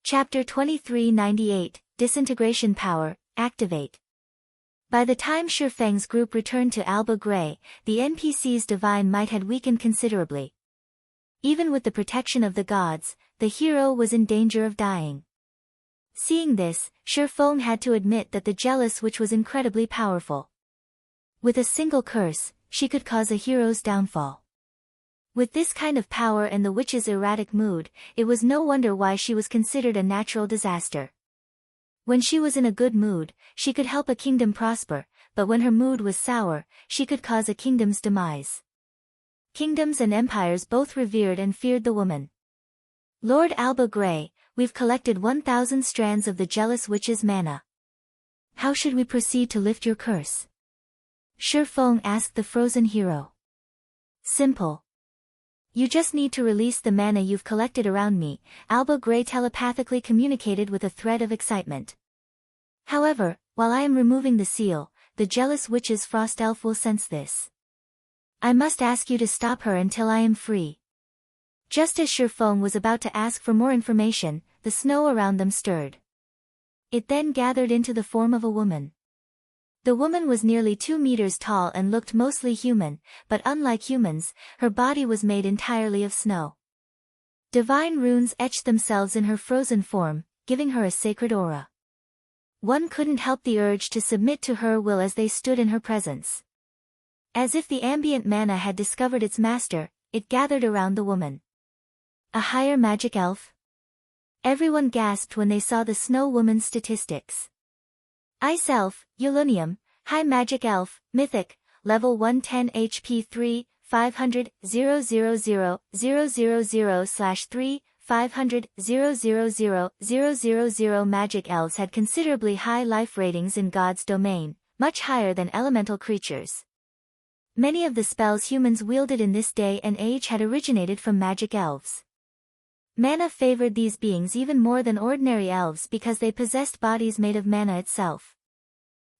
Chapter 2398, Disintegration Power, Activate. By the time Shifeng's group returned to Alba Grey, the NPC's divine might had weakened considerably. Even with the protection of the gods, the hero was in danger of dying. Seeing this, Shifeng had to admit that the jealous witch was incredibly powerful. With a single curse, she could cause a hero's downfall. With this kind of power and the witch's erratic mood, it was no wonder why she was considered a natural disaster. When she was in a good mood, she could help a kingdom prosper, but when her mood was sour, she could cause a kingdom's demise. Kingdoms and empires both revered and feared the woman. Lord Alba Grey, we've collected 1,000 strands of the jealous witch's mana. How should we proceed to lift your curse? Shifeng asked the frozen hero. Simple. You just need to release the mana you've collected around me, Alba Grey telepathically communicated with a thread of excitement. However, while I am removing the seal, the jealous witch's frost elf will sense this. I must ask you to stop her until I am free. Just as Shifeng was about to ask for more information, the snow around them stirred. It then gathered into the form of a woman. The woman was nearly 2 meters tall and looked mostly human, but unlike humans, her body was made entirely of snow. Divine runes etched themselves in her frozen form, giving her a sacred aura. One couldn't help the urge to submit to her will as they stood in her presence. As if the ambient mana had discovered its master, it gathered around the woman. A higher magic elf? Everyone gasped when they saw the snow woman's statistics. Ice Elf, Yulunium, High Magic Elf, Mythic, Level 110 HP 3, 500, 000/3, 500, 000/000 Magic Elves had considerably high life ratings in God's domain, much higher than elemental creatures. Many of the spells humans wielded in this day and age had originated from magic elves. Mana favored these beings even more than ordinary elves because they possessed bodies made of mana itself.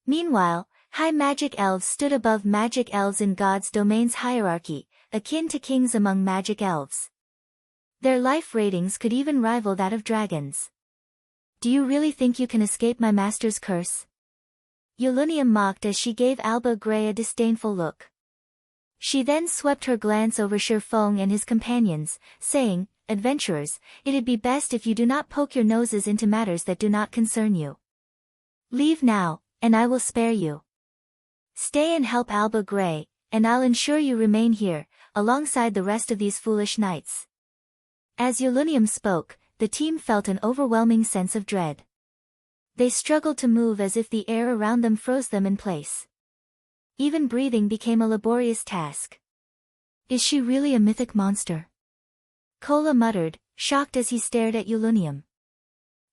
Meanwhile, high magic elves stood above magic elves in God's domain's hierarchy, akin to kings among magic elves. Their life ratings could even rival that of dragons. Do you really think you can escape my master's curse? Yulunium mocked as she gave Alba Grey a disdainful look. She then swept her glance over Shifeng and his companions, saying, Adventurers, it'd be best if you do not poke your noses into matters that do not concern you. Leave now, and I will spare you. Stay and help Alba Grey, and I'll ensure you remain here, alongside the rest of these foolish knights. As Yulunium spoke, the team felt an overwhelming sense of dread. They struggled to move as if the air around them froze them in place. Even breathing became a laborious task. Is she really a mythic monster? Kola muttered, shocked as he stared at Yulunium.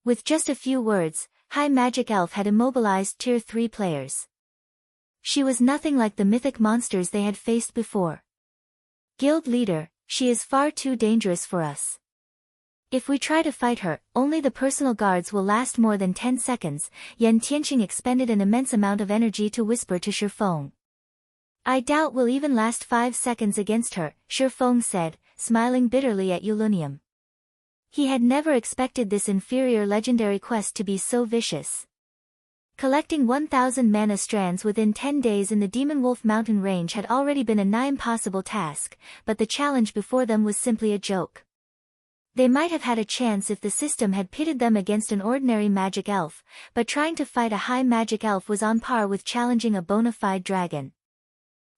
With just a few words, High Magic Elf had immobilized Tier 3 players. She was nothing like the mythic monsters they had faced before. Guild leader, she is far too dangerous for us. If we try to fight her, only the personal guards will last more than 10 seconds, Yan Tianqing expended an immense amount of energy to whisper to Shifeng. I doubt we'll even last 5 seconds against her, Shifeng said, smiling bitterly at Yulunium. He had never expected this inferior legendary quest to be so vicious. Collecting 1,000 mana strands within 10 days in the Demon Wolf mountain range had already been a nigh impossible task, but the challenge before them was simply a joke. They might have had a chance if the system had pitted them against an ordinary magic elf, but trying to fight a high magic elf was on par with challenging a bona fide dragon.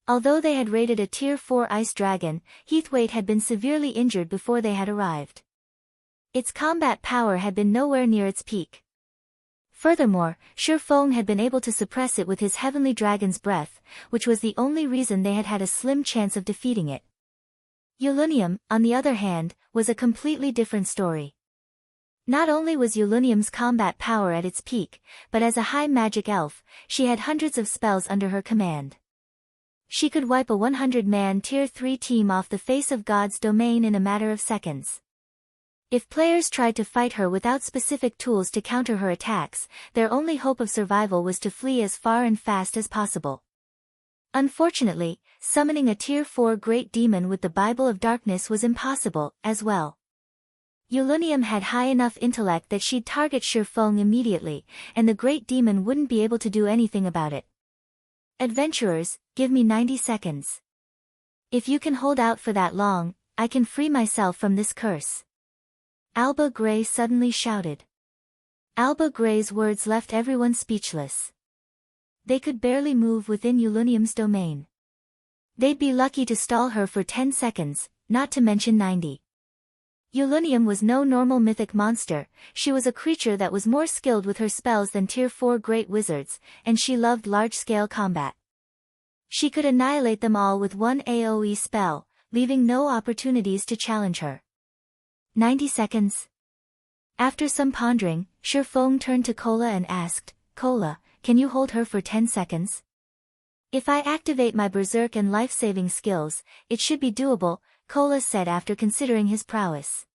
Although they had raided a Tier 4 ice dragon, Heathwaite had been severely injured before they had arrived. Its combat power had been nowhere near its peak. Furthermore, Shifeng had been able to suppress it with his heavenly dragon's breath, which was the only reason they had had a slim chance of defeating it. Yulunium, on the other hand, was a completely different story. Not only was Yulunium's combat power at its peak, but as a high magic elf, she had hundreds of spells under her command. She could wipe a 100-man Tier 3 team off the face of God's domain in a matter of seconds. If players tried to fight her without specific tools to counter her attacks, their only hope of survival was to flee as far and fast as possible. Unfortunately, summoning a Tier 4 Great Demon with the Bible of Darkness was impossible, as well. Yulunium had high enough intellect that she'd target Shifeng immediately, and the great demon wouldn't be able to do anything about it. Adventurers, give me 90 seconds. If you can hold out for that long, I can free myself from this curse. Alba Grey suddenly shouted. Alba Grey's words left everyone speechless. They could barely move within Yulunium's domain. They'd be lucky to stall her for 10 seconds, not to mention 90. Yulunium was no normal mythic monster, she was a creature that was more skilled with her spells than Tier 4 great wizards, and she loved large-scale combat. She could annihilate them all with one AoE spell, leaving no opportunities to challenge her. 90 seconds. After some pondering, Shifeng turned to Kola and asked, Kola, can you hold her for 10 seconds? If I activate my berserk and life-saving skills, it should be doable, Kola said after considering his prowess.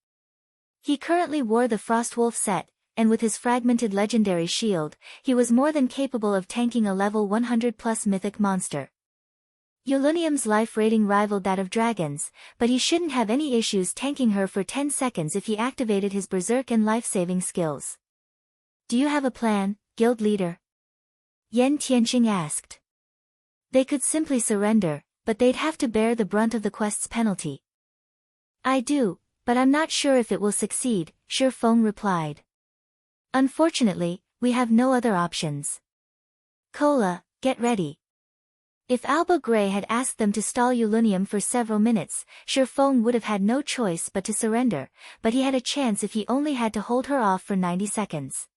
He currently wore the Frostwolf set, and with his fragmented legendary shield, he was more than capable of tanking a level 100+ mythic monster. Yulunium's life rating rivaled that of dragons, but he shouldn't have any issues tanking her for 10 seconds if he activated his berserk and life-saving skills. Do you have a plan, guild leader? Yen Tianqing asked. They could simply surrender, but they'd have to bear the brunt of the quest's penalty. I do, but I'm not sure if it will succeed, Shifeng replied. Unfortunately, we have no other options. Kola, get ready. If Alba Grey had asked them to stall Yulunium for several minutes, Shifeng would have had no choice but to surrender, but he had a chance if he only had to hold her off for 90 seconds.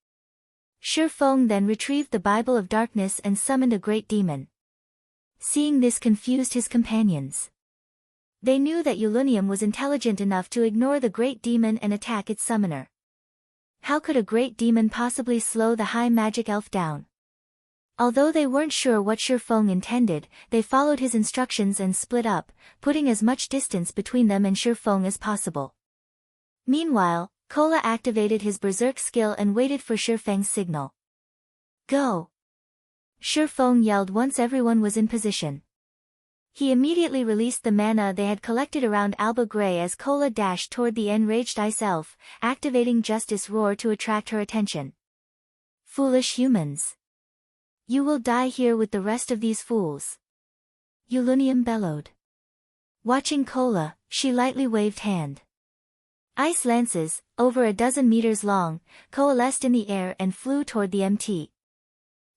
Shifeng then retrieved the Bible of Darkness and summoned a great demon. Seeing this confused his companions. They knew that Yulunium was intelligent enough to ignore the great demon and attack its summoner. How could a great demon possibly slow the high magic elf down? Although they weren't sure what Shifeng intended, they followed his instructions and split up, putting as much distance between them and Shifeng as possible. Meanwhile, Kola activated his berserk skill and waited for Shifeng's signal. Go! Shifeng yelled once everyone was in position. He immediately released the mana they had collected around Alba Grey as Kola dashed toward the enraged ice elf, activating Justice Roar to attract her attention. Foolish humans! You will die here with the rest of these fools. Yulunium bellowed. Watching Kola, she lightly waved hand. Ice lances, over a dozen meters long, coalesced in the air and flew toward the MT.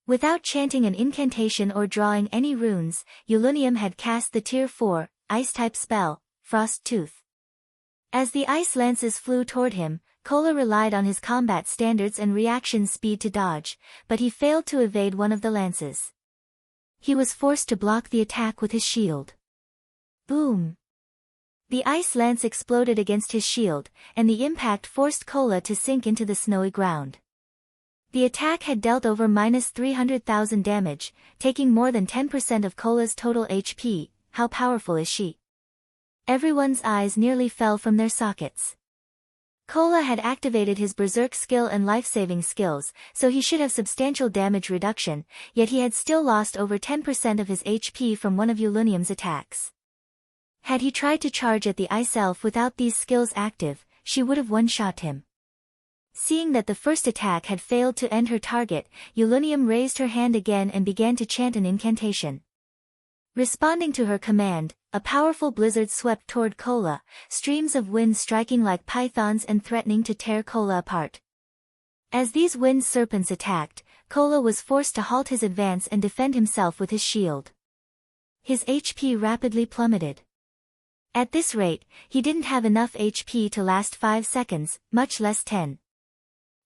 Without chanting an incantation or drawing any runes, Yulunium had cast the Tier 4, Ice-type spell, Frost Tooth. As the ice lances flew toward him, Kola relied on his combat standards and reaction speed to dodge, but he failed to evade one of the lances. He was forced to block the attack with his shield. Boom! The ice lance exploded against his shield, and the impact forced Kola to sink into the snowy ground. The attack had dealt over -300,000 damage, taking more than 10% of Kola's total HP. How powerful is she? Everyone's eyes nearly fell from their sockets. Kola had activated his berserk skill and life-saving skills, so he should have substantial damage reduction, yet he had still lost over 10% of his HP from one of Yulunium's attacks. Had he tried to charge at the ice elf without these skills active, she would have one-shot him. Seeing that the first attack had failed to end her target, Yulunium raised her hand again and began to chant an incantation. Responding to her command, a powerful blizzard swept toward Kola, streams of wind striking like pythons and threatening to tear Kola apart. As these wind serpents attacked, Kola was forced to halt his advance and defend himself with his shield. His HP rapidly plummeted. At this rate, he didn't have enough HP to last 5 seconds, much less 10.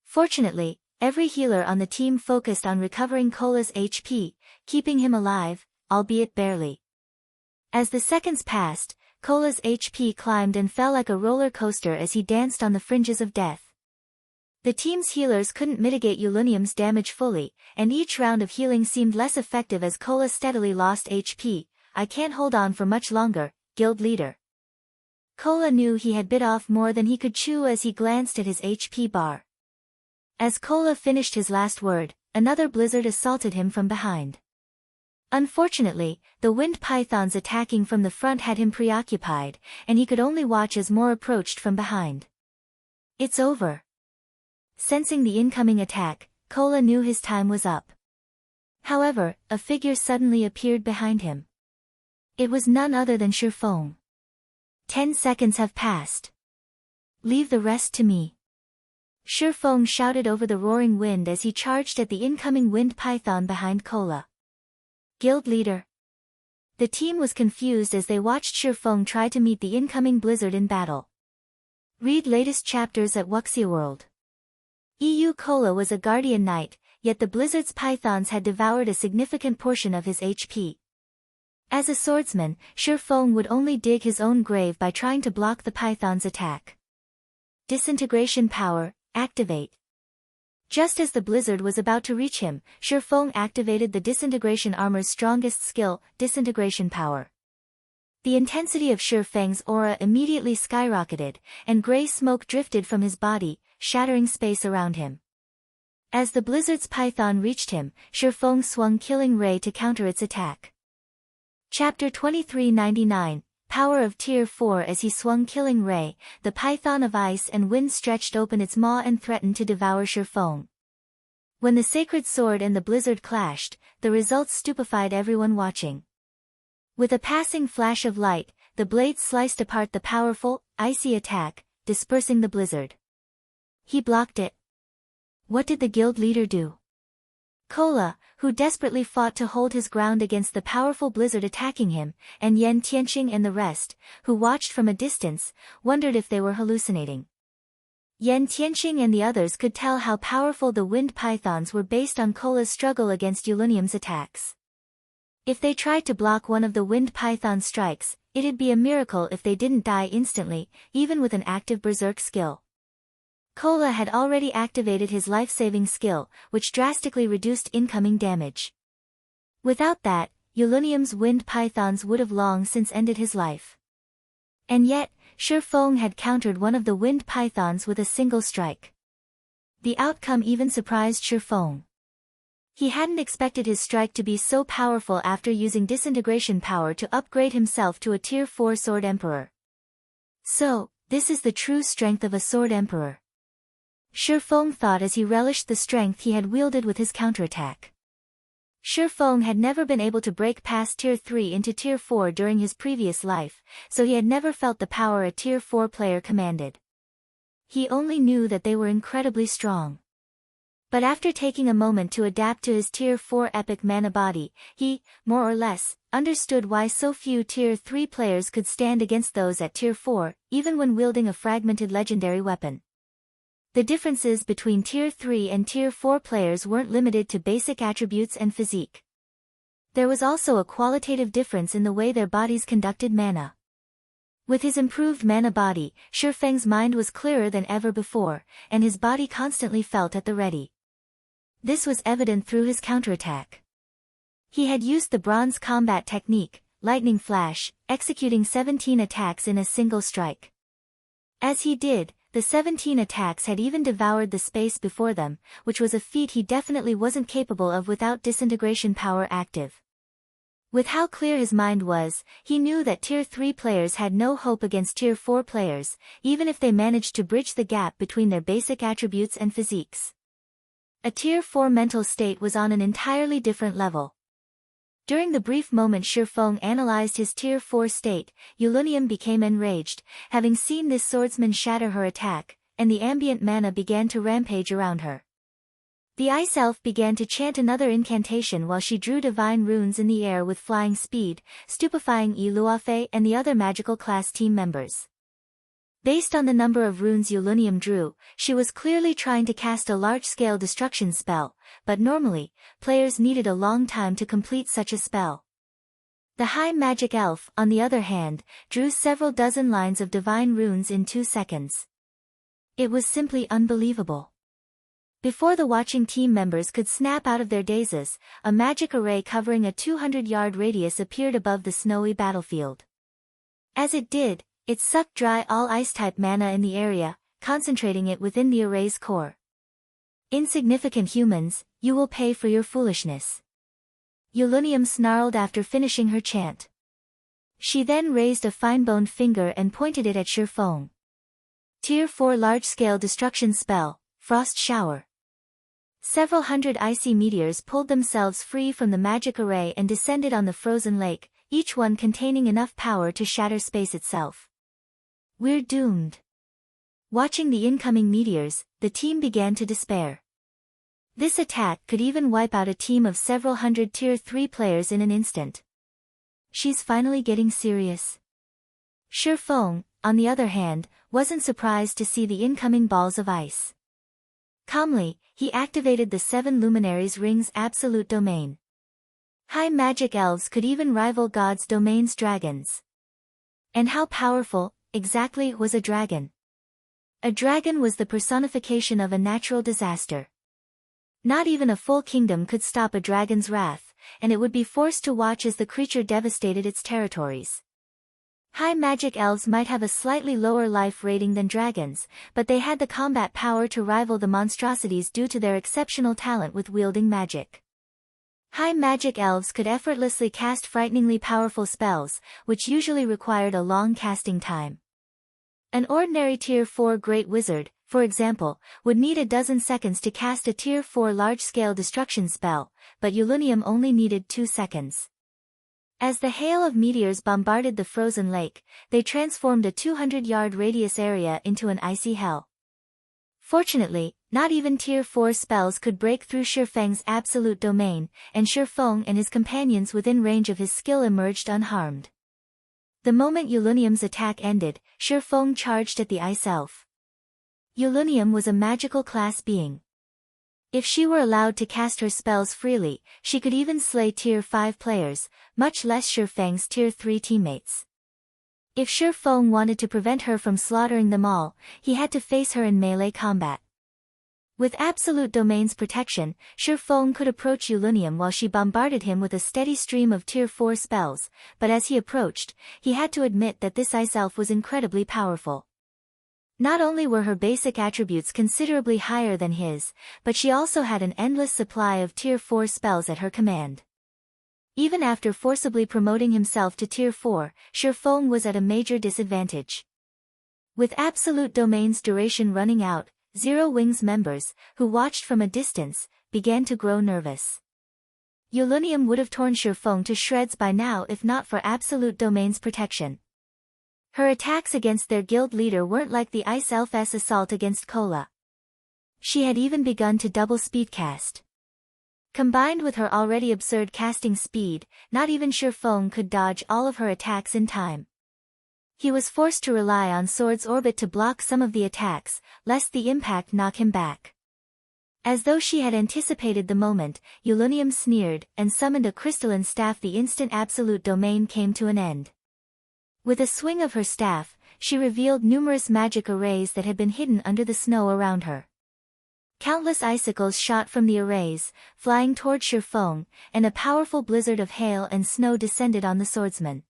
Fortunately, every healer on the team focused on recovering Kola's HP, keeping him alive, albeit barely. As the seconds passed, Kola's HP climbed and fell like a roller coaster as he danced on the fringes of death. The team's healers couldn't mitigate Yulunium's damage fully, and each round of healing seemed less effective as Kola steadily lost HP. I can't hold on for much longer, guild leader. Kola knew he had bit off more than he could chew as he glanced at his HP bar. As Kola finished his last word, another blizzard assaulted him from behind. Unfortunately, the wind pythons attacking from the front had him preoccupied, and he could only watch as more approached from behind. It's over. Sensing the incoming attack, Kola knew his time was up. However, a figure suddenly appeared behind him. It was none other than Shifeng. 10 seconds have passed. Leave the rest to me. Shifeng shouted over the roaring wind as he charged at the incoming wind python behind Kola. Guild leader. The team was confused as they watched Shifeng try to meet the incoming blizzard in battle. Read latest chapters at Wuxia World. EU Kola was a guardian knight, yet the blizzard's pythons had devoured a significant portion of his HP. As a swordsman, Shifeng would only dig his own grave by trying to block the python's attack. Disintegration power, activate. Just as the blizzard was about to reach him, Shifeng activated the disintegration armor's strongest skill, disintegration power. The intensity of Shifeng's aura immediately skyrocketed, and gray smoke drifted from his body, shattering space around him. As the blizzard's python reached him, Shifeng swung Killing Ray to counter its attack. Chapter 2399, Power of Tier 4. As he swung Killing Ray, the python of ice and wind stretched open its maw and threatened to devour Shifeng. When the sacred sword and the blizzard clashed, the results stupefied everyone watching. With a passing flash of light, the blade sliced apart the powerful, icy attack, dispersing the blizzard. He blocked it. What did the guild leader do? Kola, who desperately fought to hold his ground against the powerful blizzard attacking him, and Yan Tianqing and the rest, who watched from a distance, wondered if they were hallucinating. Yan Tianqing and the others could tell how powerful the wind pythons were based on Kola's struggle against Yulunium's attacks. If they tried to block one of the wind python's strikes, it'd be a miracle if they didn't die instantly, even with an active berserk skill. Kola had already activated his life-saving skill, which drastically reduced incoming damage. Without that, Yulunium's wind pythons would have long since ended his life. And yet, Shifeng had countered one of the wind pythons with a single strike. The outcome even surprised Shifeng. He hadn't expected his strike to be so powerful after using disintegration power to upgrade himself to a Tier 4 Sword Emperor. So, this is the true strength of a Sword Emperor. Shifeng thought as he relished the strength he had wielded with his counterattack. Shifeng had never been able to break past Tier 3 into Tier 4 during his previous life, so he had never felt the power a Tier 4 player commanded. He only knew that they were incredibly strong. But after taking a moment to adapt to his Tier 4 epic mana body, he, more or less, understood why so few Tier 3 players could stand against those at Tier 4, even when wielding a fragmented legendary weapon. The differences between Tier 3 and Tier 4 players weren't limited to basic attributes and physique. There was also a qualitative difference in the way their bodies conducted mana. With his improved mana body, Shifeng's mind was clearer than ever before, and his body constantly felt at the ready. This was evident through his counterattack. He had used the bronze combat technique, Lightning Flash, executing 17 attacks in a single strike. As he did, the 17 attacks had even devoured the space before them, which was a feat he definitely wasn't capable of without disintegration power active. With how clear his mind was, he knew that Tier 3 players had no hope against Tier 4 players, even if they managed to bridge the gap between their basic attributes and physiques. A Tier 4 mental state was on an entirely different level. During the brief moment Shifeng analyzed his Tier 4 state, Yulunium became enraged, having seen this swordsman shatter her attack, and the ambient mana began to rampage around her. The Ice Elf began to chant another incantation while she drew divine runes in the air with flying speed, stupefying Yi Luofei and the other magical class team members. Based on the number of runes Yulunium drew, she was clearly trying to cast a large-scale destruction spell, but normally, players needed a long time to complete such a spell. The High Magic Elf, on the other hand, drew several dozen lines of divine runes in 2 seconds. It was simply unbelievable. Before the watching team members could snap out of their dazes, a magic array covering a 200-yard radius appeared above the snowy battlefield. As it did, it sucked dry all ice-type mana in the area, concentrating it within the array's core. Insignificant humans, you will pay for your foolishness. Yulunium snarled after finishing her chant. She then raised a fine-boned finger and pointed it at Shifeng. Tier 4 large-scale destruction spell, Frost Shower. Several hundred icy meteors pulled themselves free from the magic array and descended on the frozen lake, each one containing enough power to shatter space itself. We're doomed. Watching the incoming meteors, the team began to despair. This attack could even wipe out a team of several hundred Tier 3 players in an instant. She's finally getting serious. Shifeng, on the other hand, wasn't surprised to see the incoming balls of ice. Calmly, he activated the 7 Luminaries' Ring's absolute domain. High magic elves could even rival God's domain's dragons. And how powerful, exactly, was a dragon? A dragon was the personification of a natural disaster. Not even a full kingdom could stop a dragon's wrath, and it would be forced to watch as the creature devastated its territories. High magic elves might have a slightly lower life rating than dragons, but they had the combat power to rival the monstrosities due to their exceptional talent with wielding magic. High magic elves could effortlessly cast frighteningly powerful spells, which usually required a long casting time. An ordinary Tier 4 Great Wizard, for example, would need a dozen seconds to cast a Tier 4 large-scale destruction spell, but Yulunium only needed 2 seconds. As the hail of meteors bombarded the frozen lake, they transformed a 200-yard radius area into an icy hell. Fortunately, not even Tier 4 spells could break through Shifeng's absolute domain, and Shifeng and his companions within range of his skill emerged unharmed. The moment Yulunium's attack ended, Shifeng charged at the ice elf. Yulunium was a magical class being. If she were allowed to cast her spells freely, she could even slay Tier 5 players, much less Shifeng's Tier 3 teammates. If Shifeng wanted to prevent her from slaughtering them all, he had to face her in melee combat. With absolute domain's protection, Shifeng could approach Yulunium while she bombarded him with a steady stream of Tier 4 spells, but as he approached, he had to admit that this ice elf was incredibly powerful. Not only were her basic attributes considerably higher than his, but she also had an endless supply of Tier 4 spells at her command. Even after forcibly promoting himself to Tier 4, Shifeng was at a major disadvantage. With absolute domain's duration running out, Zero Wings members, who watched from a distance, began to grow nervous. Yulunium would have torn Shifeng to shreds by now if not for absolute domain's protection. Her attacks against their guild leader weren't like the Ice Elf's assault against Kola. She had even begun to double speedcast. Combined with her already absurd casting speed, not even Shifeng could dodge all of her attacks in time. He was forced to rely on Sword's orbit to block some of the attacks, lest the impact knock him back. As though she had anticipated the moment, Yulunium sneered and summoned a crystalline staff. The instant absolute domain came to an end. With a swing of her staff, she revealed numerous magic arrays that had been hidden under the snow around her. Countless icicles shot from the arrays, flying toward Shifeng, and a powerful blizzard of hail and snow descended on the swordsman.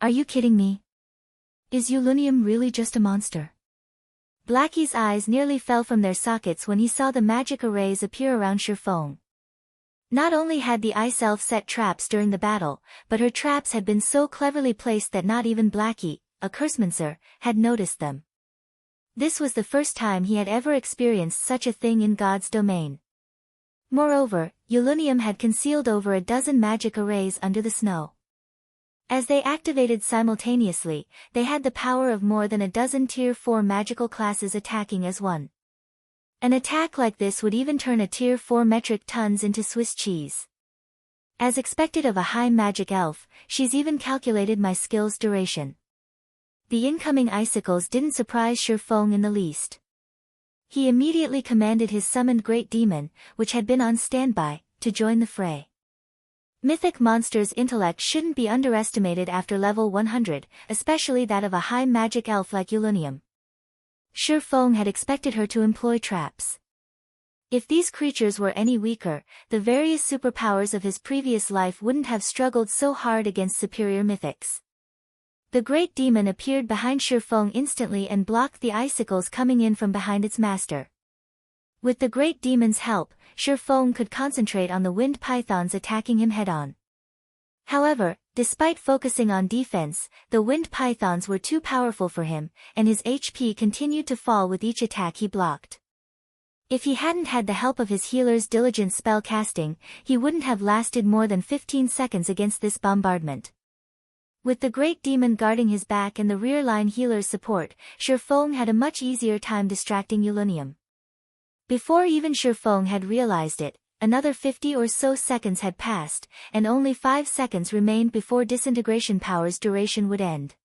Are you kidding me? Is Yulunium really just a monster? Blackie's eyes nearly fell from their sockets when he saw the magic arrays appear around Shifeng. Not only had the ice elf set traps during the battle, but her traps had been so cleverly placed that not even Blackie, a cursemancer, had noticed them. This was the first time he had ever experienced such a thing in God's domain. Moreover, Yulunium had concealed over a dozen magic arrays under the snow. As they activated simultaneously, they had the power of more than a dozen Tier 4 magical classes attacking as one. An attack like this would even turn a Tier 4 metric tons into Swiss cheese. As expected of a high magic elf, she's even calculated my skill's duration. The incoming icicles didn't surprise Shifeng in the least. He immediately commanded his summoned great demon, which had been on standby, to join the fray. Mythic monsters' intellect shouldn't be underestimated after level 100, especially that of a high magic elf like Yulunium. Shifeng had expected her to employ traps. If these creatures were any weaker, the various superpowers of his previous life wouldn't have struggled so hard against superior mythics. The great demon appeared behind Shifeng instantly and blocked the icicles coming in from behind its master. With the great demon's help, Shifeng could concentrate on the wind pythons attacking him head-on. However, Despite focusing on defense, the wind pythons were too powerful for him, and his HP continued to fall with each attack he blocked. If he hadn't had the help of his healer's diligent spell casting, he wouldn't have lasted more than 15 seconds against this bombardment. With the great demon guarding his back and the rear line healer's support, Shifeng had a much easier time distracting Yulunium. Before even Shifeng had realized it, another 50 or so seconds had passed, and only 5 seconds remained before disintegration power's duration would end.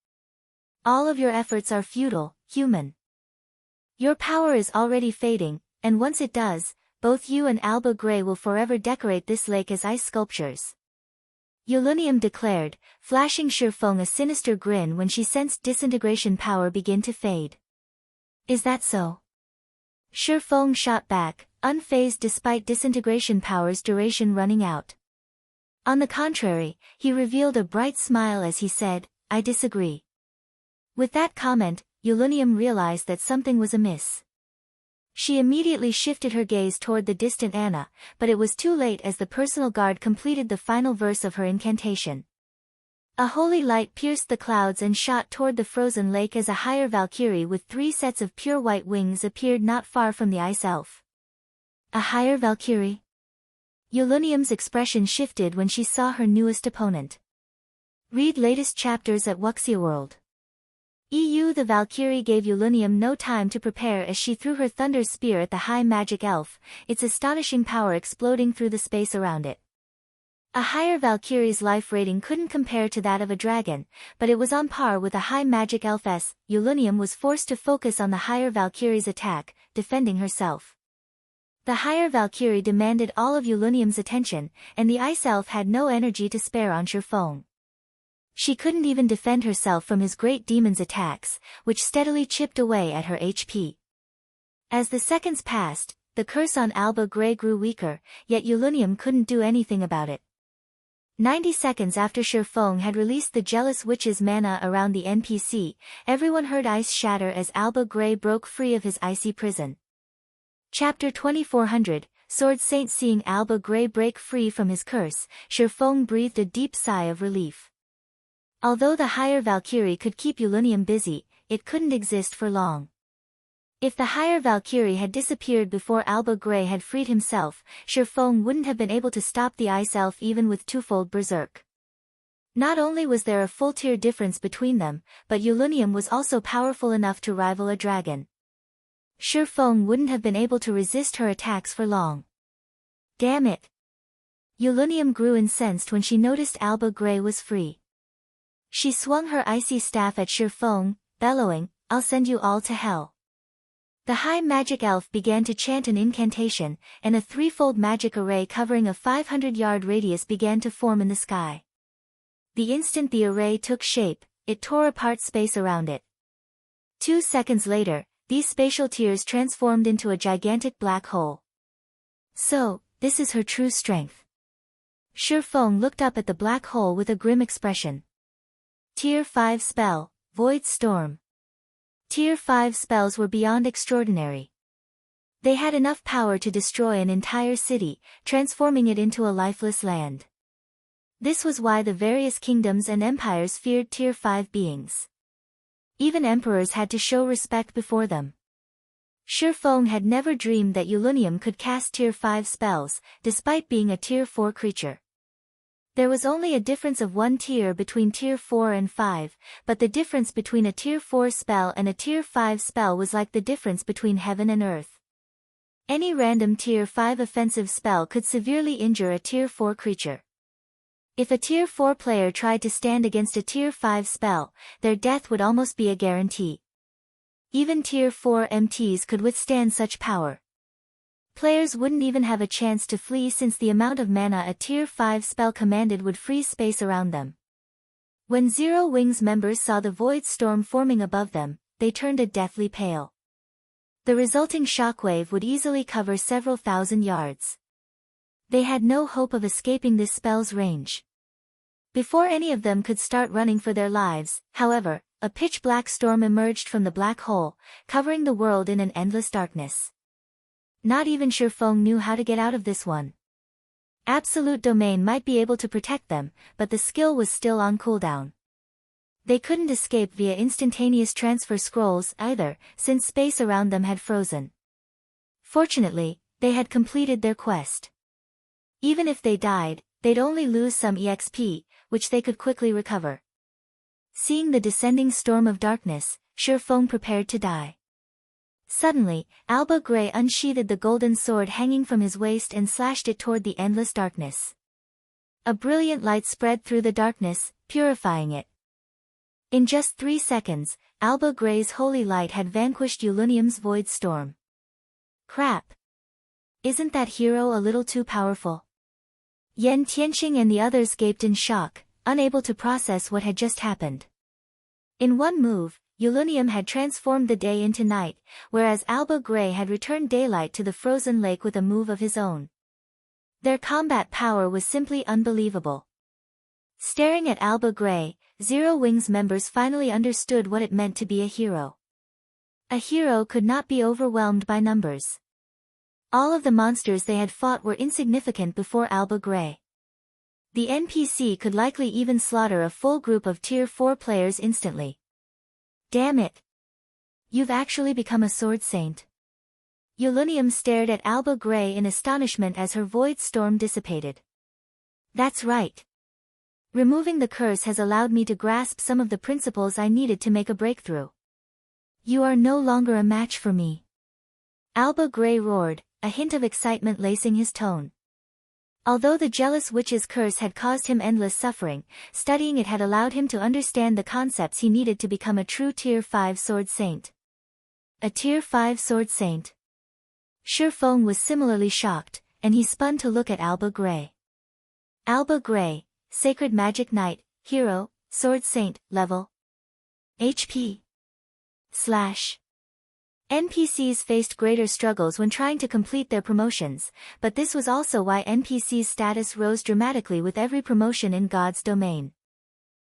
All of your efforts are futile, human. Your power is already fading, and once it does, both you and Alba Grey will forever decorate this lake as ice sculptures. Yulunium declared, flashing Shifeng a sinister grin when she sensed disintegration power begin to fade. Is that so? Shifeng shot back, unfazed despite disintegration power's duration running out. On the contrary, he revealed a bright smile as he said, I disagree. With that comment, Yulunium realized that something was amiss. She immediately shifted her gaze toward the distant Anna, but it was too late as the personal guard completed the final verse of her incantation. A holy light pierced the clouds and shot toward the frozen lake as a higher Valkyrie with 3 sets of pure white wings appeared not far from the ice elf. A higher Valkyrie? Yulunium's expression shifted when she saw her newest opponent. Read latest chapters at Wuxia World. The Valkyrie gave Yulunium no time to prepare as she threw her thunder spear at the high magic elf, its astonishing power exploding through the space around it. A higher Valkyrie's life rating couldn't compare to that of a dragon, but it was on par with a high magic elfess. Yulunium was forced to focus on the higher Valkyrie's attack, defending herself. The higher Valkyrie demanded all of Yulunium's attention, and the ice elf had no energy to spare on Shifeng. She couldn't even defend herself from his great demon's attacks, which steadily chipped away at her HP. As the seconds passed, the curse on Alba Grey grew weaker, yet Yulunium couldn't do anything about it. 90 seconds after Shifeng had released the jealous witch's mana around the NPC, everyone heard ice shatter as Alba Grey broke free of his icy prison. Chapter 2400, Sword Saint. Seeing Alba Grey break free from his curse, Shifeng breathed a deep sigh of relief. Although the higher Valkyrie could keep Yulunium busy, it couldn't exist for long. If the higher Valkyrie had disappeared before Alba Grey had freed himself, Shifeng wouldn't have been able to stop the ice elf even with twofold berserk. Not only was there a full tier difference between them, but Yulunium was also powerful enough to rival a dragon. Shifeng wouldn't have been able to resist her attacks for long. Damn it! Yulunium grew incensed when she noticed Alba Grey was free. She swung her icy staff at Shifeng, bellowing, I'll send you all to hell. The high magic elf began to chant an incantation, and a threefold magic array covering a 500-yard radius began to form in the sky. The instant the array took shape, it tore apart space around it. 2 seconds later, these spatial tiers transformed into a gigantic black hole. So, this is her true strength. Shifeng looked up at the black hole with a grim expression. Tier 5 spell, Void Storm. Tier 5 spells were beyond extraordinary. They had enough power to destroy an entire city, transforming it into a lifeless land. This was why the various kingdoms and empires feared Tier 5 beings. Even emperors had to show respect before them. Shifeng had never dreamed that Yulunium could cast Tier 5 spells, despite being a Tier 4 creature. There was only a difference of 1 tier between Tier 4 and 5, but the difference between a Tier 4 spell and a Tier 5 spell was like the difference between heaven and earth. Any random Tier 5 offensive spell could severely injure a Tier 4 creature. If a Tier 4 player tried to stand against a Tier 5 spell, their death would almost be a guarantee. Even Tier 4 MTs could withstand such power. Players wouldn't even have a chance to flee since the amount of mana a Tier 5 spell commanded would freeze space around them. When Zero Wings members saw the Void Storm forming above them, they turned a deathly pale. The resulting shockwave would easily cover several thousand yards. They had no hope of escaping this spell's range. Before any of them could start running for their lives, however, a pitch-black storm emerged from the black hole, covering the world in an endless darkness. Not even Shifeng knew how to get out of this one. Absolute Domain might be able to protect them, but the skill was still on cooldown. They couldn't escape via instantaneous transfer scrolls either, since space around them had frozen. Fortunately, they had completed their quest. Even if they died, they'd only lose some EXP, which they could quickly recover. Seeing the descending storm of darkness, Shurfeng prepared to die. Suddenly, Alba Grey unsheathed the golden sword hanging from his waist and slashed it toward the endless darkness. A brilliant light spread through the darkness, purifying it. In just 3 seconds, Alba Grey's holy light had vanquished Ulunium's void storm. Crap! Isn't that hero a little too powerful? Yen Tianxing and the others gaped in shock, unable to process what had just happened. In one move, Ulunium had transformed the day into night, whereas Alba Grey had returned daylight to the frozen lake with a move of his own. Their combat power was simply unbelievable. Staring at Alba Grey, Zero Wings members finally understood what it meant to be a hero. A hero could not be overwhelmed by numbers. All of the monsters they had fought were insignificant before Alba Grey. The NPC could likely even slaughter a full group of Tier 4 players instantly. Damn it! You've actually become a sword saint. Ulunium stared at Alba Grey in astonishment as her void storm dissipated. That's right. Removing the curse has allowed me to grasp some of the principles I needed to make a breakthrough. You are no longer a match for me. Alba Grey roared, a hint of excitement lacing his tone. Although the jealous witch's curse had caused him endless suffering, studying it had allowed him to understand the concepts he needed to become a true Tier 5 sword saint. A Tier 5 sword saint? Shurfeng was similarly shocked, and he spun to look at Alba Grey. Alba Grey, Sacred Magic Knight, Hero, Sword Saint, Level. HP. NPCs faced greater struggles when trying to complete their promotions, but this was also why NPCs' status rose dramatically with every promotion in God's domain.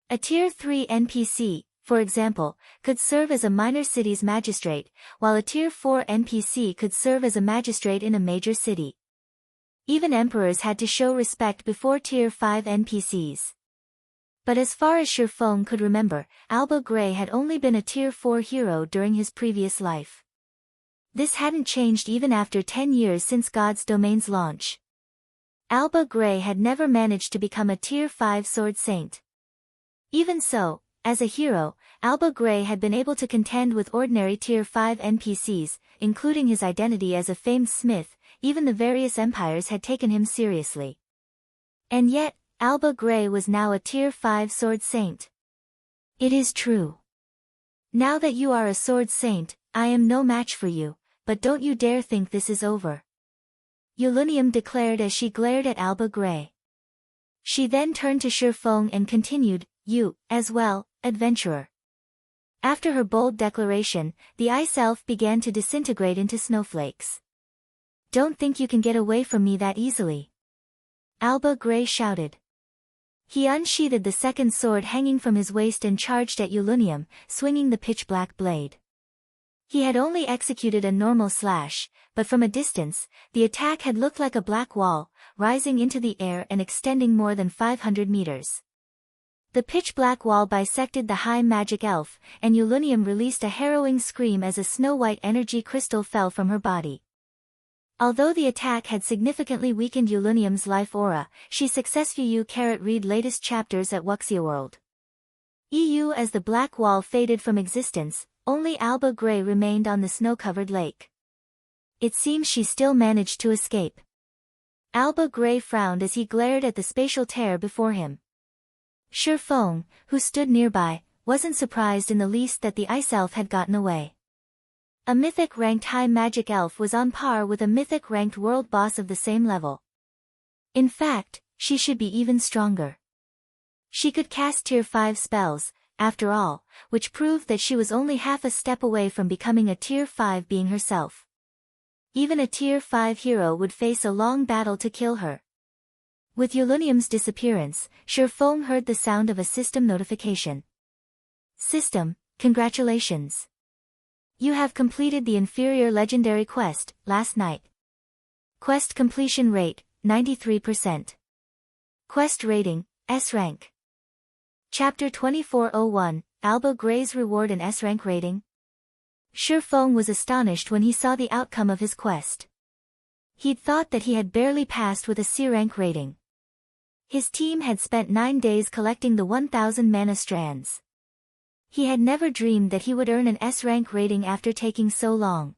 A Tier 3 NPC, for example, could serve as a minor city's magistrate, while a Tier 4 NPC could serve as a magistrate in a major city. Even emperors had to show respect before Tier 5 NPCs. But as far as Shurfeng could remember, Alba Grey had only been a Tier 4 hero during his previous life. This hadn't changed even after 10 years since God's Domain's launch. Alba Grey had never managed to become a Tier 5 sword saint. Even so, as a hero, Alba Grey had been able to contend with ordinary Tier 5 NPCs, including his identity as a famed smith. Even the various empires had taken him seriously. And yet, Alba Grey was now a Tier 5 sword saint. It is true. Now that you are a sword saint, I am no match for you, but don't you dare think this is over. Ulunium declared as she glared at Alba Grey. She then turned to Shurfeng and continued, you, as well, adventurer. After her bold declaration, the ice elf began to disintegrate into snowflakes. Don't think you can get away from me that easily. Alba Grey shouted. He unsheathed the second sword hanging from his waist and charged at Ulunium, swinging the pitch-black blade. He had only executed a normal slash, but from a distance, the attack had looked like a black wall, rising into the air and extending more than 500 meters. The pitch-black wall bisected the high magic elf, and Ulunium released a harrowing scream as a snow-white energy crystal fell from her body. Although the attack had significantly weakened Ulunium's life aura, she successfully read latest chapters at Wuxia World. As the black wall faded from existence, only Alba Grey remained on the snow-covered lake. It seems she still managed to escape. Alba Grey frowned as he glared at the spatial tear before him. Shurfeng, who stood nearby, wasn't surprised in the least that the ice elf had gotten away. A mythic-ranked high magic elf was on par with a mythic-ranked world boss of the same level. In fact, she should be even stronger. She could cast Tier 5 spells, after all, which proved that she was only half a step away from becoming a Tier 5 being herself. Even a Tier 5 hero would face a long battle to kill her. With Ulunium's disappearance, Shurfeng heard the sound of a system notification. System, congratulations. You have completed the inferior legendary quest, last night. Quest completion rate, 93%. Quest rating, S rank. Chapter 2401, Alba Gray's reward and S rank rating. Shi Feng was astonished when he saw the outcome of his quest. He'd thought that he had barely passed with a C rank rating. His team had spent 9 days collecting the 1000 mana strands. He had never dreamed that he would earn an S rank rating after taking so long.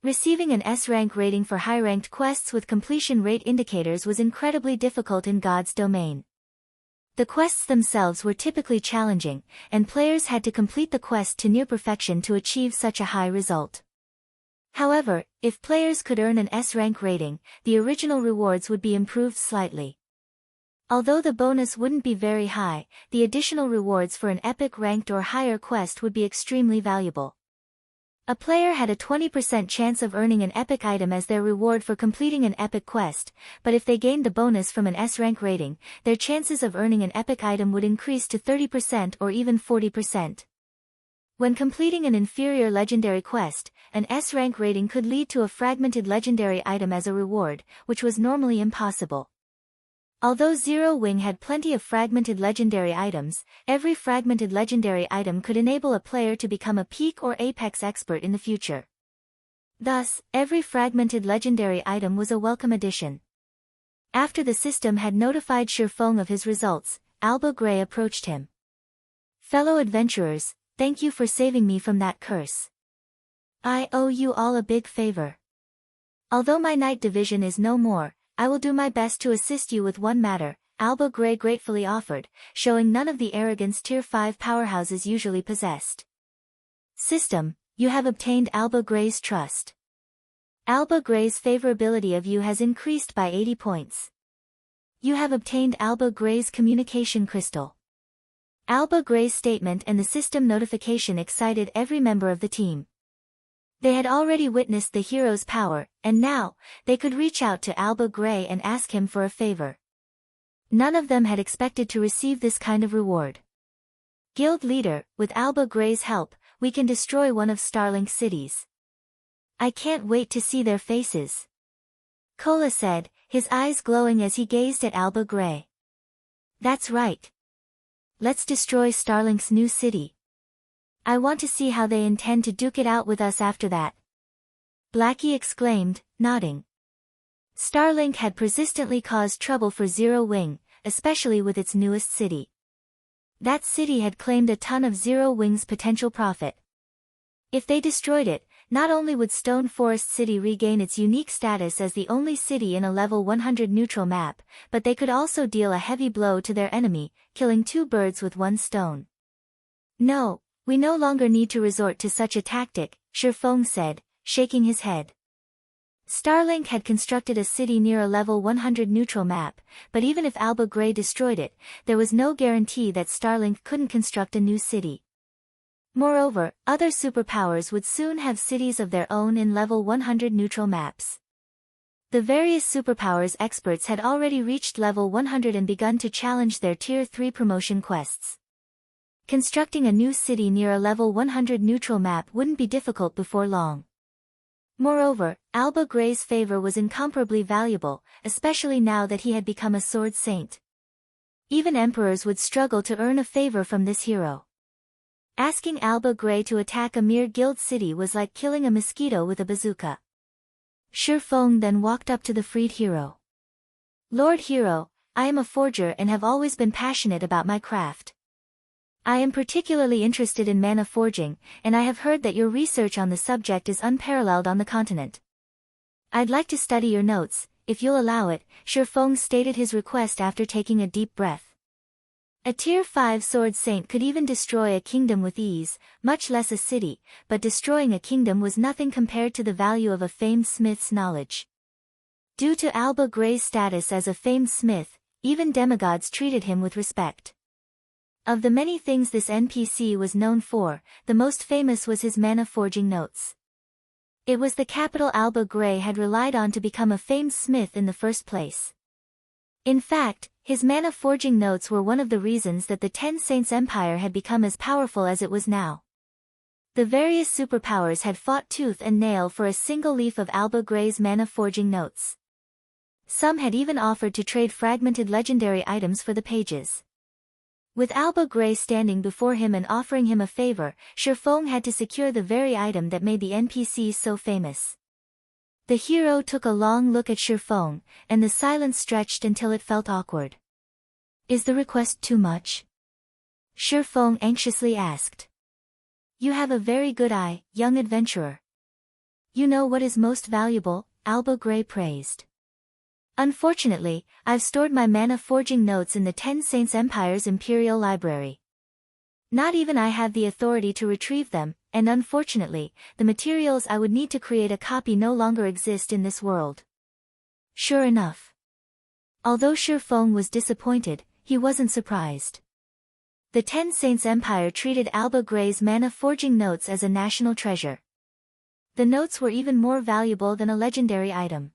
Receiving an S rank rating for high-ranked quests with completion rate indicators was incredibly difficult in God's domain. The quests themselves were typically challenging, and players had to complete the quest to near perfection to achieve such a high result. However, if players could earn an S rank rating, the original rewards would be improved slightly. Although the bonus wouldn't be very high, the additional rewards for an epic ranked or higher quest would be extremely valuable. A player had a 20% chance of earning an epic item as their reward for completing an epic quest, but if they gained the bonus from an S rank rating, their chances of earning an epic item would increase to 30% or even 40%. When completing an inferior legendary quest, an S rank rating could lead to a fragmented legendary item as a reward, which was normally impossible. Although Zero Wing had plenty of fragmented legendary items, every fragmented legendary item could enable a player to become a peak or apex expert in the future. Thus, every fragmented legendary item was a welcome addition. After the system had notified Shi Feng of his results, Alba Gray approached him. "Fellow adventurers, thank you for saving me from that curse. I owe you all a big favor. Although my night division is no more, I will do my best to assist you with one matter," Alba Gray gratefully offered, showing none of the arrogance Tier 5 powerhouses usually possessed. System, you have obtained Alba Gray's trust. Alba Gray's favorability of you has increased by 80 points. You have obtained Alba Gray's communication crystal. Alba Gray's statement and the system notification excited every member of the team. They had already witnessed the hero's power, and now, they could reach out to Alba Gray and ask him for a favor. None of them had expected to receive this kind of reward. "Guild leader, with Alba Gray's help, we can destroy one of Starlink's cities. I can't wait to see their faces," Kola said, his eyes glowing as he gazed at Alba Gray. "That's right. Let's destroy Starlink's new city. I want to see how they intend to duke it out with us after that," Blackie exclaimed, nodding. Starlink had persistently caused trouble for Zero Wing, especially with its newest city. That city had claimed a ton of Zero Wing's potential profit. If they destroyed it, not only would Stone Forest City regain its unique status as the only city in a level 100 neutral map, but they could also deal a heavy blow to their enemy, killing 2 birds with 1 stone. "No, we no longer need to resort to such a tactic," Shi Feng said, shaking his head. Starlink had constructed a city near a level 100 neutral map, but even if Alba Gray destroyed it, there was no guarantee that Starlink couldn't construct a new city. Moreover, other superpowers would soon have cities of their own in level 100 neutral maps. The various superpowers experts had already reached level 100 and begun to challenge their Tier 3 promotion quests. Constructing a new city near a level 100 neutral map wouldn't be difficult before long. Moreover, Alba Gray's favor was incomparably valuable, especially now that he had become a sword saint. Even emperors would struggle to earn a favor from this hero. Asking Alba Gray to attack a mere guild city was like killing a mosquito with a bazooka. Shi Feng then walked up to the freed hero. "Lord Hero, I am a forger and have always been passionate about my craft. I am particularly interested in mana forging, and I have heard that your research on the subject is unparalleled on the continent. I'd like to study your notes, if you'll allow it," Shi Feng stated his request after taking a deep breath. A Tier 5 sword saint could even destroy a kingdom with ease, much less a city, but destroying a kingdom was nothing compared to the value of a famed smith's knowledge. Due to Alba Gray's status as a famed smith, even demigods treated him with respect. Of the many things this NPC was known for, the most famous was his mana forging notes. It was the capital Alba Gray had relied on to become a famed smith in the first place. In fact, his mana forging notes were one of the reasons that the Ten Saints Empire had become as powerful as it was now. The various superpowers had fought tooth and nail for a single leaf of Alba Gray's mana forging notes. Some had even offered to trade fragmented legendary items for the pages. With Alba Gray standing before him and offering him a favor, Shifeng had to secure the very item that made the NPCs so famous. The hero took a long look at Shifeng, and the silence stretched until it felt awkward. Is the request too much? Shifeng anxiously asked. You have a very good eye, young adventurer. You know what is most valuable, Alba Gray praised. Unfortunately, I've stored my mana forging notes in the Ten Saints Empire's Imperial Library. Not even I have the authority to retrieve them, and unfortunately, the materials I would need to create a copy no longer exist in this world. Sure enough. Although Shifeng was disappointed, he wasn't surprised. The Ten Saints Empire treated Alba Gray's mana forging notes as a national treasure. The notes were even more valuable than a legendary item.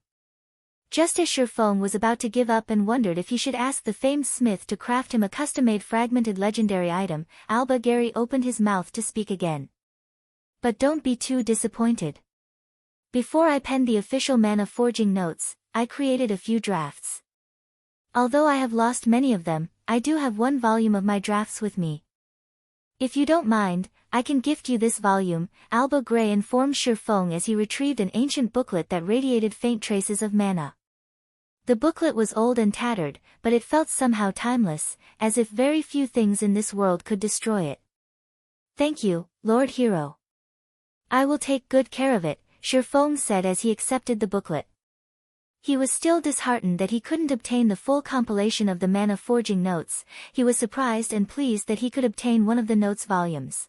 Just as Shifeng was about to give up and wondered if he should ask the famed smith to craft him a custom-made fragmented legendary item, Alba Gray opened his mouth to speak again. But don't be too disappointed. Before I penned the official mana forging notes, I created a few drafts. Although I have lost many of them, I do have one volume of my drafts with me. If you don't mind, I can gift you this volume, Alba Gray informed Shifeng as he retrieved an ancient booklet that radiated faint traces of mana. The booklet was old and tattered, but it felt somehow timeless, as if very few things in this world could destroy it. Thank you, Lord Hero. I will take good care of it, Shifeng said as he accepted the booklet. He was still disheartened that he couldn't obtain the full compilation of the mana forging notes. He was surprised and pleased that he could obtain one of the notes volumes.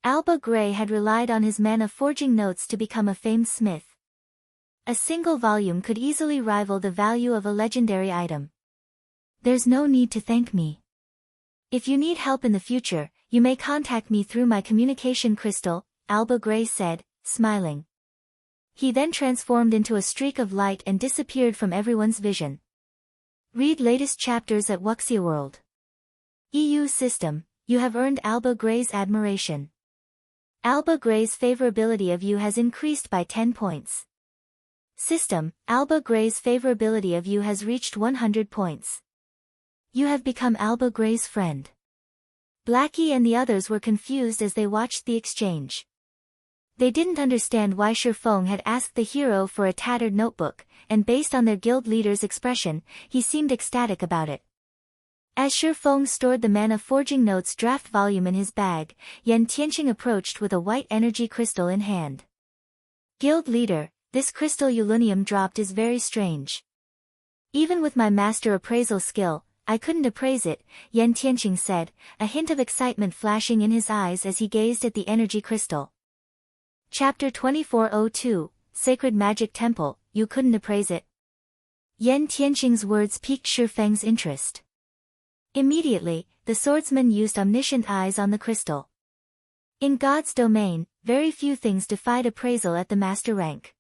Alba Gray had relied on his mana forging notes to become a famed smith. A single volume could easily rival the value of a legendary item. There's no need to thank me. If you need help in the future, you may contact me through my communication crystal, Alba Gray said, smiling. He then transformed into a streak of light and disappeared from everyone's vision. Read latest chapters at Wuxia World. EU System, you have earned Alba Gray's admiration. Alba Gray's favorability of you has increased by 10 points. System, Alba Gray's favorability of you has reached 100 points. You have become Alba Gray's friend. Blackie and the others were confused as they watched the exchange. They didn't understand why Shifeng had asked the hero for a tattered notebook, and based on their guild leader's expression, he seemed ecstatic about it. As Shifeng stored the mana forging notes draft volume in his bag, Yan Tianqing approached with a white energy crystal in hand. Guild leader, this crystal Ulunium dropped is very strange. Even with my master appraisal skill, I couldn't appraise it, Yan Tianqing said, a hint of excitement flashing in his eyes as he gazed at the energy crystal. Chapter 2402, Sacred Magic Temple, you couldn't appraise it? Yan Tianqing's words piqued Shifeng's interest. Immediately, the swordsman used omniscient eyes on the crystal. In God's domain, very few things defied appraisal at the master rank.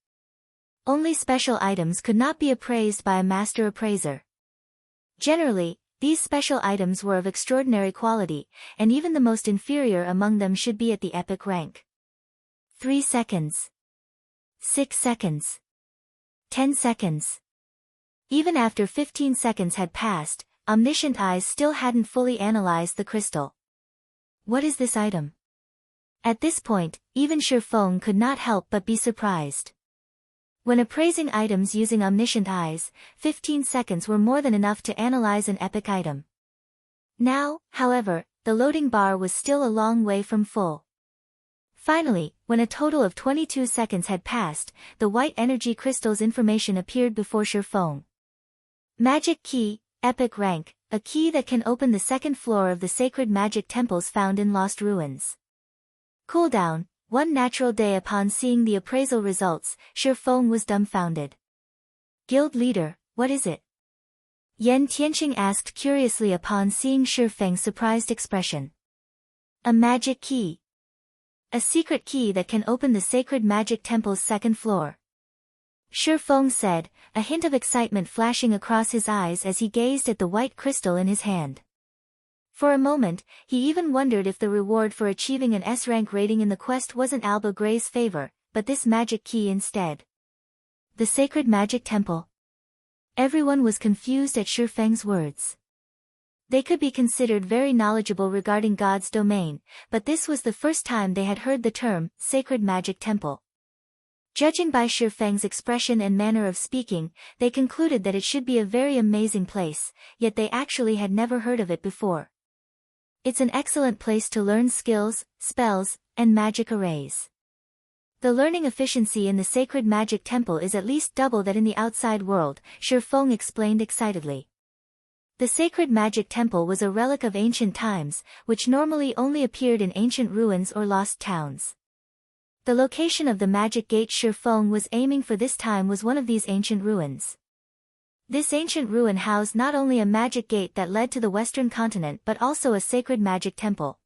Only special items could not be appraised by a master appraiser. Generally, these special items were of extraordinary quality, and even the most inferior among them should be at the epic rank. 3 seconds. 6 seconds. 10 seconds. Even after 15 seconds had passed, omniscient eyes still hadn't fully analyzed the crystal. What is this item? At this point, even Shifeng could not help but be surprised. When appraising items using omniscient eyes, 15 seconds were more than enough to analyze an epic item. Now, however, the loading bar was still a long way from full. Finally, when a total of 22 seconds had passed, the white energy crystal's information appeared before Shifeng. Magic Key, Epic Rank, a key that can open the second floor of the sacred magic temples found in Lost Ruins. Cooldown, 1 natural day. Upon seeing the appraisal results, Shifeng was dumbfounded. Guild leader, what is it? Yan Tianqing asked curiously upon seeing Shifeng's surprised expression. A magic key. A secret key that can open the sacred magic temple's second floor. Shifeng said, a hint of excitement flashing across his eyes as he gazed at the white crystal in his hand. For a moment, he even wondered if the reward for achieving an S-rank rating in the quest wasn't Alba Gray's favor, but this magic key instead. The Sacred Magic Temple. Everyone was confused at Shifeng's words. They could be considered very knowledgeable regarding God's domain, but this was the first time they had heard the term, sacred magic temple. Judging by Shifeng's expression and manner of speaking, they concluded that it should be a very amazing place, yet they actually had never heard of it before. It's an excellent place to learn skills, spells, and magic arrays. The learning efficiency in the sacred magic temple is at least double that in the outside world, Shifeng explained excitedly. The sacred magic temple was a relic of ancient times, which normally only appeared in ancient ruins or lost towns. The location of the magic gate Shifeng was aiming for this time was one of these ancient ruins. This ancient ruin housed not only a magic gate that led to the western continent but also a sacred magic temple.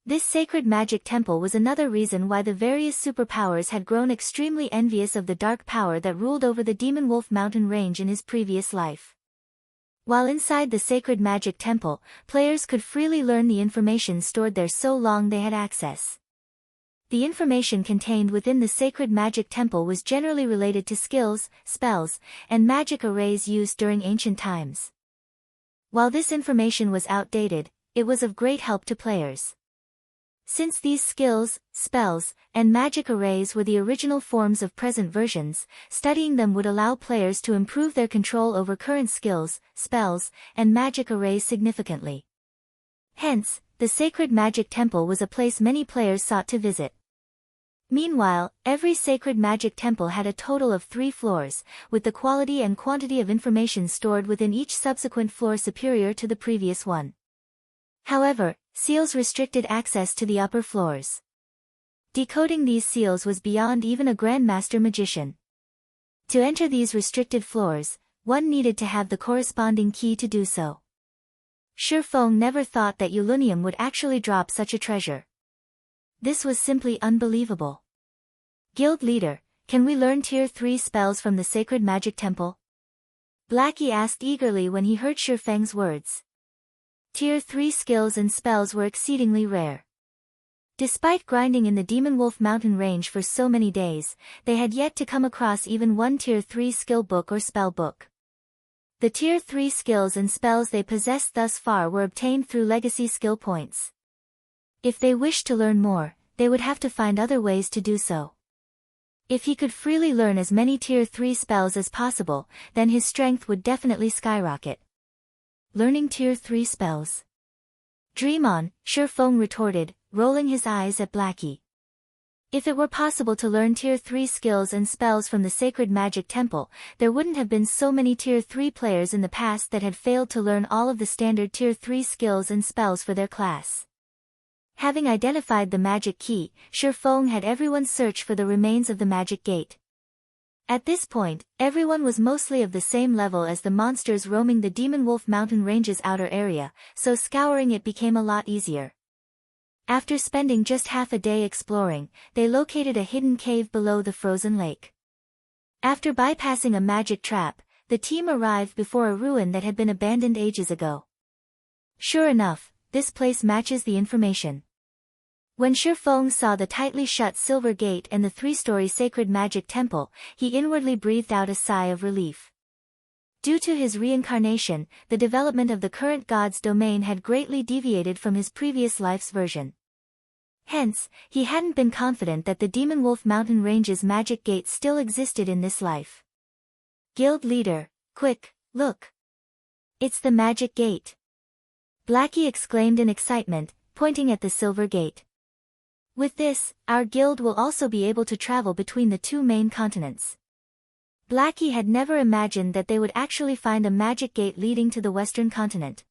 This sacred magic temple was another reason why the various superpowers had grown extremely envious of the dark power that ruled over the Demon Wolf mountain range in his previous life. While inside the sacred magic temple, players could freely learn the information stored there so long they had access. The information contained within the sacred magic temple was generally related to skills, spells, and magic arrays used during ancient times. While this information was outdated, it was of great help to players. Since these skills, spells, and magic arrays were the original forms of present versions, studying them would allow players to improve their control over current skills, spells, and magic arrays significantly. Hence, the sacred magic temple was a place many players sought to visit. Meanwhile, every sacred magic temple had a total of 3 floors, with the quality and quantity of information stored within each subsequent floor superior to the previous one. However, seals restricted access to the upper floors. Decoding these seals was beyond even a grandmaster magician. To enter these restricted floors, one needed to have the corresponding key to do so. Shifeng never thought that Yulunium would actually drop such a treasure. This was simply unbelievable. Guild leader, can we learn tier 3 spells from the sacred magic temple? Blackie asked eagerly when he heard Shifeng's words. Tier 3 skills and spells were exceedingly rare. Despite grinding in the Demon Wolf mountain range for so many days, they had yet to come across even one tier 3 skill book or spell book. The tier 3 skills and spells they possessed thus far were obtained through legacy skill points. If they wished to learn more, they would have to find other ways to do so. If he could freely learn as many tier 3 spells as possible, then his strength would definitely skyrocket. Learning tier 3 spells. Dream on, Shifeng retorted, rolling his eyes at Blackie. If it were possible to learn tier 3 skills and spells from the sacred magic temple, there wouldn't have been so many tier 3 players in the past that had failed to learn all of the standard tier 3 skills and spells for their class. Having identified the magic key, Shifeng had everyone search for the remains of the magic gate. At this point, everyone was mostly of the same level as the monsters roaming the Demon Wolf mountain range's outer area, so scouring it became a lot easier. After spending just half a day exploring, they located a hidden cave below the frozen lake. After bypassing a magic trap, the team arrived before a ruin that had been abandoned ages ago. Sure enough, this place matches the information. When Shifeng saw the tightly shut silver gate and the 3-story sacred magic temple, he inwardly breathed out a sigh of relief. Due to his reincarnation, the development of the current god's domain had greatly deviated from his previous life's version. Hence, he hadn't been confident that the Demon Wolf mountain range's magic gate still existed in this life. Guild leader, quick, look. It's the magic gate. Blackie exclaimed in excitement, pointing at the silver gate. With this, our guild will also be able to travel between the 2 main continents. Blackie had never imagined that they would actually find a magic gate leading to the western continent.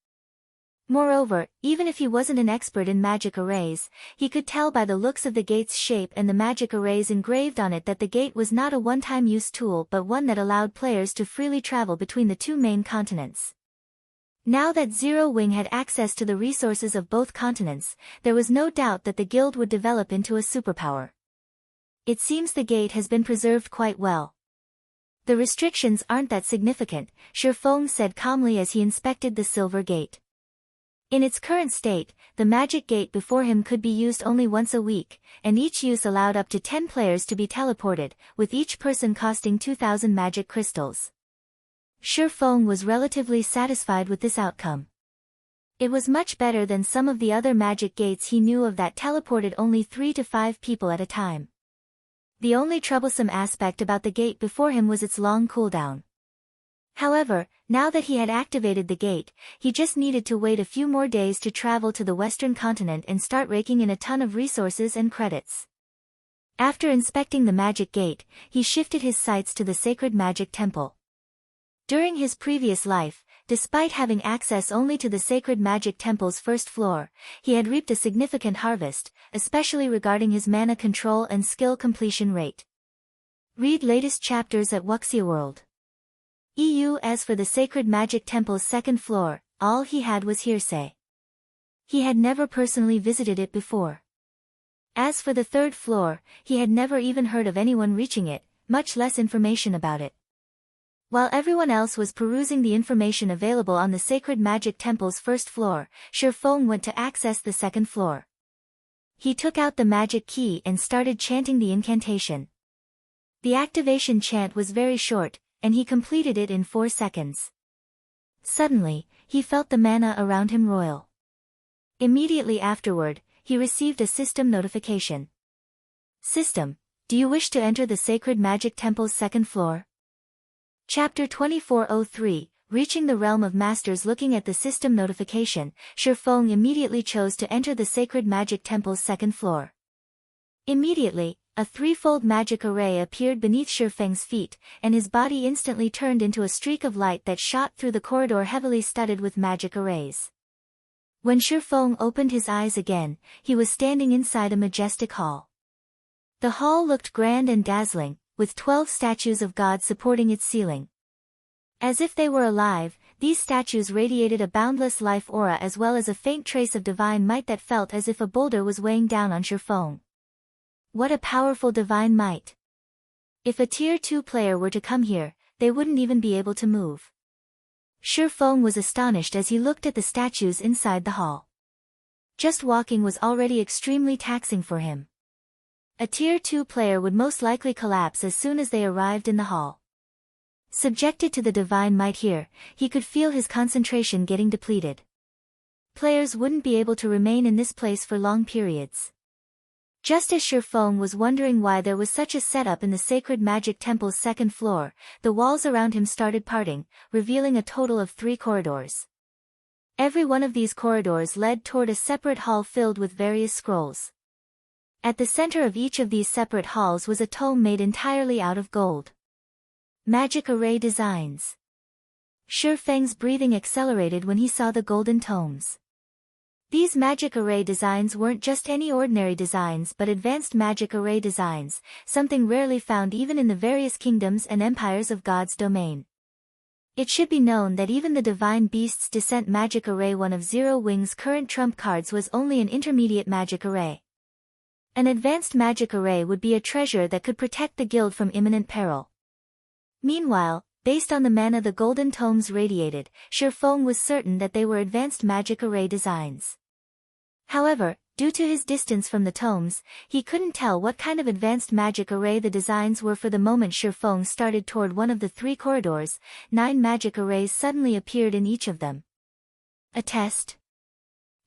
Moreover, even if he wasn't an expert in magic arrays, he could tell by the looks of the gate's shape and the magic arrays engraved on it that the gate was not a one-time use tool but one that allowed players to freely travel between the 2 main continents. Now that Zero Wing had access to the resources of both continents, there was no doubt that the guild would develop into a superpower. It seems the gate has been preserved quite well. The restrictions aren't that significant, Shifeng said calmly as he inspected the silver gate. In its current state, the magic gate before him could be used only once a week, and each use allowed up to 10 players to be teleported, with each person costing 2,000 magic crystals. Shi Feng was relatively satisfied with this outcome. It was much better than some of the other magic gates he knew of that teleported only 3 to 5 people at a time. The only troublesome aspect about the gate before him was its long cooldown. However, now that he had activated the gate, he just needed to wait a few more days to travel to the western continent and start raking in a ton of resources and credits. After inspecting the magic gate, he shifted his sights to the sacred magic temple. During his previous life, despite having access only to the sacred magic temple's first floor, he had reaped a significant harvest, especially regarding his mana control and skill completion rate. Read latest chapters at Wuxia World. As for the sacred magic temple's second floor, all he had was hearsay. He had never personally visited it before. As for the third floor, he had never even heard of anyone reaching it, much less information about it. While everyone else was perusing the information available on the sacred magic temple's first floor, Shi Feng went to access the second floor. He took out the magic key and started chanting the incantation. The activation chant was very short, and he completed it in 4 seconds. Suddenly, he felt the mana around him roil. Immediately afterward, he received a system notification. System, do you wish to enter the sacred magic temple's second floor? Chapter 2403, Reaching the Realm of Masters. Looking at the system notification, Shi Feng immediately chose to enter the sacred magic temple's second floor. Immediately, a threefold magic array appeared beneath Shi Feng's feet, and his body instantly turned into a streak of light that shot through the corridor heavily studded with magic arrays. When Shi Feng opened his eyes again, he was standing inside a majestic hall. The hall looked grand and dazzling, with 12 statues of gods supporting its ceiling. As if they were alive, these statues radiated a boundless life aura as well as a faint trace of divine might that felt as if a boulder was weighing down on Shi Feng. What a powerful divine might! If a Tier 2 player were to come here, they wouldn't even be able to move. Shi Feng was astonished as he looked at the statues inside the hall. Just walking was already extremely taxing for him. A Tier 2 player would most likely collapse as soon as they arrived in the hall. Subjected to the divine might here, he could feel his concentration getting depleted. Players wouldn't be able to remain in this place for long periods. Just as Shi Feng was wondering why there was such a setup in the sacred magic temple's second floor, the walls around him started parting, revealing a total of 3 corridors. Every one of these corridors led toward a separate hall filled with various scrolls. At the center of each of these separate halls was a tome made entirely out of gold. Magic array designs. Shi Feng's breathing accelerated when he saw the golden tomes. These magic array designs weren't just any ordinary designs but advanced magic array designs, something rarely found even in the various kingdoms and empires of God's domain. It should be known that even the Divine Beast's Descent magic array, one of Zero Wing's current trump cards, was only an intermediate magic array. An advanced magic array would be a treasure that could protect the guild from imminent peril. Meanwhile, based on the mana the golden tomes radiated, Shi Feng was certain that they were advanced magic array designs. However, due to his distance from the tomes, he couldn't tell what kind of advanced magic array the designs were. For the moment Shi Feng started toward one of the 3 corridors, 9 magic arrays suddenly appeared in each of them. A test?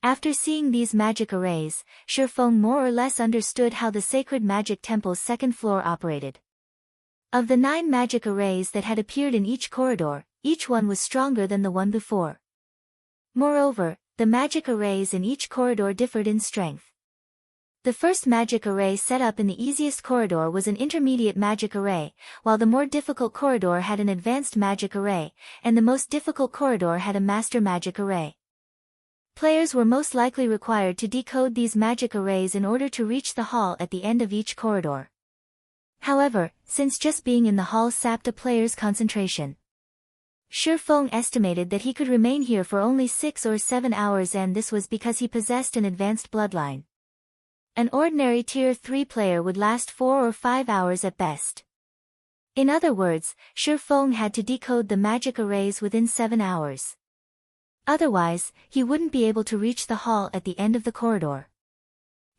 After seeing these magic arrays, Shi Feng more or less understood how the sacred magic temple's second floor operated. Of the 9 magic arrays that had appeared in each corridor, each one was stronger than the one before. Moreover, the magic arrays in each corridor differed in strength. The first magic array set up in the easiest corridor was an intermediate magic array, while the more difficult corridor had an advanced magic array, and the most difficult corridor had a master magic array. Players were most likely required to decode these magic arrays in order to reach the hall at the end of each corridor. However, since just being in the hall sapped a player's concentration, Shi Feng estimated that he could remain here for only 6 or 7 hours, and this was because he possessed an advanced bloodline. An ordinary Tier 3 player would last 4 or 5 hours at best. In other words, Shi Feng had to decode the magic arrays within 7 hours. Otherwise, he wouldn't be able to reach the hall at the end of the corridor.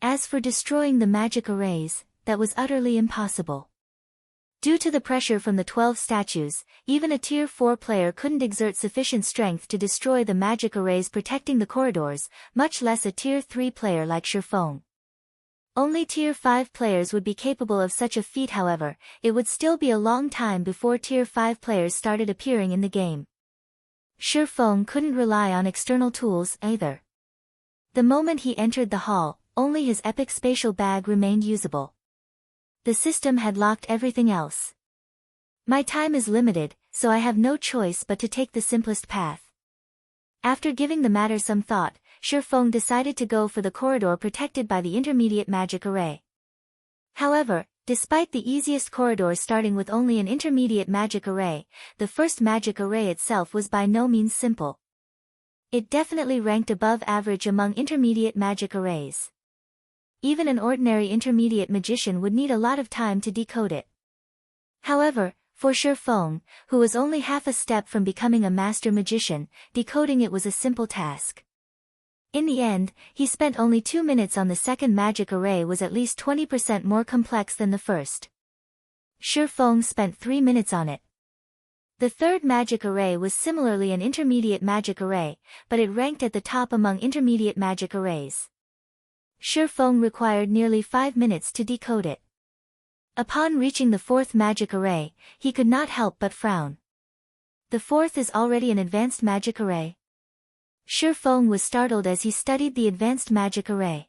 As for destroying the magic arrays, that was utterly impossible. Due to the pressure from the 12 statues, even a Tier 4 player couldn't exert sufficient strength to destroy the magic arrays protecting the corridors, much less a Tier 3 player like Shifeng. Only Tier 5 players would be capable of such a feat. However, it would still be a long time before Tier 5 players started appearing in the game. Shifeng couldn't rely on external tools either. The moment he entered the hall, only his epic spatial bag remained usable. The system had locked everything else. My time is limited, so I have no choice but to take the simplest path. After giving the matter some thought, Shifeng decided to go for the corridor protected by the intermediate magic array. However, despite the easiest corridor starting with only an intermediate magic array, the first magic array itself was by no means simple. It definitely ranked above average among intermediate magic arrays. Even an ordinary intermediate magician would need a lot of time to decode it. However, for Shifeng, who was only half a step from becoming a master magician, decoding it was a simple task. In the end, he spent only 2 minutes on the second magic array, was at least 20% more complex than the first. Shifeng spent 3 minutes on it. The third magic array was similarly an intermediate magic array, but it ranked at the top among intermediate magic arrays. Shifeng required nearly 5 minutes to decode it. Upon reaching the fourth magic array, he could not help but frown. The fourth is already an advanced magic array? Shifeng was startled as he studied the advanced magic array.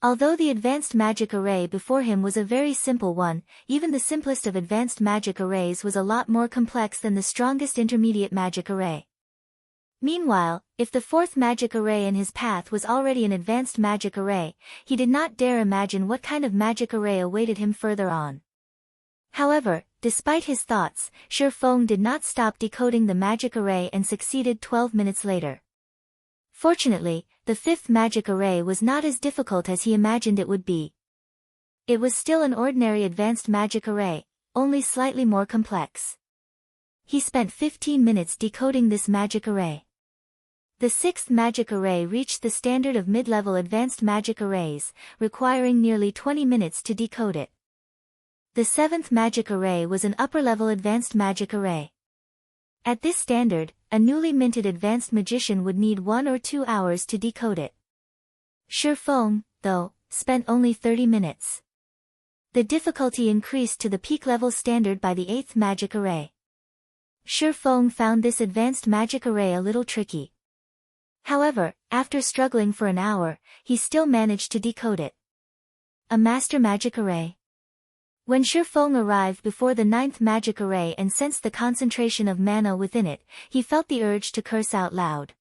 Although the advanced magic array before him was a very simple one, even the simplest of advanced magic arrays was a lot more complex than the strongest intermediate magic array. Meanwhile, if the fourth magic array in his path was already an advanced magic array, he did not dare imagine what kind of magic array awaited him further on. However, despite his thoughts, Shifeng did not stop decoding the magic array and succeeded 12 minutes later. Fortunately, the fifth magic array was not as difficult as he imagined it would be. It was still an ordinary advanced magic array, only slightly more complex. He spent 15 minutes decoding this magic array. The sixth magic array reached the standard of mid-level advanced magic arrays, requiring nearly 20 minutes to decode it. The seventh magic array was an upper-level advanced magic array. At this standard, a newly minted advanced magician would need 1 or 2 hours to decode it. Shifeng, though, spent only 30 minutes. The difficulty increased to the peak-level standard by the eighth magic array. Shifeng found this advanced magic array a little tricky. However, after struggling for an hour, he still managed to decode it. A master magic array. When Shifeng arrived before the ninth magic array and sensed the concentration of mana within it, he felt the urge to curse out loud.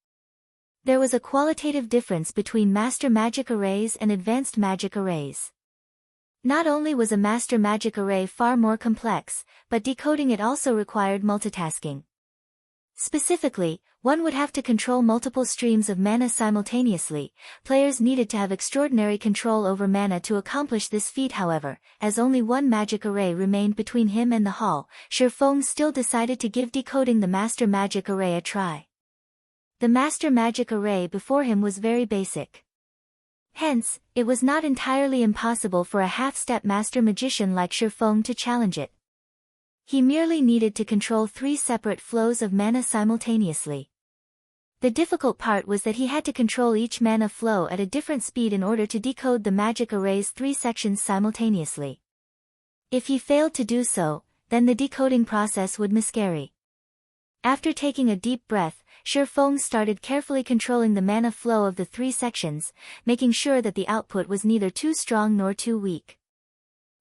There was a qualitative difference between master magic arrays and advanced magic arrays. Not only was a master magic array far more complex, but decoding it also required multitasking. Specifically, one would have to control multiple streams of mana simultaneously. Players needed to have extraordinary control over mana to accomplish this feat. However, as only one magic array remained between him and the hall, Shifeng still decided to give decoding the master magic array a try. The master magic array before him was very basic. Hence, it was not entirely impossible for a half-step master magician like Shifeng to challenge it. He merely needed to control 3 separate flows of mana simultaneously. The difficult part was that he had to control each mana flow at a different speed in order to decode the magic array's 3 sections simultaneously. If he failed to do so, then the decoding process would miscarry. After taking a deep breath, Shifeng started carefully controlling the mana flow of the 3 sections, making sure that the output was neither too strong nor too weak.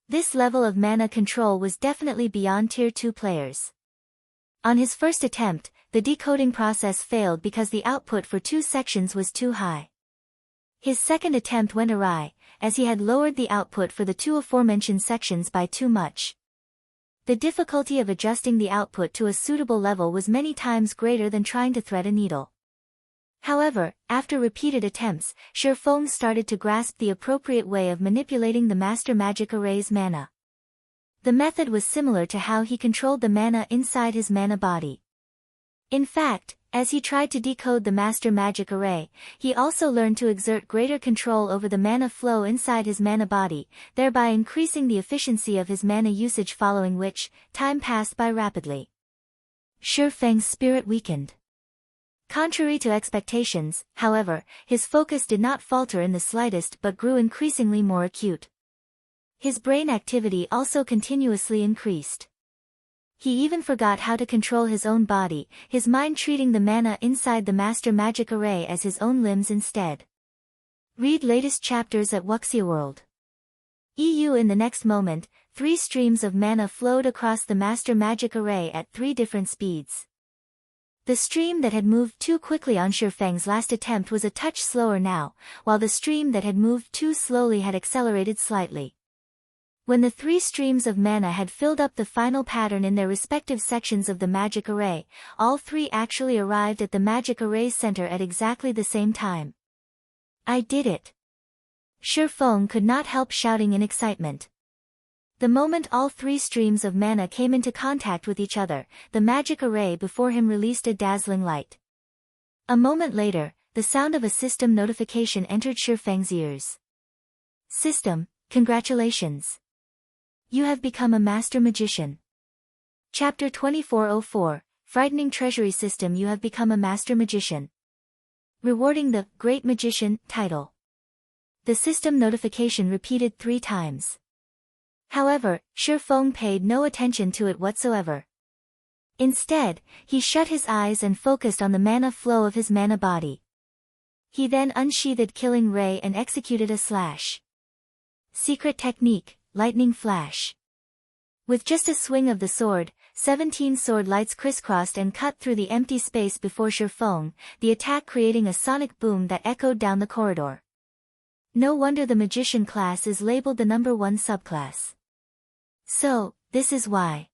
This level of mana control was definitely beyond Tier 2 players. On his first attempt, the decoding process failed because the output for 2 sections was too high. His second attempt went awry, as he had lowered the output for the 2 aforementioned sections by too much. The difficulty of adjusting the output to a suitable level was many times greater than trying to thread a needle. However, after repeated attempts, Shifeng started to grasp the appropriate way of manipulating the master magic array's mana. The method was similar to how he controlled the mana inside his mana body. In fact, As he tried to decode the Master Magic Array, he also learned to exert greater control over the mana flow inside his mana body, thereby increasing the efficiency of his mana usage, following which, time passed by rapidly. Shi Feng's spirit weakened. Contrary to expectations, however, his focus did not falter in the slightest but grew increasingly more acute. His brain activity also continuously increased. He even forgot how to control his own body, his mind treating the mana inside the Master Magic Array as his own limbs instead. Read latest chapters at Wuxia World. EU. In the next moment, 3 streams of mana flowed across the Master Magic Array at 3 different speeds. The stream that had moved too quickly on Shi Feng's last attempt was a touch slower now, while the stream that had moved too slowly had accelerated slightly. When the 3 streams of mana had filled up the final pattern in their respective sections of the magic array, all 3 actually arrived at the magic array's center at exactly the same time. I did it! Shi Feng could not help shouting in excitement. The moment all 3 streams of mana came into contact with each other, the magic array before him released a dazzling light. A moment later, the sound of a system notification entered Shi Feng's ears. System, congratulations! You have become a Master Magician. Chapter 2404, Frightening Treasury System. You have become a Master Magician. Rewarding the Great Magician title. The system notification repeated 3 times. However, Shi Feng paid no attention to it whatsoever. Instead, he shut his eyes and focused on the mana flow of his mana body. He then unsheathed Killing Ray and executed a slash. Secret technique. Lightning Flash. With just a swing of the sword, 17 sword lights crisscrossed and cut through the empty space before Shi Feng, the attack creating a sonic boom that echoed down the corridor. No wonder the magician class is labeled the number 1 subclass. So, this is why.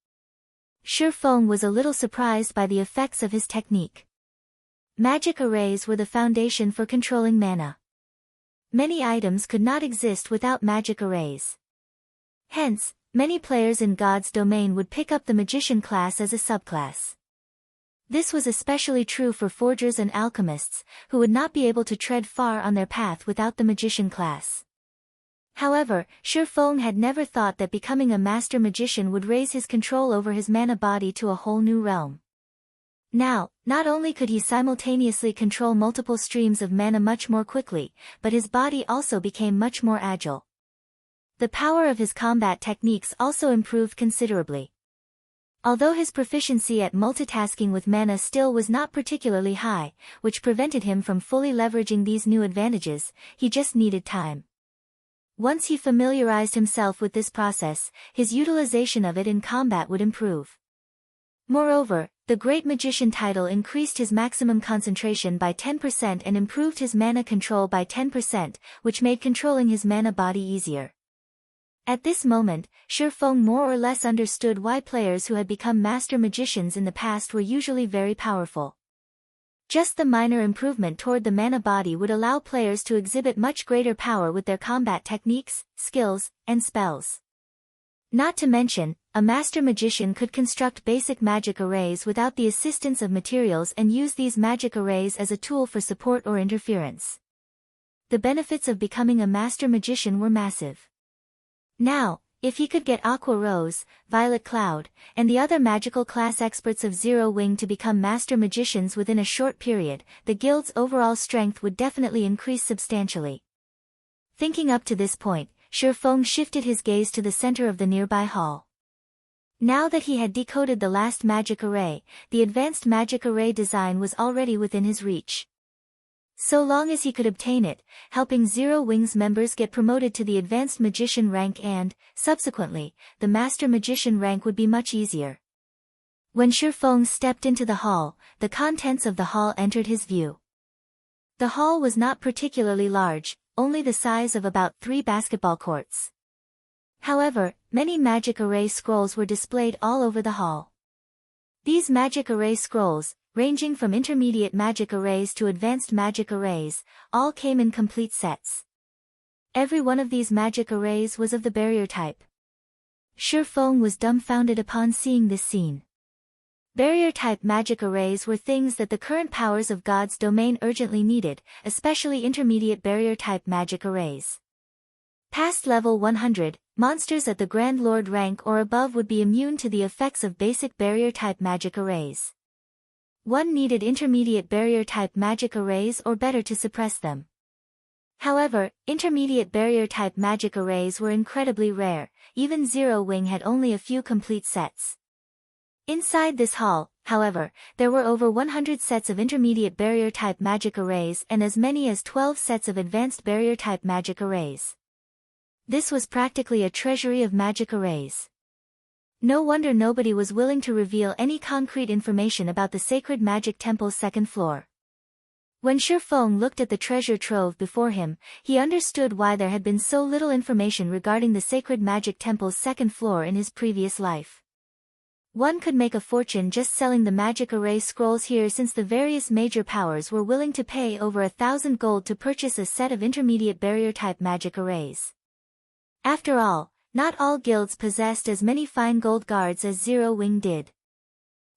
Shi Feng was a little surprised by the effects of his technique. Magic arrays were the foundation for controlling mana. Many items could not exist without magic arrays. Hence, many players in God's domain would pick up the magician class as a subclass. This was especially true for forgers and alchemists, who would not be able to tread far on their path without the magician class. However, Shi Feng had never thought that becoming a master magician would raise his control over his mana body to a whole new realm. Now, not only could he simultaneously control multiple streams of mana much more quickly, but his body also became much more agile. The power of his combat techniques also improved considerably. Although his proficiency at multitasking with mana still was not particularly high, which prevented him from fully leveraging these new advantages, he just needed time. Once he familiarized himself with this process, his utilization of it in combat would improve. Moreover, the Great Magician title increased his maximum concentration by 10% and improved his mana control by 10%, which made controlling his mana body easier. At this moment, Shi Feng more or less understood why players who had become master magicians in the past were usually very powerful. Just the minor improvement toward the mana body would allow players to exhibit much greater power with their combat techniques, skills, and spells. Not to mention, a master magician could construct basic magic arrays without the assistance of materials and use these magic arrays as a tool for support or interference. The benefits of becoming a master magician were massive. Now, if he could get Aqua Rose, Violet Cloud, and the other magical class experts of Zero Wing to become master magicians within a short period, the guild's overall strength would definitely increase substantially. Thinking up to this point, Shi Feng shifted his gaze to the center of the nearby hall. Now that he had decoded the last magic array, the advanced magic array design was already within his reach. So long as he could obtain it, helping Zero Wing's members get promoted to the advanced magician rank and, subsequently, the master magician rank would be much easier. When Shi Feng stepped into the hall, the contents of the hall entered his view. The hall was not particularly large, only the size of about 3 basketball courts. However, many magic array scrolls were displayed all over the hall. These magic array scrolls, ranging from intermediate magic arrays to advanced magic arrays, all came in complete sets. Every one of these magic arrays was of the barrier type. Shi Feng was dumbfounded upon seeing this scene. Barrier-type magic arrays were things that the current powers of God's domain urgently needed, especially intermediate barrier-type magic arrays. Past level 100, monsters at the Grand Lord rank or above would be immune to the effects of basic barrier-type magic arrays. One needed intermediate barrier-type magic arrays or better to suppress them. However, intermediate barrier-type magic arrays were incredibly rare, even Zero Wing had only a few complete sets. Inside this hall, however, there were over 100 sets of intermediate barrier-type magic arrays and as many as 12 sets of advanced barrier-type magic arrays. This was practically a treasury of magic arrays. No wonder nobody was willing to reveal any concrete information about the sacred magic temple's second floor. When Shifeng looked at the treasure trove before him, he understood why there had been so little information regarding the sacred magic temple's second floor in his previous life. One could make a fortune just selling the magic array scrolls here since the various major powers were willing to pay over 1,000 gold to purchase a set of intermediate barrier-type magic arrays. After all, not all guilds possessed as many fine gold guards as Zero Wing did.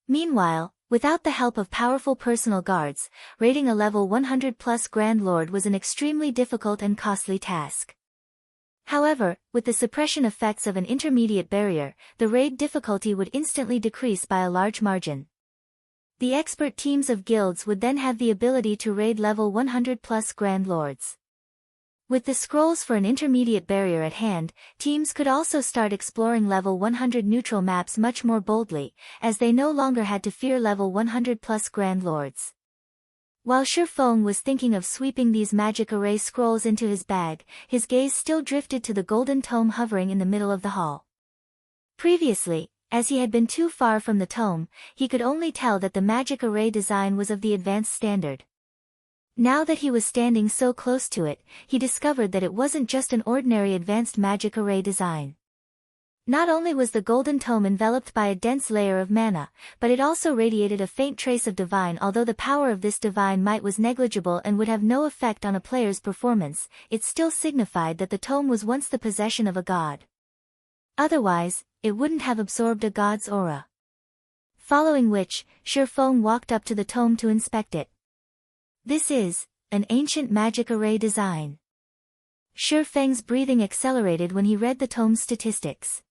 Meanwhile, without the help of powerful personal guards, raiding a level 100+ Grand Lord was an extremely difficult and costly task. However, with the suppression effects of an intermediate barrier, the raid difficulty would instantly decrease by a large margin. The expert teams of guilds would then have the ability to raid level 100+ Grand Lords. With the scrolls for an intermediate barrier at hand, teams could also start exploring level 100 neutral maps much more boldly, as they no longer had to fear level 100+ Grand Lords. While Shifeng was thinking of sweeping these magic array scrolls into his bag, his gaze still drifted to the golden tome hovering in the middle of the hall. Previously, as he had been too far from the tome, he could only tell that the magic array design was of the advanced standard. Now that he was standing so close to it, he discovered that it wasn't just an ordinary advanced magic array design. Not only was the golden tome enveloped by a dense layer of mana, but it also radiated a faint trace of divine. Although the power of this divine might was negligible and would have no effect on a player's performance, it still signified that the tome was once the possession of a god. Otherwise, it wouldn't have absorbed a god's aura. Following which, Shifeng walked up to the tome to inspect it. This is an ancient magic array design. Shifeng's breathing accelerated when he read the tome's statistics.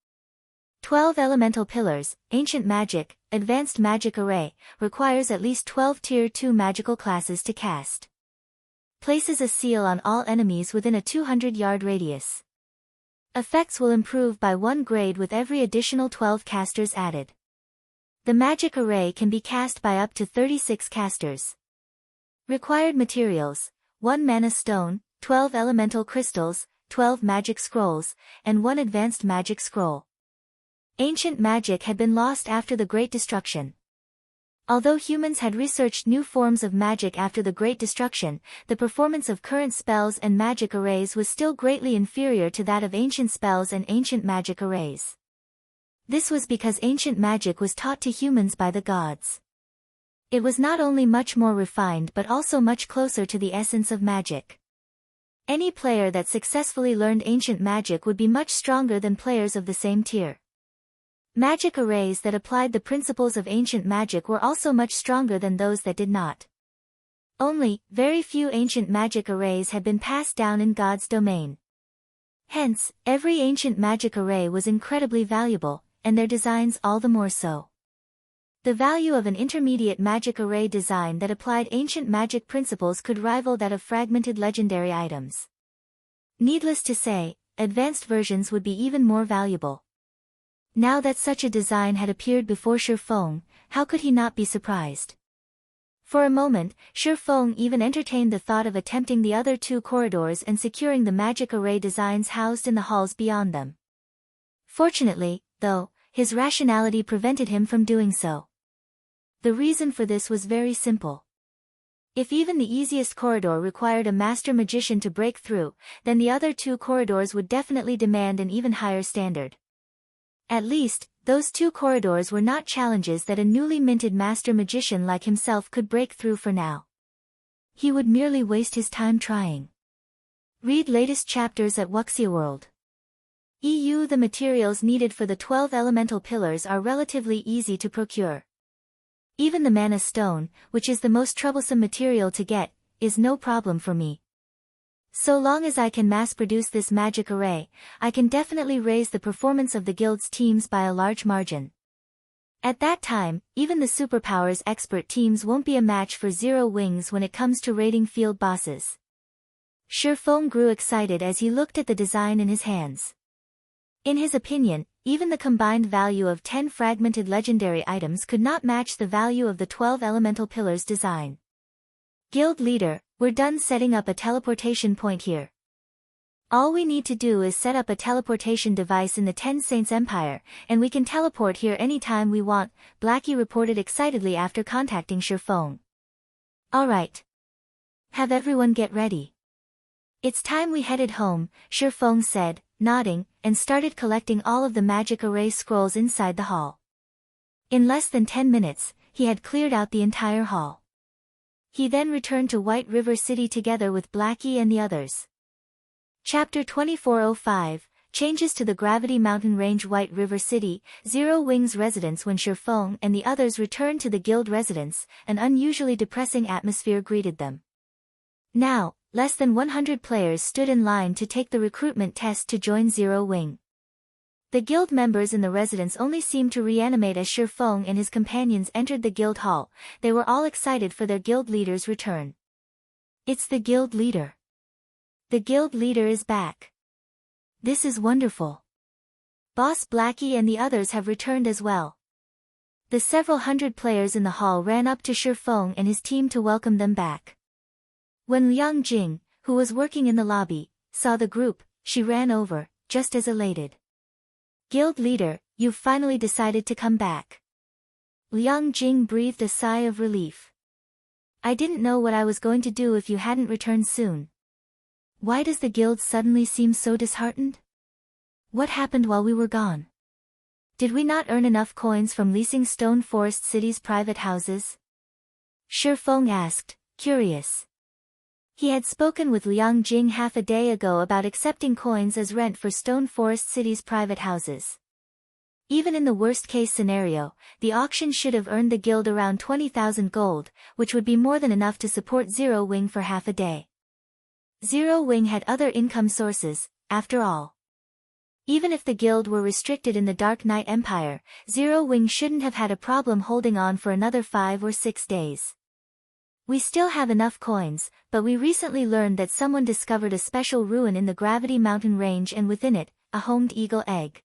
12 elemental pillars, ancient magic, advanced magic array, requires at least 12 tier 2 magical classes to cast. Places a seal on all enemies within a 200-yard radius. Effects will improve by 1 grade with every additional 12 casters added. The magic array can be cast by up to 36 casters. Required materials: 1 mana stone, 12 elemental crystals, 12 magic scrolls, and 1 advanced magic scroll. Ancient magic had been lost after the Great Destruction. Although humans had researched new forms of magic after the Great Destruction, the performance of current spells and magic arrays was still greatly inferior to that of ancient spells and ancient magic arrays. This was because ancient magic was taught to humans by the gods. It was not only much more refined but also much closer to the essence of magic. Any player that successfully learned ancient magic would be much stronger than players of the same tier. Magic arrays that applied the principles of ancient magic were also much stronger than those that did not. Only, very few ancient magic arrays had been passed down in God's domain. Hence, every ancient magic array was incredibly valuable, and their designs all the more so. The value of an intermediate magic array design that applied ancient magic principles could rival that of fragmented legendary items. Needless to say, advanced versions would be even more valuable. Now that such a design had appeared before Shifeng, how could he not be surprised? For a moment, Shifeng even entertained the thought of attempting the other 2 corridors and securing the magic array designs housed in the halls beyond them. Fortunately, though, his rationality prevented him from doing so. The reason for this was very simple. If even the easiest corridor required a master magician to break through, then the other 2 corridors would definitely demand an even higher standard. At least, those 2 corridors were not challenges that a newly minted master magician like himself could break through for now. He would merely waste his time trying. Read latest chapters at Wuxia World. The materials needed for the 12 elemental pillars are relatively easy to procure. Even the mana stone, which is the most troublesome material to get, is no problem for me. So long as I can mass-produce this magic array, I can definitely raise the performance of the guild's teams by a large margin. At that time, even the superpowers expert teams won't be a match for Zero Wings when it comes to raiding field bosses. Shurfong grew excited as he looked at the design in his hands. In his opinion, even the combined value of 10 fragmented legendary items could not match the value of the 12 elemental pillars design. Guild leader, we're done setting up a teleportation point here. All we need to do is set up a teleportation device in the Ten Saints Empire, and we can teleport here anytime we want, Blackie reported excitedly after contacting Shurfong. Alright. Have everyone get ready. It's time we headed home, Shurfong said, nodding, and started collecting all of the magic array scrolls inside the hall. In less than 10 minutes, he had cleared out the entire hall. He then returned to White River City together with Blackie and the others. Chapter 2405, Changes to the Gravity Mountain Range. White River City, Zero Wings residence. When Shurfong and the others returned to the guild residence, an unusually depressing atmosphere greeted them. Now, less than 100 players stood in line to take the recruitment test to join Zero Wing. The guild members in the residence only seemed to reanimate as Shurfong and his companions entered the guild hall. They were all excited for their guild leader's return. It's the guild leader. The guild leader is back. This is wonderful. Boss Blackie and the others have returned as well. The several hundred players in the hall ran up to Shurfong and his team to welcome them back. When Liang Jing, who was working in the lobby, saw the group, she ran over, just as elated. Guild leader, you've finally decided to come back. Liang Jing breathed a sigh of relief. I didn't know what I was going to do if you hadn't returned soon. Why does the guild suddenly seem so disheartened? What happened while we were gone? Did we not earn enough coins from leasing Stone Forest City's private houses? Shurfong asked, curious. He had spoken with Liang Jing half a day ago about accepting coins as rent for Stone Forest City's private houses. Even in the worst-case scenario, the auction should have earned the guild around 20,000 gold, which would be more than enough to support Zero Wing for half a day. Zero Wing had other income sources, after all. Even if the guild were restricted in the Dark Knight Empire, Zero Wing shouldn't have had a problem holding on for another 5 or 6 days. We still have enough coins, but we recently learned that someone discovered a special ruin in the Gravity Mountain Range and within it, a homed eagle egg.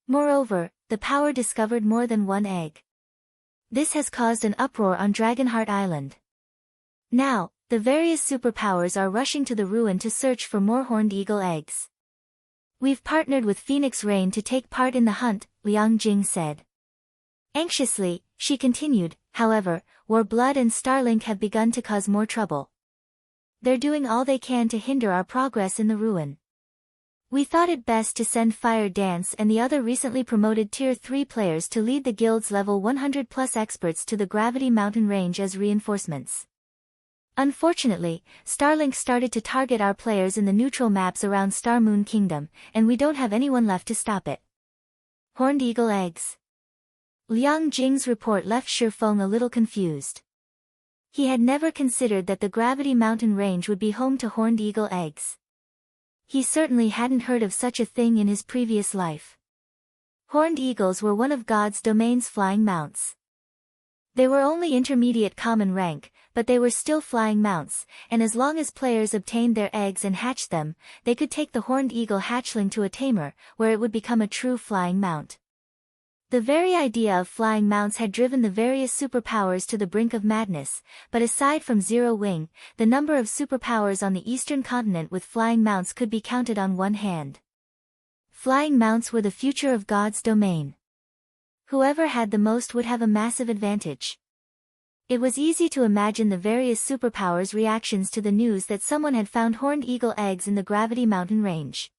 Moreover, the power discovered more than one egg. This has caused an uproar on Dragonheart Island. Now, the various superpowers are rushing to the ruin to search for more horned eagle eggs. We've partnered with Phoenix Rain to take part in the hunt, Liang Jing said. Anxiously, she continued, however, Warblood and Starlink have begun to cause more trouble. They're doing all they can to hinder our progress in the ruin. We thought it best to send Fire Dance and the other recently promoted Tier 3 players to lead the guild's level 100+ experts to the Gravity Mountain Range as reinforcements. Unfortunately, Starlink started to target our players in the neutral maps around Star Moon Kingdom, and we don't have anyone left to stop it. Horned eagle eggs. Liang Jing's report left Shurfong a little confused. He had never considered that the Gravity Mountain Range would be home to horned eagle eggs. He certainly hadn't heard of such a thing in his previous life. Horned eagles were one of God's domain's flying mounts. They were only intermediate common rank, but they were still flying mounts, and as long as players obtained their eggs and hatched them, they could take the horned eagle hatchling to a tamer, where it would become a true flying mount. The very idea of flying mounts had driven the various superpowers to the brink of madness, but aside from Zero Wing, the number of superpowers on the eastern continent with flying mounts could be counted on one hand. Flying mounts were the future of God's domain. Whoever had the most would have a massive advantage. It was easy to imagine the various superpowers' reactions to the news that someone had found horned eagle eggs in the Gravity Mountain Range.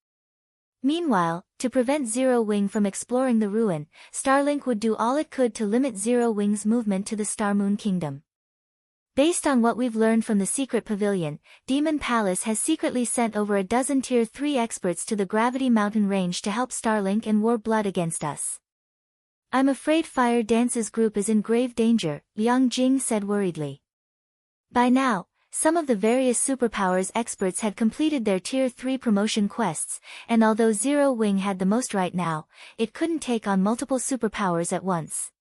Meanwhile, to prevent Zero Wing from exploring the ruin, Starlink would do all it could to limit Zero Wing's movement to the Star Moon Kingdom. Based on what we've learned from the secret pavilion, Demon Palace has secretly sent over a dozen Tier 3 experts to the Gravity Mountain Range to help Starlink and Warblood against us. I'm afraid Fire Dance's group is in grave danger, Liang Jing said worriedly. By now, some of the various superpowers experts had completed their Tier 3 promotion quests, and although Zero Wing had the most right now, it couldn't take on multiple superpowers at once.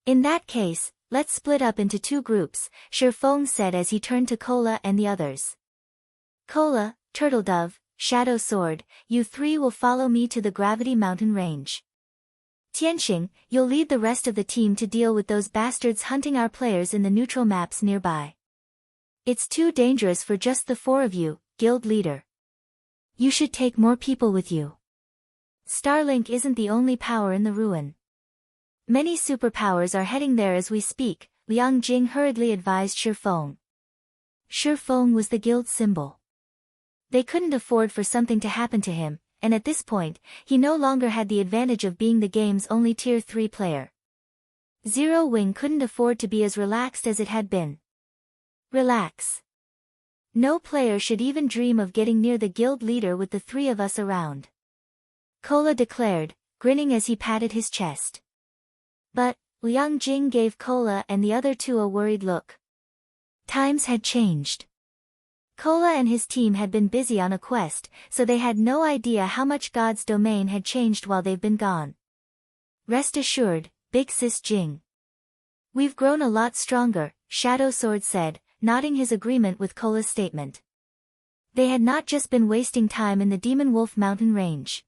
In that case, let's split up into two groups, Shifeng said as he turned to Kola and the others. Kola, Turtle Dove, Shadow Sword, you three will follow me to the Gravity Mountain Range. Tianxing, you'll lead the rest of the team to deal with those bastards hunting our players in the neutral maps nearby. It's too dangerous for just the four of you, guild leader. You should take more people with you. Starlink isn't the only power in the ruin. Many superpowers are heading there as we speak, Liang Jing hurriedly advised Shifeng. Shifeng was the guild symbol. They couldn't afford for something to happen to him, and at this point, he no longer had the advantage of being the game's only Tier 3 player. Zero Wing couldn't afford to be as relaxed as it had been. Relax. No player should even dream of getting near the guild leader with the three of us around. Kola declared, grinning as he patted his chest. But, Liang Jing gave Kola and the other two a worried look. Times had changed. Kola and his team had been busy on a quest, so they had no idea how much God's domain had changed while they've been gone. Rest assured, Big Sis Jing. We've grown a lot stronger, Shadow Sword said, nodding his agreement with Kola's statement. They had not just been wasting time in the Demon Wolf Mountain Range.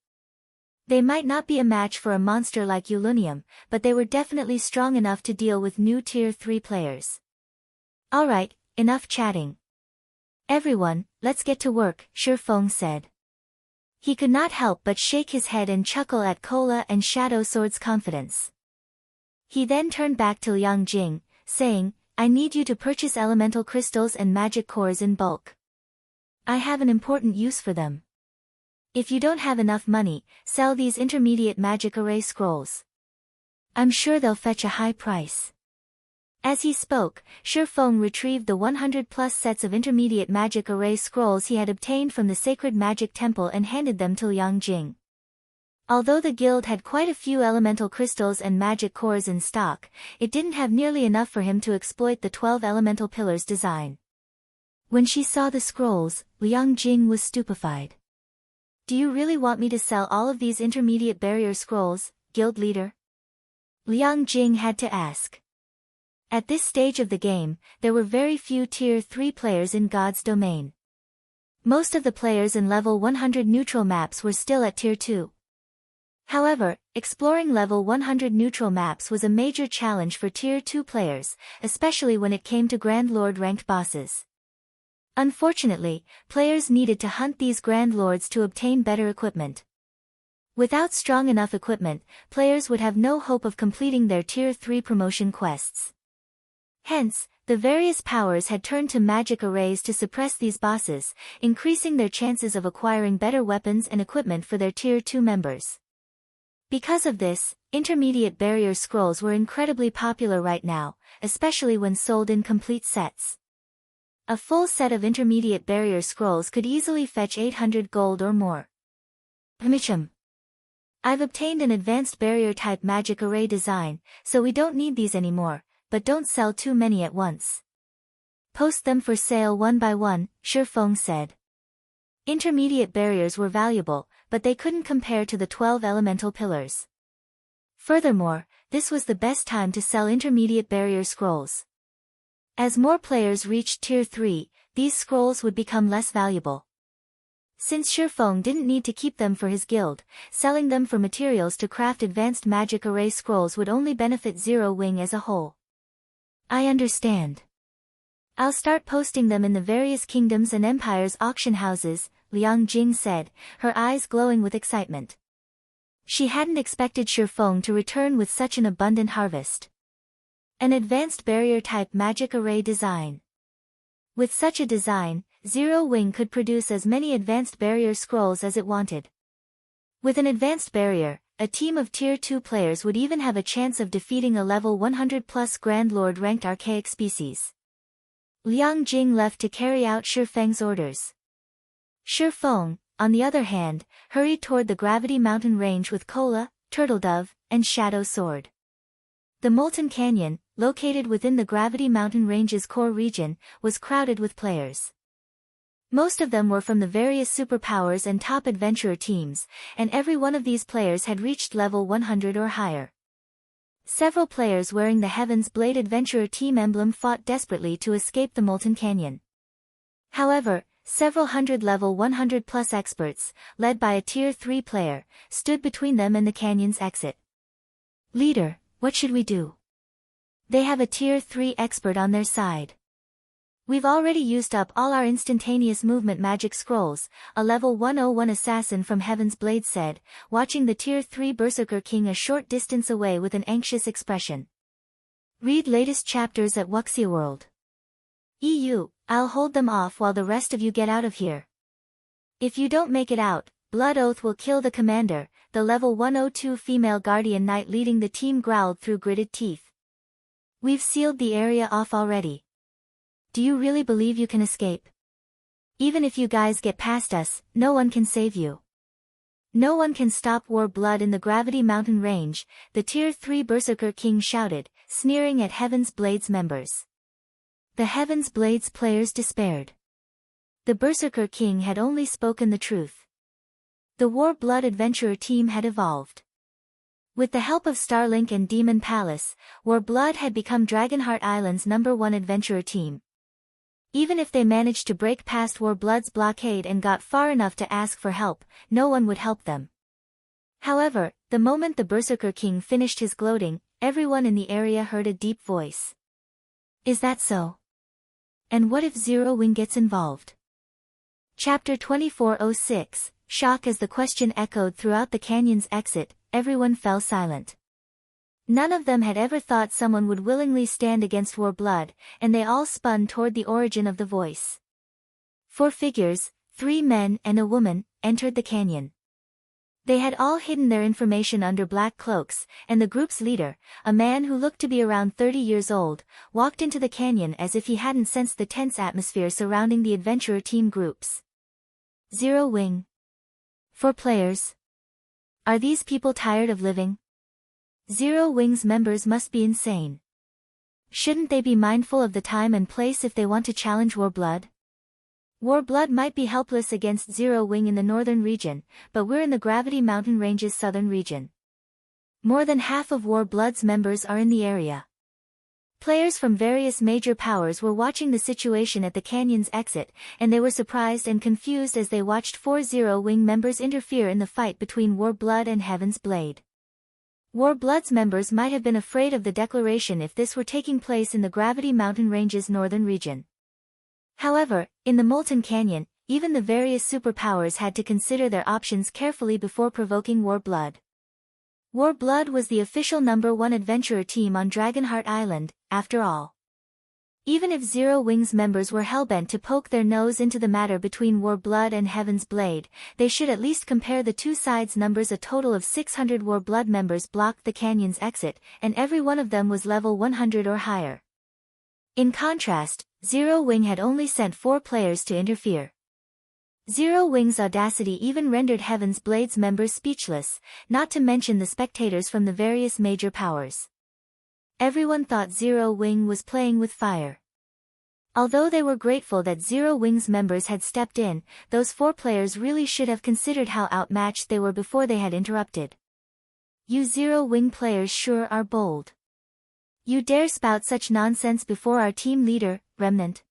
They might not be a match for a monster like Ulunium, but they were definitely strong enough to deal with new Tier 3 players. Alright, enough chatting. Everyone, let's get to work, Shifeng said. He could not help but shake his head and chuckle at Kola and Shadow Sword's confidence. He then turned back to Liang Jing, saying, I need you to purchase elemental crystals and magic cores in bulk. I have an important use for them. If you don't have enough money, sell these intermediate magic array scrolls. I'm sure they'll fetch a high price. As he spoke, Shifeng retrieved the 100+ sets of intermediate magic array scrolls he had obtained from the sacred magic temple and handed them to Liang Jing. Although the guild had quite a few elemental crystals and magic cores in stock, it didn't have nearly enough for him to exploit the 12 elemental pillars design. When she saw the scrolls, Liang Jing was stupefied. Do you really want me to sell all of these intermediate barrier scrolls, guild leader? Liang Jing had to ask. At this stage of the game, there were very few Tier 3 players in God's domain. Most of the players in level 100 neutral maps were still at Tier 2. However, exploring level 100 neutral maps was a major challenge for Tier 2 players, especially when it came to Grand Lord ranked bosses. Unfortunately, players needed to hunt these Grand Lords to obtain better equipment. Without strong enough equipment, players would have no hope of completing their Tier 3 promotion quests. Hence, the various powers had turned to magic arrays to suppress these bosses, increasing their chances of acquiring better weapons and equipment for their Tier 2 members. Because of this, intermediate barrier scrolls were incredibly popular right now, especially when sold in complete sets. A full set of intermediate barrier scrolls could easily fetch 800 gold or more. I've obtained an advanced barrier type magic array design, so we don't need these anymore, but don't sell too many at once. Post them for sale one by one, Shifeng said. Intermediate barriers were valuable, but they couldn't compare to the 12 elemental pillars. Furthermore, this was the best time to sell intermediate barrier scrolls. As more players reached Tier 3, these scrolls would become less valuable. Since Shifeng didn't need to keep them for his guild, selling them for materials to craft advanced magic array scrolls would only benefit Zero Wing as a whole. I understand. I'll start posting them in the various kingdoms and empires' auction houses, Liang Jing said, her eyes glowing with excitement. She hadn't expected Shifeng to return with such an abundant harvest. An advanced barrier-type magic array design. With such a design, Zero Wing could produce as many advanced barrier scrolls as it wanted. With an advanced barrier, a team of Tier 2 players would even have a chance of defeating a level 100+ Grand Lord ranked archaic species. Liang Jing left to carry out Shifeng's orders. Shifeng, on the other hand, hurried toward the Gravity Mountain Range with Kola, Turtledove, and Shadow Sword. The Molten Canyon, located within the Gravity Mountain Range's core region, was crowded with players. Most of them were from the various superpowers and top adventurer teams, and every one of these players had reached level 100 or higher. Several players wearing the Heaven's Blade Adventurer team emblem fought desperately to escape the Molten Canyon. However, several hundred level 100+ experts, led by a Tier 3 player, stood between them and the canyon's exit. Leader, what should we do? They have a Tier 3 expert on their side. We've already used up all our instantaneous movement magic scrolls, a level 101 assassin from Heaven's Blade said, watching the Tier 3 Berserker King a short distance away with an anxious expression. Read latest chapters at Wuxia World. I'll hold them off while the rest of you get out of here. If you don't make it out, Blood Oath will kill the commander, the level 102 female guardian knight leading the team growled through gritted teeth. We've sealed the area off already. Do you really believe you can escape? Even if you guys get past us, no one can save you. No one can stop War Blood in the Gravity Mountain Range, the Tier 3 Berserker King shouted, sneering at Heaven's Blade's members. The Heaven's Blade's players despaired. The Berserker King had only spoken the truth. The War Blood Adventurer team had evolved. With the help of Starlink and Demon Palace, War Blood had become Dragonheart Island's #1 adventurer team. Even if they managed to break past War Blood's blockade and got far enough to ask for help, no one would help them. However, the moment the Berserker King finished his gloating, everyone in the area heard a deep voice. Is that so? And what if Zero Wing gets involved? Chapter 2406, Shock. As the question echoed throughout the canyon's exit, everyone fell silent. None of them had ever thought someone would willingly stand against War Blood, and they all spun toward the origin of the voice. 4 figures, 3 men and a woman, entered the canyon. They had all hidden their information under black cloaks, and the group's leader, a man who looked to be around 30 years old, walked into the canyon as if he hadn't sensed the tense atmosphere surrounding the adventurer team groups. Zero Wing. 4 players. Are these people tired of living? Zero Wing's members must be insane. Shouldn't they be mindful of the time and place if they want to challenge War Blood? War Blood might be helpless against Zero Wing in the northern region, but we're in the Gravity Mountain Range's southern region. More than half of War Blood's members are in the area. Players from various major powers were watching the situation at the canyon's exit, and they were surprised and confused as they watched 4 Zero Wing members interfere in the fight between War Blood and Heaven's Blade. War Blood's members might have been afraid of the declaration if this were taking place in the Gravity Mountain Range's northern region. However, in the Molten Canyon, even the various superpowers had to consider their options carefully before provoking War Blood. War Blood was the official #1 adventurer team on Dragonheart Island, after all. Even if Zero Wing's members were hellbent to poke their nose into the matter between War Blood and Heaven's Blade, they should at least compare the two sides' numbers. A total of 600 War Blood members blocked the canyon's exit, and every one of them was level 100 or higher. In contrast, Zero Wing had only sent 4 players to interfere. Zero Wing's audacity even rendered Heaven's Blade's members speechless, not to mention the spectators from the various major powers. Everyone thought Zero Wing was playing with fire. Although they were grateful that Zero Wing's members had stepped in, those 4 players really should have considered how outmatched they were before they had interrupted. You Zero Wing players sure are bold. You dare spout such nonsense before our team leader, Remnant?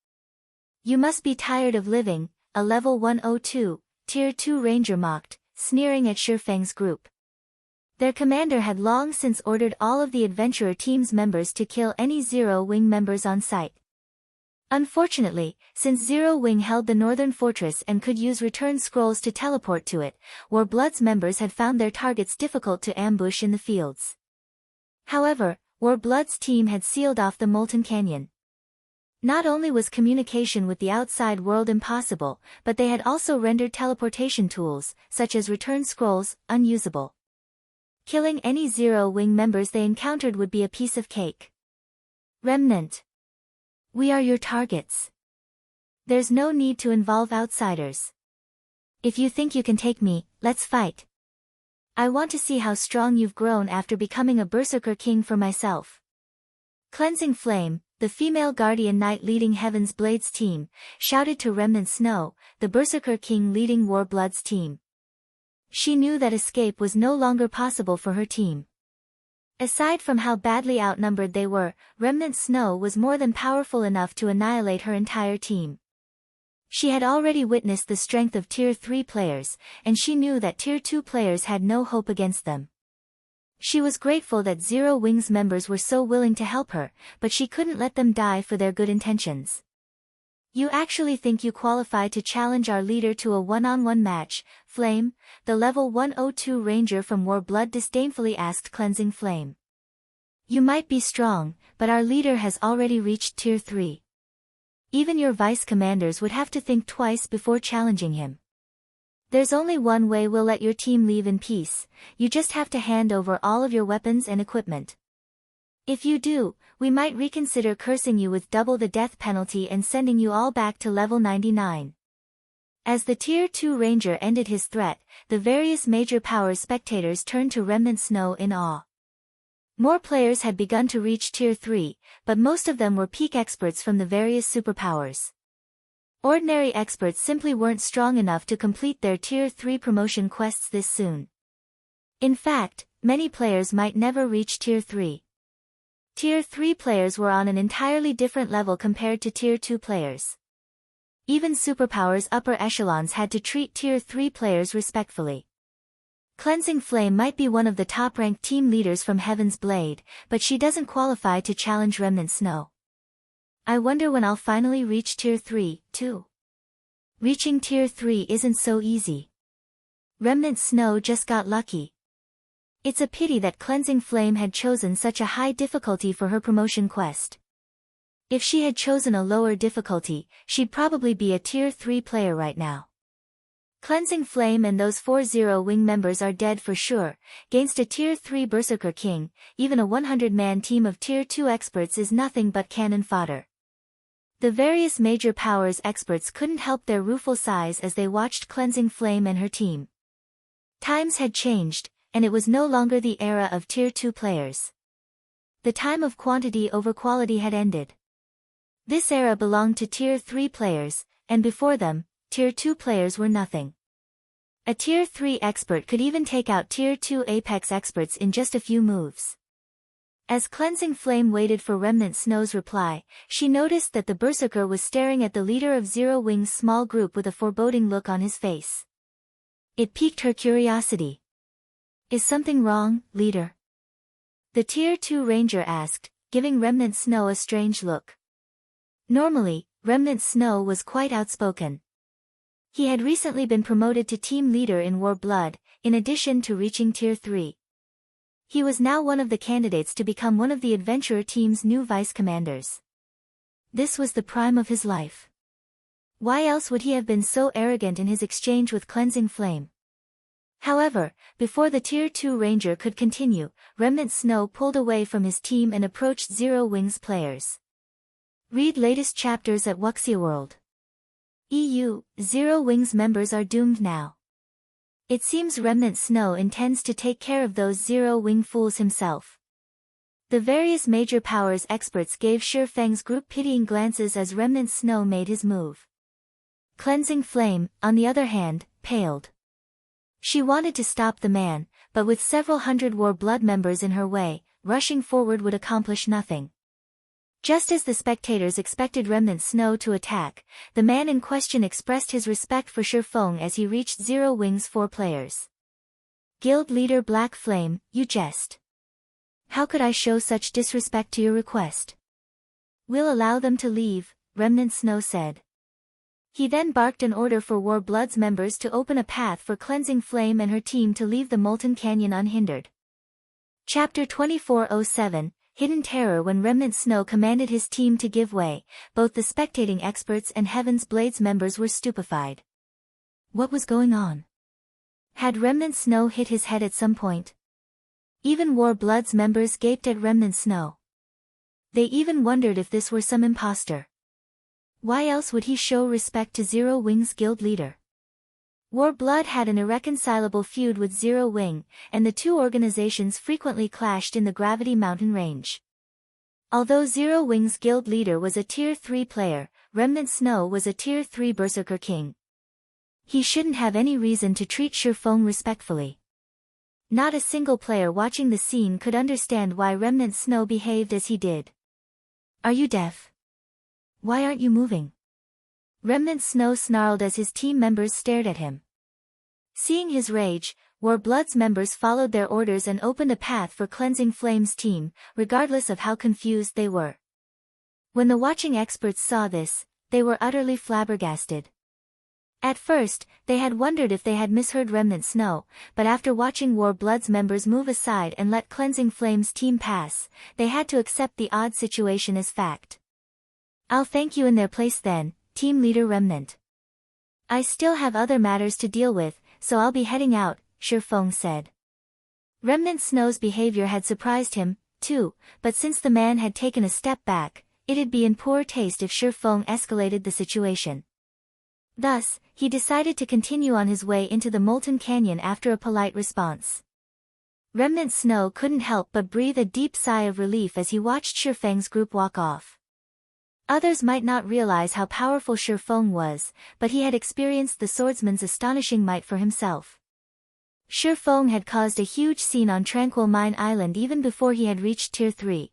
You must be tired of living, a level 102, Tier 2 Ranger mocked, sneering at Shifeng's group. Their commander had long since ordered all of the adventurer team's members to kill any Zero Wing members on sight. Unfortunately, since Zero Wing held the northern fortress and could use return scrolls to teleport to it, War Blood's members had found their targets difficult to ambush in the fields. However, War Blood's team had sealed off the Molten Canyon. Not only was communication with the outside world impossible, but they had also rendered teleportation tools, such as return scrolls, unusable. Killing any Zero Wing members they encountered would be a piece of cake. Remnant. We are your targets. There's no need to involve outsiders. If you think you can take me, let's fight. I want to see how strong you've grown after becoming a Berserker King for myself. Cleansing Flame, the female Guardian Knight leading Heaven's Blades team, shouted to Remnant Snow, the Berserker King leading Warblood's team. She knew that escape was no longer possible for her team. Aside from how badly outnumbered they were, Remnant Snow was more than powerful enough to annihilate her entire team. She had already witnessed the strength of Tier 3 players, and she knew that Tier 2 players had no hope against them. She was grateful that Zero Wings members were so willing to help her, but she couldn't let them die for their good intentions. You actually think you qualify to challenge our leader to a one-on-one match, Flame? The level 102 ranger from Warblood disdainfully asked Cleansing Flame. You might be strong, but our leader has already reached Tier 3. Even your vice commanders would have to think twice before challenging him. There's only one way we'll let your team leave in peace, you just have to hand over all of your weapons and equipment. If you do, we might reconsider cursing you with double the death penalty and sending you all back to level 99. As the Tier 2 Ranger ended his threat, the various major powers spectators turned to Remnant Snow in awe. More players had begun to reach Tier 3, but most of them were peak experts from the various superpowers. Ordinary experts simply weren't strong enough to complete their Tier 3 promotion quests this soon. In fact, many players might never reach Tier 3. Tier 3 players were on an entirely different level compared to Tier 2 players. Even superpowers upper echelons had to treat Tier 3 players respectfully. Cleansing Flame might be one of the top-ranked team leaders from Heaven's Blade, but she doesn't qualify to challenge Remnant Snow. I wonder when I'll finally reach Tier 3, too. Reaching Tier 3 isn't so easy. Remnant Snow just got lucky. It's a pity that Cleansing Flame had chosen such a high difficulty for her promotion quest. If she had chosen a lower difficulty, she'd probably be a Tier 3 player right now. Cleansing Flame and those 4 Zero Wing members are dead for sure. Against a Tier 3 Berserker King, even a 100-man team of Tier 2 experts is nothing but cannon fodder. The various major powers experts couldn't help their rueful sighs as they watched Cleansing Flame and her team. Times had changed, and it was no longer the era of Tier 2 players. The time of quantity over quality had ended. This era belonged to Tier 3 players, and before them, Tier 2 players were nothing. A Tier 3 expert could even take out Tier 2 Apex experts in just a few moves. As Cleansing Flame waited for Remnant Snow's reply, she noticed that the Berserker was staring at the leader of Zero Wing's small group with a foreboding look on his face. It piqued her curiosity. Is something wrong, leader? The Tier 2 Ranger asked, giving Remnant Snow a strange look. Normally, Remnant Snow was quite outspoken. He had recently been promoted to team leader in Warblood, in addition to reaching Tier 3. He was now one of the candidates to become one of the adventurer team's new vice commanders. This was the prime of his life. Why else would he have been so arrogant in his exchange with Cleansing Flame? However, before the Tier 2 Ranger could continue, Remnant Snow pulled away from his team and approached Zero Wings players. Read latest chapters at Wuxia World. EU, Zero Wings members are doomed now. It seems Remnant Snow intends to take care of those Zero Wing fools himself. The various major powers experts gave Sure Feng's group pitying glances as Remnant Snow made his move. Cleansing Flame, on the other hand, paled. She wanted to stop the man, but with several hundred Warblood members in her way, rushing forward would accomplish nothing. Just as the spectators expected Remnant Snow to attack, the man in question expressed his respect for Sure Feng as he reached Zero Wing's 4 players. Guild leader Black Flame, you jest. How could I show such disrespect to your request? We'll allow them to leave, Remnant Snow said. He then barked an order for Warblood's members to open a path for Cleansing Flame and her team to leave the Molten Canyon unhindered. Chapter 2407, Hidden Terror. When Remnant Snow commanded his team to give way, both the spectating experts and Heaven's Blades members were stupefied. What was going on? Had Remnant Snow hit his head at some point? Even Warblood's members gaped at Remnant Snow. They even wondered if this were some imposter. Why else would he show respect to Zero Wing's guild leader? Warblood had an irreconcilable feud with Zero Wing, and the two organizations frequently clashed in the Gravity Mountain range. Although Zero Wing's guild leader was a Tier 3 player, Remnant Snow was a Tier 3 Berserker King. He shouldn't have any reason to treat Shifeng respectfully. Not a single player watching the scene could understand why Remnant Snow behaved as he did. Are you deaf? Why aren't you moving? Remnant Snow snarled as his team members stared at him. Seeing his rage, Warblood's members followed their orders and opened a path for Cleansing Flame's team, regardless of how confused they were. When the watching experts saw this, they were utterly flabbergasted. At first, they had wondered if they had misheard Remnant Snow, but after watching Warblood's members move aside and let Cleansing Flame's team pass, they had to accept the odd situation as fact. I'll thank you in their place then, Team Leader Remnant. I still have other matters to deal with, so I'll be heading out, Shifeng said. Remnant Snow's behavior had surprised him, too, but since the man had taken a step back, it'd be in poor taste if Shifeng escalated the situation. Thus, he decided to continue on his way into the Molten Canyon after a polite response. Remnant Snow couldn't help but breathe a deep sigh of relief as he watched Shifeng's group walk off. Others might not realize how powerful Shifeng was, but he had experienced the swordsman's astonishing might for himself. Shifeng had caused a huge scene on Tranquil Mine Island even before he had reached Tier 3.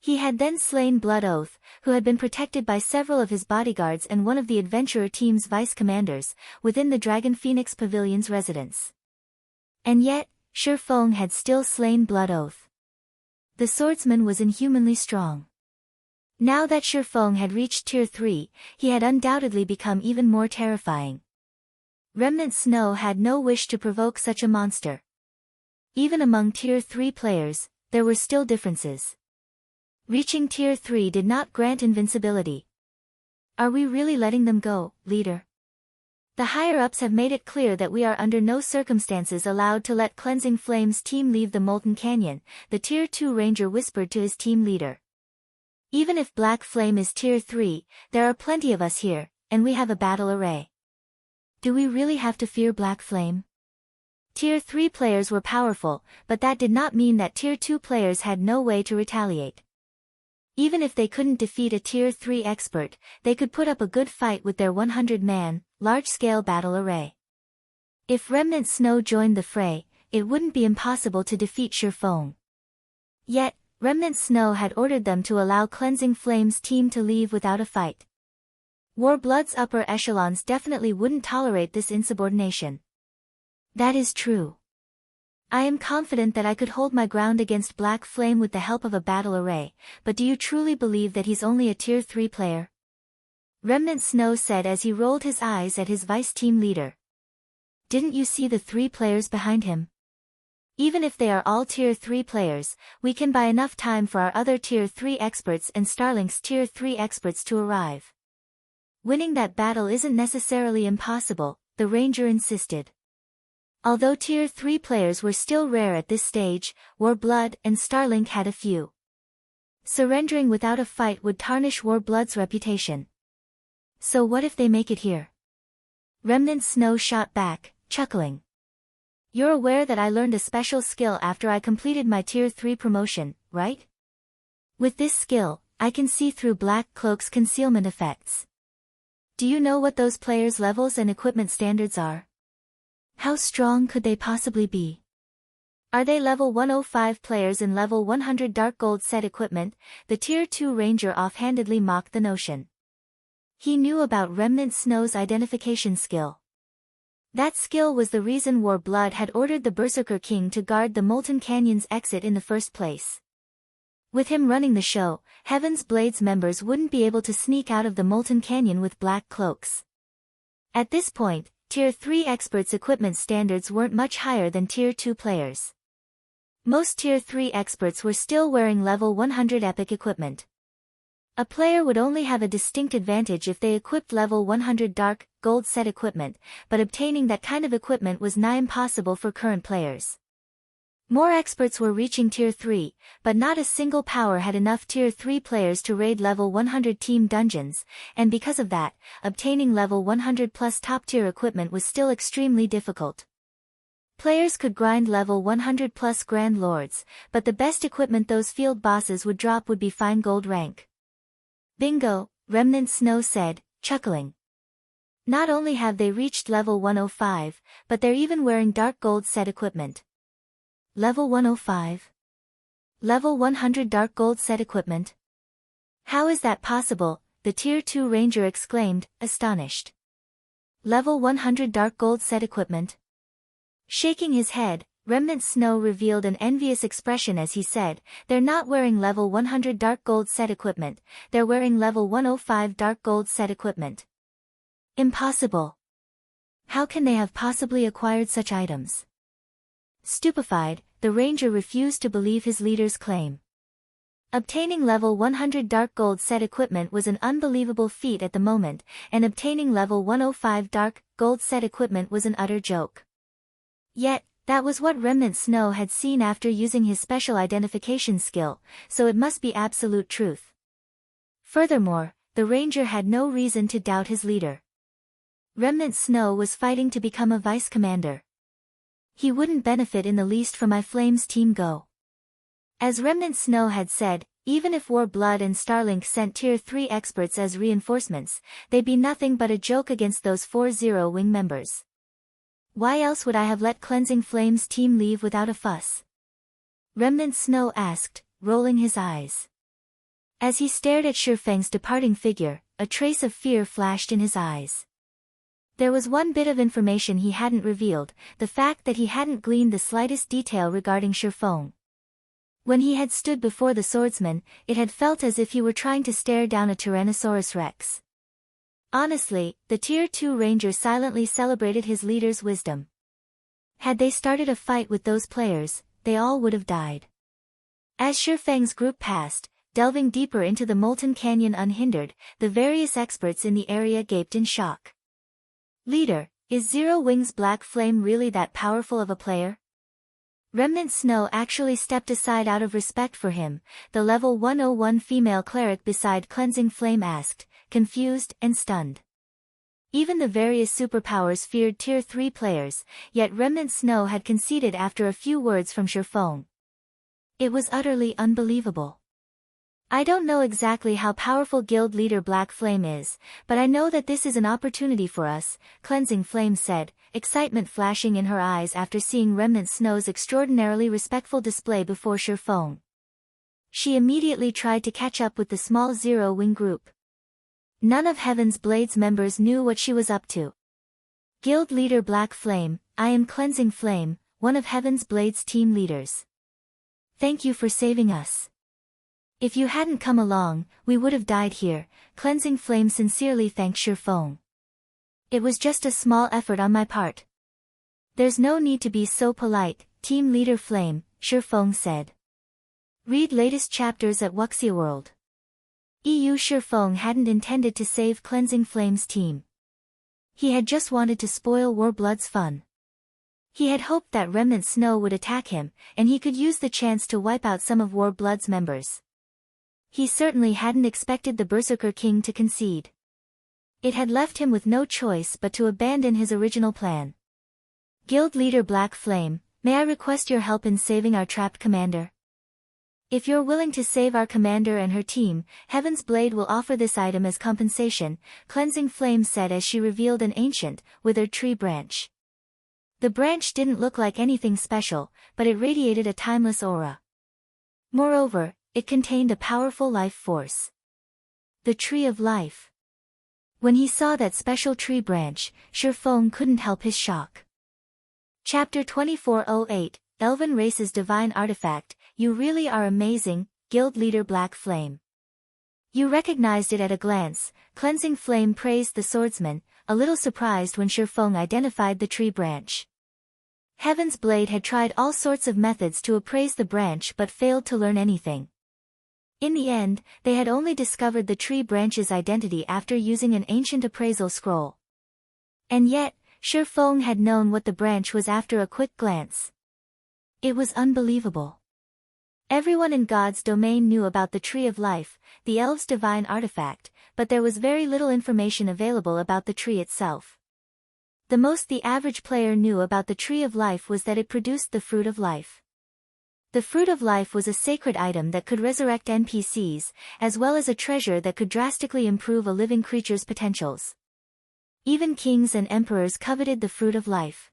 He had then slain Blood Oath, who had been protected by several of his bodyguards and one of the adventurer team's vice-commanders, within the Dragon Phoenix Pavilion's residence. And yet, Shifeng had still slain Blood Oath. The swordsman was inhumanly strong. Now that Shifeng had reached Tier 3, he had undoubtedly become even more terrifying. Remnant Snow had no wish to provoke such a monster. Even among Tier 3 players, there were still differences. Reaching Tier 3 did not grant invincibility. Are we really letting them go, leader? The higher-ups have made it clear that we are under no circumstances allowed to let Cleansing Flame's team leave the Molten Canyon, the Tier 2 ranger whispered to his team leader. Even if Black Flame is Tier 3, there are plenty of us here, and we have a battle array. Do we really have to fear Black Flame? Tier 3 players were powerful, but that did not mean that Tier 2 players had no way to retaliate. Even if they couldn't defeat a Tier 3 expert, they could put up a good fight with their 100-man, large-scale battle array. If Remnant Snow joined the fray, it wouldn't be impossible to defeat Shifeng. Yet, Remnant Snow had ordered them to allow Cleansing Flame's team to leave without a fight. Warblood's upper echelons definitely wouldn't tolerate this insubordination. That is true. I am confident that I could hold my ground against Black Flame with the help of a battle array, but do you truly believe that he's only a Tier 3 player? Remnant Snow said as he rolled his eyes at his vice-team leader. Didn't you see the 3 players behind him? Even if they are all Tier 3 players, we can buy enough time for our other Tier 3 experts and Starlink's Tier 3 experts to arrive. Winning that battle isn't necessarily impossible, the ranger insisted. Although Tier 3 players were still rare at this stage, Warblood and Starlink had a few. Surrendering without a fight would tarnish Warblood's reputation. So what if they make it here? Remnant Snow shot back, chuckling. You're aware that I learned a special skill after I completed my Tier 3 promotion, right? With this skill, I can see through Black Cloak's concealment effects. Do you know what those players' levels and equipment standards are? How strong could they possibly be? Are they level 105 players in level 100 Dark Gold set equipment? The Tier 2 ranger offhandedly mocked the notion. He knew about Remnant Snow's identification skill. That skill was the reason Warblood had ordered the Berserker King to guard the Molten Canyon's exit in the first place. With him running the show, Heaven's Blade's members wouldn't be able to sneak out of the Molten Canyon with black cloaks. At this point, Tier 3 experts' equipment standards weren't much higher than Tier 2 players. Most Tier 3 experts were still wearing level 100 epic equipment. A player would only have a distinct advantage if they equipped level 100 Dark Gold set equipment, but obtaining that kind of equipment was nigh impossible for current players. More experts were reaching Tier 3, but not a single power had enough Tier 3 players to raid level 100 team dungeons, and because of that, obtaining level 100 plus top-tier equipment was still extremely difficult. Players could grind level 100 plus Grand Lords, but the best equipment those field bosses would drop would be fine gold rank. Bingo, Remnant Snow said, chuckling. Not only have they reached level 105, but they're even wearing dark gold set equipment. Level 105? Level 100 dark gold set equipment? How is that possible? The Tier 2 Ranger exclaimed, astonished. Level 100 dark gold set equipment? Shaking his head, Remnant Snow revealed an envious expression as he said, they're not wearing level 100 dark gold set equipment, they're wearing level 105 dark gold set equipment. Impossible. How can they have possibly acquired such items? Stupefied, the Ranger refused to believe his leader's claim. Obtaining level 100 dark gold set equipment was an unbelievable feat at the moment, and obtaining level 105 dark gold set equipment was an utter joke. Yet, that was what Remnant Snow had seen after using his special identification skill, so it must be absolute truth. Furthermore, the Ranger had no reason to doubt his leader. Remnant Snow was fighting to become a vice commander. He wouldn't benefit in the least from my Flames team go. As Remnant Snow had said, even if Warblood and Starlink sent Tier 3 experts as reinforcements, they'd be nothing but a joke against those 4 Zero-Wing members. Why else would I have let Cleansing Flames team leave without a fuss? Remnant Snow asked, rolling his eyes. As he stared at Shurfeng's departing figure, a trace of fear flashed in his eyes. There was one bit of information he hadn't revealed, the fact that he hadn't gleaned the slightest detail regarding Shurfeng. When he had stood before the swordsman, it had felt as if he were trying to stare down a Tyrannosaurus Rex. Honestly, the Tier 2 Ranger silently celebrated his leader's wisdom. Had they started a fight with those players, they all would have died. As Shurfeng's group passed, delving deeper into the molten canyon unhindered, the various experts in the area gaped in shock. Leader, is Zero Wing's Black Flame really that powerful of a player? Remnant Snow actually stepped aside out of respect for him, the level 101 female cleric beside Cleansing Flame asked, confused and stunned. Even the various superpowers feared Tier 3 players, yet Remnant Snow had conceded after a few words from Shurfeng. It was utterly unbelievable. I don't know exactly how powerful Guild Leader Black Flame is, but I know that this is an opportunity for us, Cleansing Flame said, excitement flashing in her eyes after seeing Remnant Snow's extraordinarily respectful display before Shurfeng. She immediately tried to catch up with the small Zero-Wing group. None of Heaven's Blade's members knew what she was up to. Guild Leader Black Flame, I am Cleansing Flame, one of Heaven's Blade's team leaders. Thank you for saving us. If you hadn't come along, we would have died here, Cleansing Flame sincerely thanked Shurfeng. It was just a small effort on my part. There's no need to be so polite, Team Leader Flame, Shurfeng said. Read latest chapters at Wuxia World. Shurfeng hadn't intended to save Cleansing Flame's team. He had just wanted to spoil Warblood's fun. He had hoped that Remnant Snow would attack him, and he could use the chance to wipe out some of Warblood's members. He certainly hadn't expected the Berserker King to concede. It had left him with no choice but to abandon his original plan. Guild Leader Black Flame, may I request your help in saving our trapped commander? If you're willing to save our commander and her team, Heaven's Blade will offer this item as compensation, Cleansing Flame said as she revealed an ancient, withered tree branch. The branch didn't look like anything special, but it radiated a timeless aura. Moreover, it contained a powerful life force. The Tree of Life. When he saw that special tree branch, Shurfeng couldn't help his shock. Chapter 2408, Elven Race's Divine Artifact, you really are amazing, Guild Leader Black Flame. You recognized it at a glance, Cleansing Flame praised the swordsman, a little surprised when Shurfeng identified the tree branch. Heaven's Blade had tried all sorts of methods to appraise the branch but failed to learn anything. In the end, they had only discovered the tree branch's identity after using an ancient appraisal scroll. And yet, Shurfeng had known what the branch was after a quick glance. It was unbelievable. Everyone in God's domain knew about the Tree of Life, the elves' divine artifact, but there was very little information available about the tree itself. The most the average player knew about the Tree of Life was that it produced the Fruit of Life. The Fruit of Life was a sacred item that could resurrect NPCs, as well as a treasure that could drastically improve a living creature's potentials. Even kings and emperors coveted the Fruit of Life.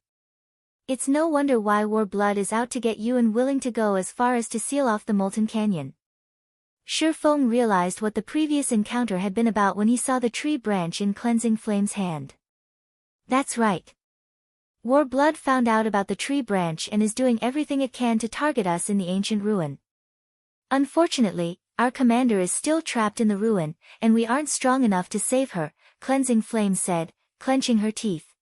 It's no wonder why Warblood is out to get you and willing to go as far as to seal off the Molten Canyon. Shurfong realized what the previous encounter had been about when he saw the tree branch in Cleansing Flame's hand. That's right. Warblood found out about the tree branch and is doing everything it can to target us in the ancient ruin. Unfortunately, our commander is still trapped in the ruin, and we aren't strong enough to save her, Cleansing Flame said, clenching her teeth.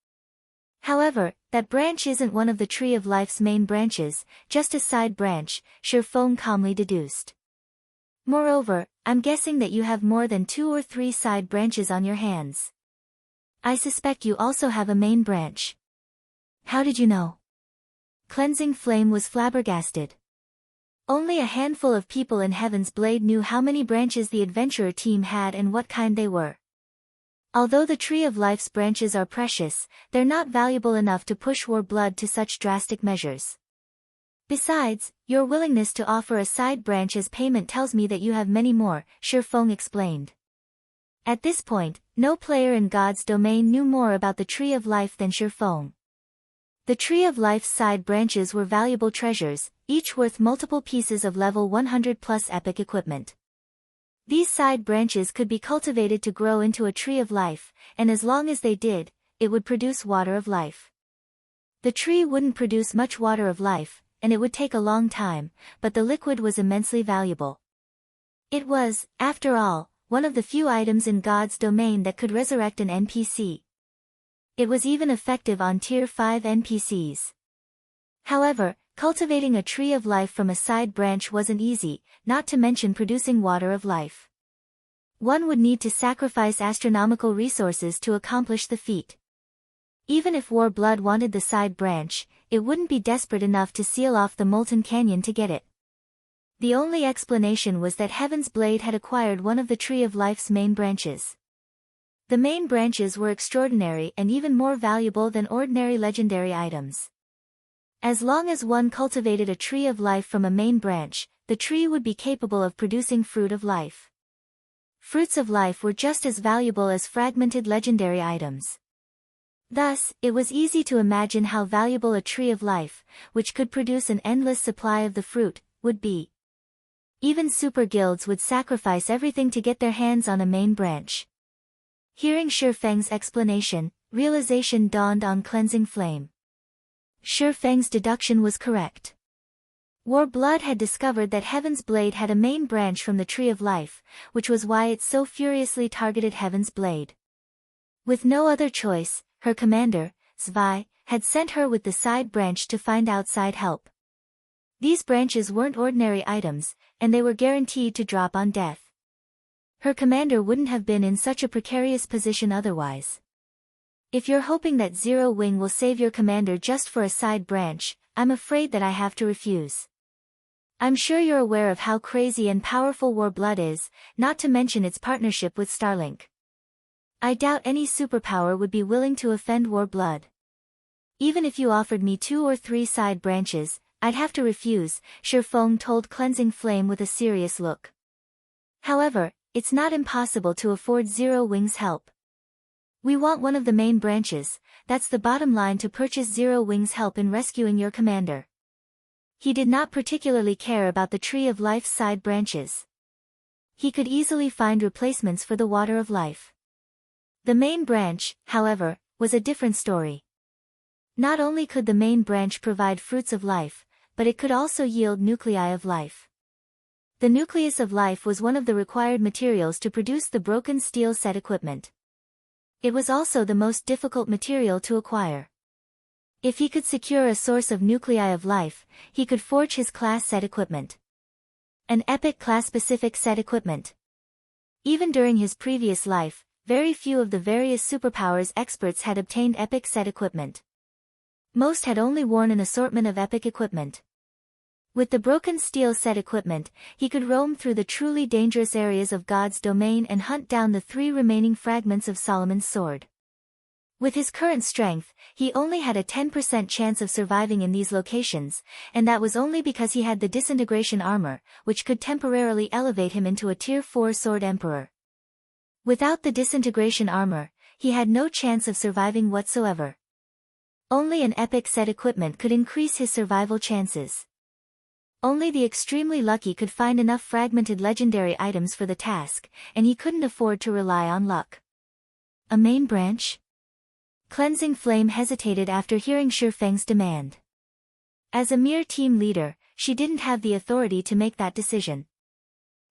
However, that branch isn't one of the Tree of Life's main branches, just a side branch, Shurfong calmly deduced. Moreover, I'm guessing that you have more than 2 or 3 side branches on your hands. I suspect you also have a main branch. How did you know? Cleansing Flame was flabbergasted. Only a handful of people in Heaven's Blade knew how many branches the adventurer team had and what kind they were. Although the Tree of Life's branches are precious, they're not valuable enough to push Warblood to such drastic measures. Besides, your willingness to offer a side branch as payment tells me that you have many more, Shurfong explained. At this point, no player in God's domain knew more about the Tree of Life than Shurfong. The Tree of Life's side branches were valuable treasures, each worth multiple pieces of level 100+ epic equipment. These side branches could be cultivated to grow into a Tree of Life, and as long as they did, it would produce Water of Life. The tree wouldn't produce much Water of Life, and it would take a long time, but the liquid was immensely valuable. It was, after all, one of the few items in God's domain that could resurrect an NPC. It was even effective on Tier 5 NPCs. However, cultivating a Tree of Life from a side branch wasn't easy, not to mention producing Water of Life. One would need to sacrifice astronomical resources to accomplish the feat. Even if Warblood wanted the side branch, it wouldn't be desperate enough to seal off the Molten Canyon to get it. The only explanation was that Heaven's Blade had acquired one of the Tree of Life's main branches. The main branches were extraordinary and even more valuable than ordinary legendary items. As long as one cultivated a Tree of Life from a main branch, the tree would be capable of producing Fruit of Life. Fruits of Life were just as valuable as fragmented legendary items. Thus, it was easy to imagine how valuable a Tree of Life, which could produce an endless supply of the fruit, would be. Even super guilds would sacrifice everything to get their hands on a main branch. Hearing Shurfeng's explanation, realization dawned on Cleansing Flame. Shurfeng's deduction was correct. Warblood had discovered that Heaven's Blade had a main branch from the Tree of Life, which was why it so furiously targeted Heaven's Blade. With no other choice, her commander, Zwei, had sent her with the side branch to find outside help. These branches weren't ordinary items, and they were guaranteed to drop on death. Her commander wouldn't have been in such a precarious position otherwise. If you're hoping that Zero Wing will save your commander just for a side branch, I'm afraid that I have to refuse. I'm sure you're aware of how crazy and powerful Warblood is, not to mention its partnership with Starlink. I doubt any superpower would be willing to offend Warblood. Even if you offered me 2 or 3 side branches, I'd have to refuse, Shurfong told Cleansing Flame with a serious look. However, it's not impossible to afford Zero Wing's help. We want one of the main branches, that's the bottom line to purchase Zero Wing's help in rescuing your commander. He did not particularly care about the Tree of Life's side branches. He could easily find replacements for the Water of Life. The main branch, however, was a different story. Not only could the main branch provide fruits of life, but it could also yield nuclei of life. The nucleus of life was one of the required materials to produce the broken steel set equipment. It was also the most difficult material to acquire. If he could secure a source of nuclei of life, he could forge his class set equipment. An epic class-specific set equipment. Even during his previous life, very few of the various superpowers experts had obtained epic set equipment. Most had only worn an assortment of epic equipment. With the broken steel set equipment, he could roam through the truly dangerous areas of God's domain and hunt down the 3 remaining fragments of Solomon's sword. With his current strength, he only had a 10% chance of surviving in these locations, and that was only because he had the Disintegration armor, which could temporarily elevate him into a Tier 4 Sword Emperor. Without the Disintegration armor, he had no chance of surviving whatsoever. Only an epic set equipment could increase his survival chances. Only the extremely lucky could find enough fragmented legendary items for the task, and he couldn't afford to rely on luck. A main branch? Cleansing Flame hesitated after hearing Shifeng's demand. As a mere team leader, she didn't have the authority to make that decision.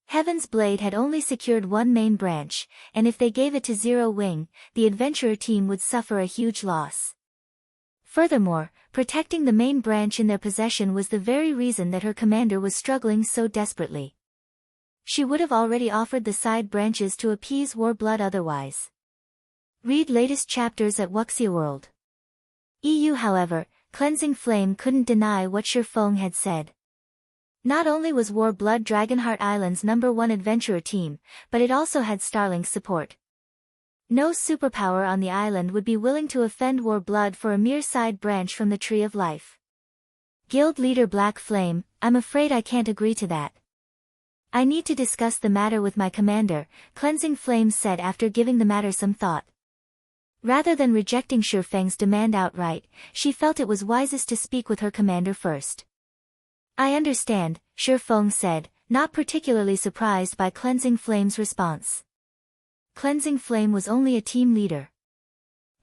Heaven's Blade had only secured 1 main branch, and if they gave it to Zero Wing, the adventurer team would suffer a huge loss. Furthermore, protecting the main branch in their possession was the very reason that her commander was struggling so desperately. She would have already offered the side branches to appease Warblood otherwise. Read latest chapters at Wuxia World. EU. However, Cleansing Flame couldn't deny what Shifeng had said. Not only was Warblood Dragonheart Island's #1 adventurer team, but it also had Starlink's support. No superpower on the island would be willing to offend Warblood for a mere side branch from the Tree of Life. Guild leader Black Flame, I'm afraid I can't agree to that. I need to discuss the matter with my commander, Cleansing Flame said after giving the matter some thought. Rather than rejecting Shifeng's demand outright, she felt it was wisest to speak with her commander first. I understand, Shifeng said, not particularly surprised by Cleansing Flame's response. Cleansing Flame was only a team leader.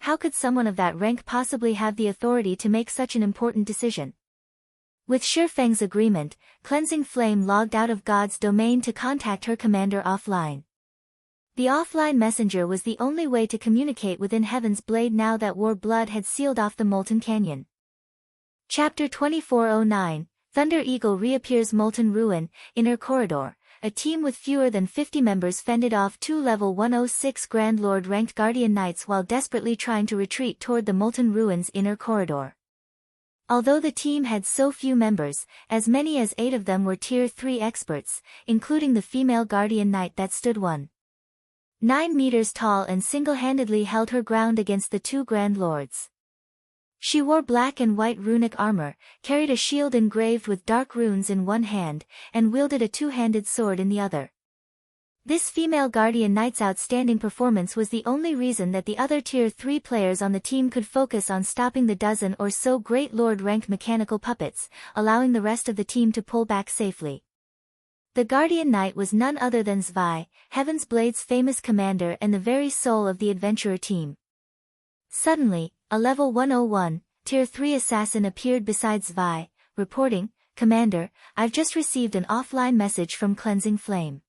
How could someone of that rank possibly have the authority to make such an important decision? With Shifeng's agreement, Cleansing Flame logged out of God's domain to contact her commander offline. The offline messenger was the only way to communicate within Heaven's Blade now that Warblood had sealed off the Molten Canyon. Chapter 2409, Thunder Eagle Reappears Molten Ruin, Inner Corridor. A team with fewer than 50 members fended off 2 level 106 Grand Lord ranked Guardian Knights while desperately trying to retreat toward the Molten Ruins inner corridor. Although the team had so few members, as many as 8 of them were Tier 3 experts, including the female Guardian Knight that stood 1.9 meters tall and single-handedly held her ground against the 2 Grand Lords. She wore black and white runic armor, carried a shield engraved with dark runes in one hand, and wielded a 2-handed sword in the other. This female Guardian Knight's outstanding performance was the only reason that the other Tier 3 players on the team could focus on stopping the dozen or so Great Lord-ranked mechanical puppets, allowing the rest of the team to pull back safely. The Guardian Knight was none other than Zwei, Heaven's Blade's famous commander and the very soul of the adventurer team. Suddenly, a level 101, Tier 3 assassin appeared beside Zwei, reporting, "Commander, I've just received an offline message from Cleansing Flame.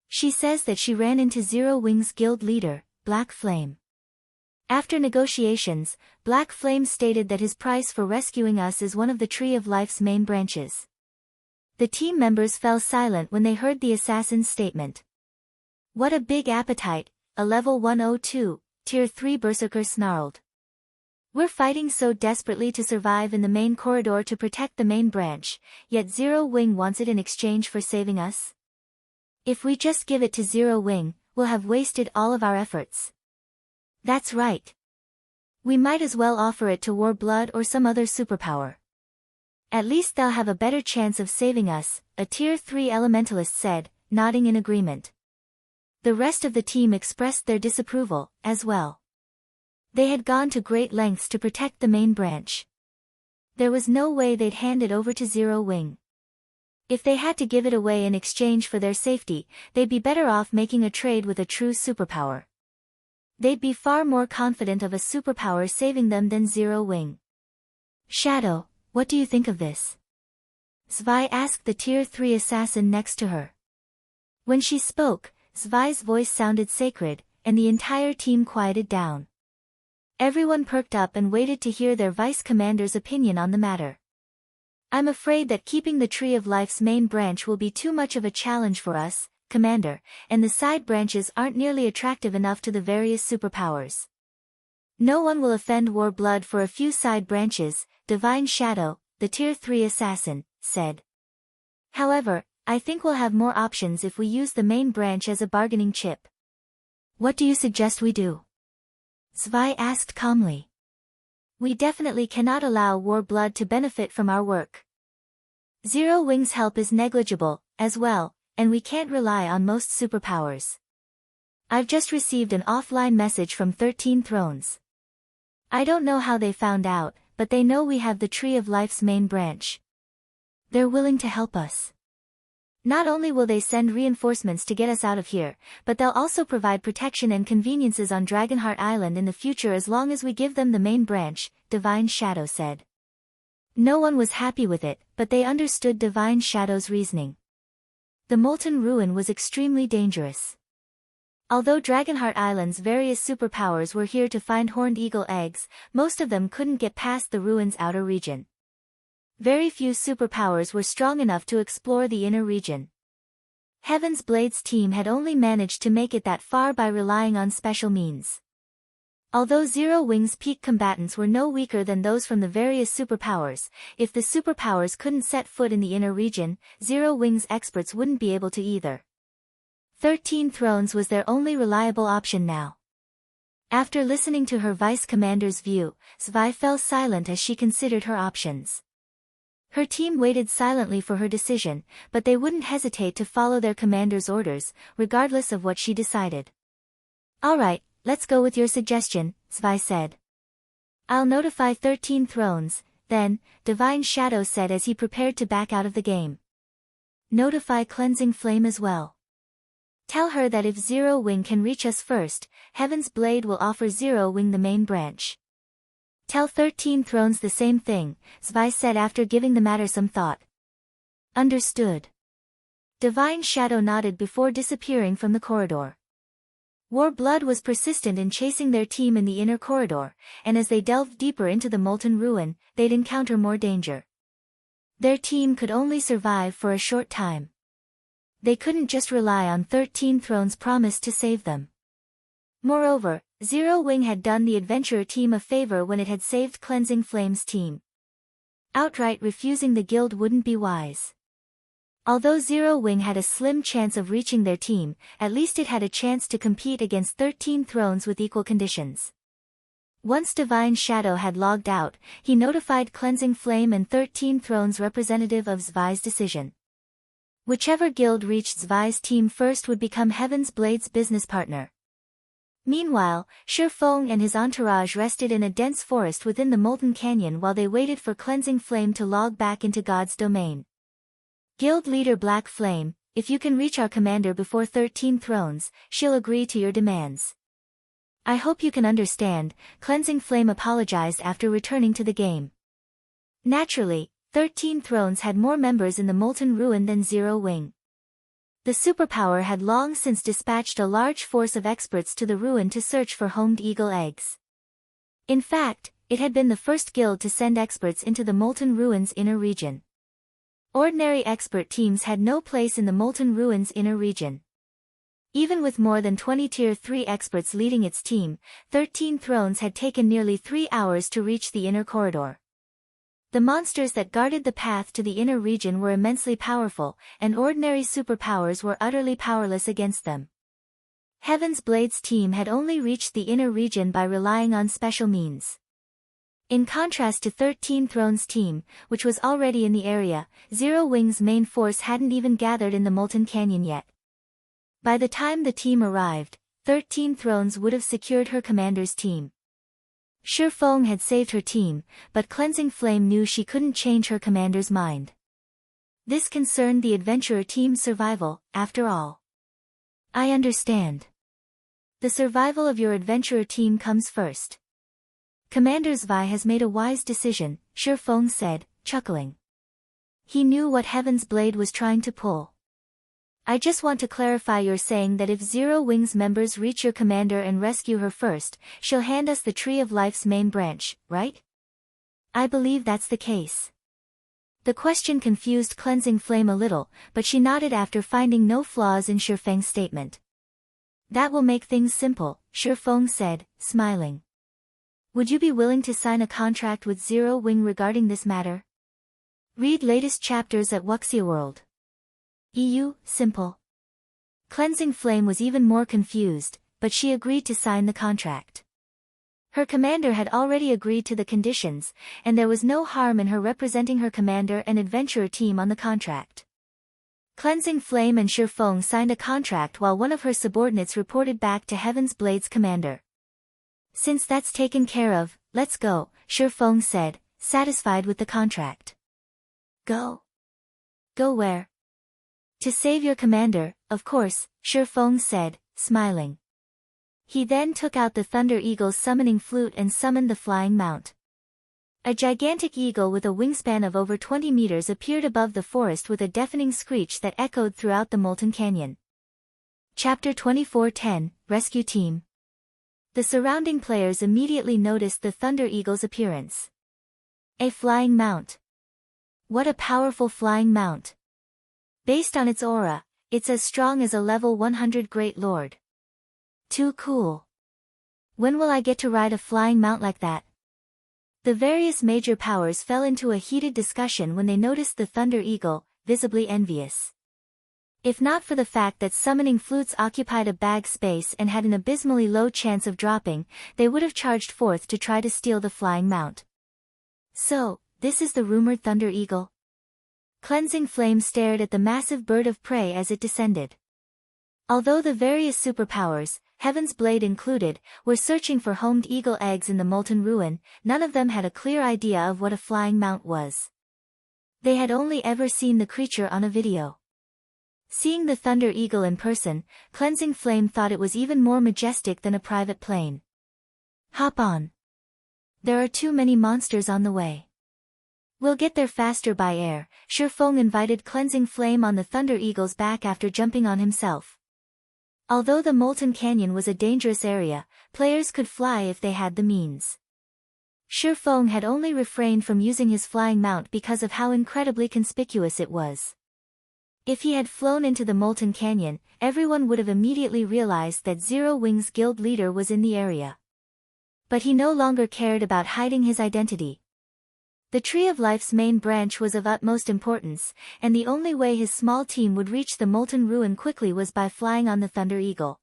She says that she ran into Zero Wing's guild leader, Black Flame. After negotiations, Black Flame stated that his price for rescuing us is one of the Tree of Life's main branches." The team members fell silent when they heard the assassin's statement. "What a big appetite," a level 102, Tier 3 berserker snarled. "We're fighting so desperately to survive in the main corridor to protect the main branch, yet Zero Wing wants it in exchange for saving us? If we just give it to Zero Wing, we'll have wasted all of our efforts." "That's right. We might as well offer it to Warblood or some other superpower. At least they'll have a better chance of saving us," a Tier 3 elementalist said, nodding in agreement. The rest of the team expressed their disapproval, as well. They had gone to great lengths to protect the main branch. There was no way they'd hand it over to Zero Wing. If they had to give it away in exchange for their safety, they'd be better off making a trade with a true superpower. They'd be far more confident of a superpower saving them than Zero Wing. "Shadow, what do you think of this?" Zwei asked the Tier 3 assassin next to her. When she spoke, Zwei's voice sounded sacred, and the entire team quieted down. Everyone perked up and waited to hear their vice commander's opinion on the matter. "I'm afraid that keeping the Tree of Life's main branch will be too much of a challenge for us, Commander, and the side branches aren't nearly attractive enough to the various superpowers. No one will offend Warblood for a few side branches," Divine Shadow, the Tier 3 assassin, said. However, I think we'll have more options if we use the main branch as a bargaining chip. What do you suggest we do? Zwei asked calmly. We definitely cannot allow Warblood to benefit from our work. Zero Wing's help is negligible, as well, and we can't rely on most superpowers. I've just received an offline message from 13 Thrones. I don't know how they found out, but they know we have the Tree of Life's main branch. They're willing to help us. Not only will they send reinforcements to get us out of here, but they'll also provide protection and conveniences on Dragonheart Island in the future as long as we give them the main branch, Divine Shadow said. No one was happy with it, but they understood Divine Shadow's reasoning. The Molten Ruin was extremely dangerous. Although Dragonheart Island's various superpowers were here to find horned eagle eggs, most of them couldn't get past the ruin's outer region. Very few superpowers were strong enough to explore the inner region. Heaven's Blade's team had only managed to make it that far by relying on special means. Although Zero Wing's peak combatants were no weaker than those from the various superpowers, if the superpowers couldn't set foot in the inner region, Zero Wing's experts wouldn't be able to either. 13 Thrones was their only reliable option now. After listening to her vice commander's view, Zwei fell silent as she considered her options. Her team waited silently for her decision, but they wouldn't hesitate to follow their commander's orders, regardless of what she decided. All right, let's go with your suggestion, Zwei said. I'll notify 13 Thrones, then, Divine Shadow said as he prepared to back out of the game. Notify Cleansing Flame as well. Tell her that if Zero Wing can reach us first, Heaven's Blade will offer Zero Wing the main branch. Tell 13 Thrones the same thing, Zwei said after giving the matter some thought. Understood. Divine Shadow nodded before disappearing from the corridor. Warblood was persistent in chasing their team in the inner corridor, and as they delved deeper into the Molten Ruin, they'd encounter more danger. Their team could only survive for a short time. They couldn't just rely on 13 Thrones' promise to save them. Moreover, Zero Wing had done the adventurer team a favor when it had saved Cleansing Flame's team. Outright refusing the guild wouldn't be wise. Although Zero Wing had a slim chance of reaching their team, at least it had a chance to compete against 13 Thrones with equal conditions. Once Divine Shadow had logged out, he notified Cleansing Flame and 13 Thrones representative of Zwei's decision. Whichever guild reached Zwei's team first would become Heaven's Blade's business partner. Meanwhile, Shifeng and his entourage rested in a dense forest within the Molten Canyon while they waited for Cleansing Flame to log back into God's domain. Guild leader Black Flame, if you can reach our commander before 13 Thrones, she'll agree to your demands. I hope you can understand, Cleansing Flame apologized after returning to the game. Naturally, 13 Thrones had more members in the Molten Ruin than Zero Wing. The superpower had long since dispatched a large force of experts to the ruin to search for homed eagle eggs. In fact, it had been the first guild to send experts into the Molten Ruin's inner region. Ordinary expert teams had no place in the Molten Ruin's inner region. Even with more than 20 Tier 3 experts leading its team, 13 Thrones had taken nearly 3 hours to reach the inner corridor. The monsters that guarded the path to the inner region were immensely powerful, and ordinary superpowers were utterly powerless against them. Heaven's Blade's team had only reached the inner region by relying on special means. In contrast to 13 Thrones' team, which was already in the area, Zero Wing's main force hadn't even gathered in the Molten Canyon yet. By the time the team arrived, 13 Thrones would have secured her commander's team. Shifeng had saved her team, but Cleansing Flame knew she couldn't change her commander's mind. This concerned the adventurer team's survival, after all. I understand. The survival of your adventurer team comes first. Commander Zwei has made a wise decision, Shifeng said, chuckling. He knew what Heaven's Blade was trying to pull. I just want to clarify, you're saying that if Zero Wing's members reach your commander and rescue her first, she'll hand us the Tree of Life's main branch, right? I believe that's the case. The question confused Cleansing Flame a little, but she nodded after finding no flaws in Shifeng's statement. That will make things simple, Shifeng said, smiling. Would you be willing to sign a contract with Zero Wing regarding this matter? Read latest chapters at Wuxia World. EU, simple. Cleansing Flame was even more confused, but she agreed to sign the contract. Her commander had already agreed to the conditions, and there was no harm in her representing her commander and adventurer team on the contract. Cleansing Flame and Shifeng signed a contract while one of her subordinates reported back to Heaven's Blade's commander. Since that's taken care of, let's go, Shifeng said, satisfied with the contract. Go? Go where? To save your commander, of course, Shifeng said, smiling. He then took out the Thunder Eagle's summoning flute and summoned the flying mount. A gigantic eagle with a wingspan of over 20 meters appeared above the forest with a deafening screech that echoed throughout the Molten Canyon. Chapter 24:10, Rescue Team. The surrounding players immediately noticed the Thunder Eagle's appearance. A flying mount. What a powerful flying mount. Based on its aura, it's as strong as a level 100 Great Lord. Too cool. When will I get to ride a flying mount like that? The various major powers fell into a heated discussion when they noticed the Thunder Eagle, visibly envious. If not for the fact that summoning flutes occupied a bag space and had an abysmally low chance of dropping, they would have charged forth to try to steal the flying mount. So, this is the rumored Thunder Eagle? Cleansing Flame stared at the massive bird of prey as it descended. Although the various superpowers, Heaven's Blade included, were searching for homed eagle eggs in the Molten Ruin, none of them had a clear idea of what a flying mount was. They had only ever seen the creature on a video. Seeing the Thunder Eagle in person, Cleansing Flame thought it was even more majestic than a private plane. Hop on. There are too many monsters on the way. We'll get there faster by air, Shifeng invited Cleansing Flame on the Thunder Eagle's back after jumping on himself. Although the Molten Canyon was a dangerous area, players could fly if they had the means. Shifeng had only refrained from using his flying mount because of how incredibly conspicuous it was. If he had flown into the Molten Canyon, everyone would have immediately realized that Zero Wings Guild leader was in the area. But he no longer cared about hiding his identity. The Tree of Life's main branch was of utmost importance, and the only way his small team would reach the Molten Ruin quickly was by flying on the Thunder Eagle.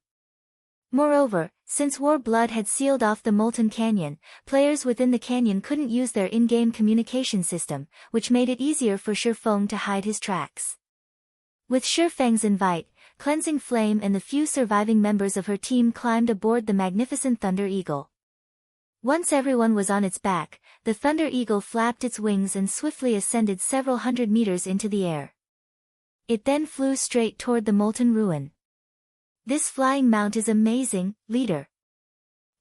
Moreover, since War Blood had sealed off the Molten Canyon, players within the canyon couldn't use their in-game communication system, which made it easier for Shifeng to hide his tracks. With Shifeng's invite, Cleansing Flame and the few surviving members of her team climbed aboard the magnificent Thunder Eagle. Once everyone was on its back, the Thunder Eagle flapped its wings and swiftly ascended several hundred meters into the air. It then flew straight toward the Molten Ruin. This flying mount is amazing, leader.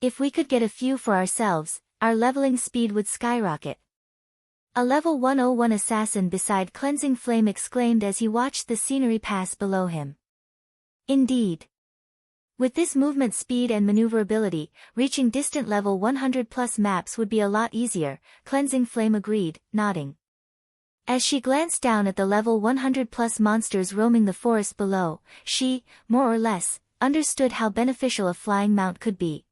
If we could get a few for ourselves, our leveling speed would skyrocket. A level 101 assassin beside Cleansing Flame exclaimed as he watched the scenery pass below him. Indeed. With this movement speed and maneuverability, reaching distant level 100+ maps would be a lot easier, Cleansing Flame agreed, nodding. As she glanced down at the level 100+ monsters roaming the forest below, she, more or less, understood how beneficial a flying mount could be.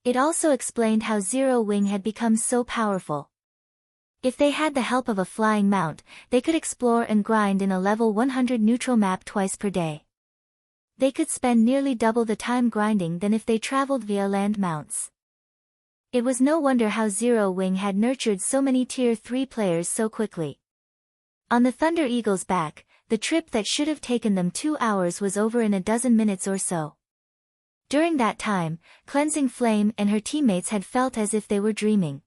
It also explained how Zero Wing had become so powerful. If they had the help of a flying mount, they could explore and grind in a level 100 neutral map twice per day. They could spend nearly double the time grinding than if they traveled via land mounts. It was no wonder how Zero Wing had nurtured so many Tier 3 players so quickly. On the Thunder Eagle's back, the trip that should have taken them 2 hours was over in a dozen minutes or so. During that time, Cleansing Flame and her teammates had felt as if they were dreaming.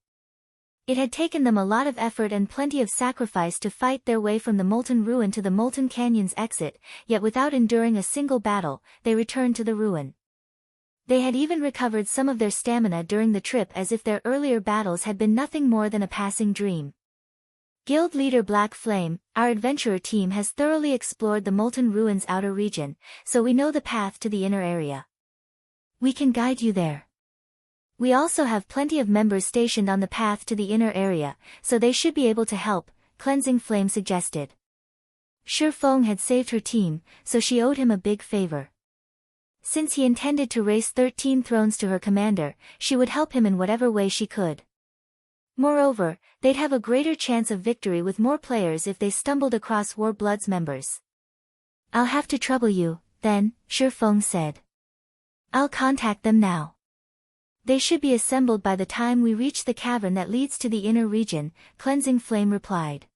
It had taken them a lot of effort and plenty of sacrifice to fight their way from the Molten Ruin to the Molten Canyon's exit, yet without enduring a single battle, they returned to the ruin. They had even recovered some of their stamina during the trip as if their earlier battles had been nothing more than a passing dream. Guild leader Black Flame, our adventurer team has thoroughly explored the Molten Ruin's outer region, so we know the path to the inner area. We can guide you there. We also have plenty of members stationed on the path to the inner area, so they should be able to help, Cleansing Flame suggested. Shifeng had saved her team, so she owed him a big favor. Since he intended to race 13 thrones to her commander, she would help him in whatever way she could. Moreover, they'd have a greater chance of victory with more players if they stumbled across Warblood's members. I'll have to trouble you, then, Shifeng said. I'll contact them now. They should be assembled by the time we reach the cavern that leads to the inner region, Cleansing Flame replied.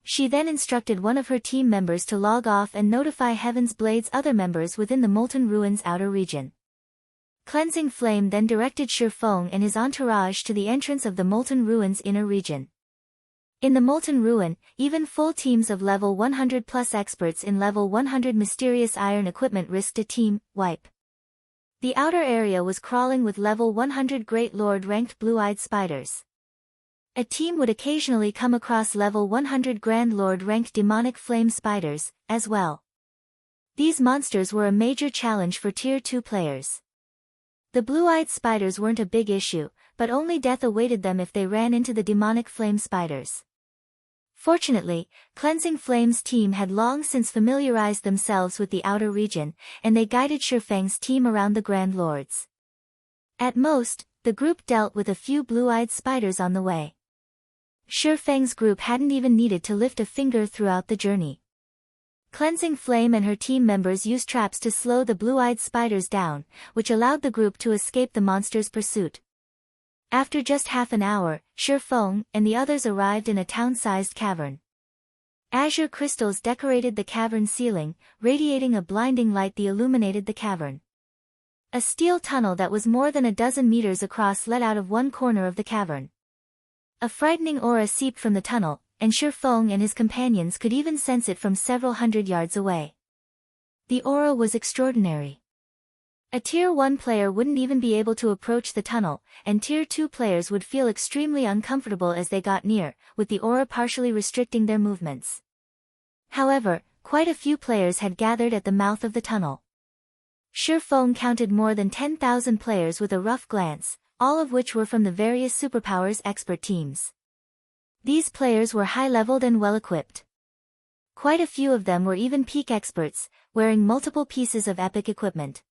She then instructed one of her team members to log off and notify Heaven's Blade's other members within the Molten Ruin's outer region. Cleansing Flame then directed Shifeng and his entourage to the entrance of the Molten Ruin's inner region. In the Molten Ruin, even full teams of level 100 plus experts in level 100 mysterious iron equipment risked a team wipe. The outer area was crawling with level 100 Great Lord ranked blue-eyed spiders. A team would occasionally come across level 100 Grand Lord ranked demonic flame spiders, as well. These monsters were a major challenge for Tier 2 players. The blue-eyed spiders weren't a big issue, but only death awaited them if they ran into the demonic flame spiders. Fortunately, Cleansing Flame's team had long since familiarized themselves with the outer region, and they guided Shifeng's team around the Grand Lords. At most, the group dealt with a few blue-eyed spiders on the way. Shifeng's group hadn't even needed to lift a finger throughout the journey. Cleansing Flame and her team members used traps to slow the blue-eyed spiders down, which allowed the group to escape the monster's pursuit. After just half an hour, Shifeng and the others arrived in a town-sized cavern. Azure crystals decorated the cavern ceiling, radiating a blinding light that illuminated the cavern. A steel tunnel that was more than a dozen meters across led out of one corner of the cavern. A frightening aura seeped from the tunnel, and Shifeng and his companions could even sense it from several hundred yards away. The aura was extraordinary. A Tier 1 player wouldn't even be able to approach the tunnel, and Tier 2 players would feel extremely uncomfortable as they got near, with the aura partially restricting their movements. However, quite a few players had gathered at the mouth of the tunnel. Shifeng counted more than 10,000 players with a rough glance, all of which were from the various superpowers expert teams. These players were high-leveled and well-equipped. Quite a few of them were even peak experts, wearing multiple pieces of epic equipment.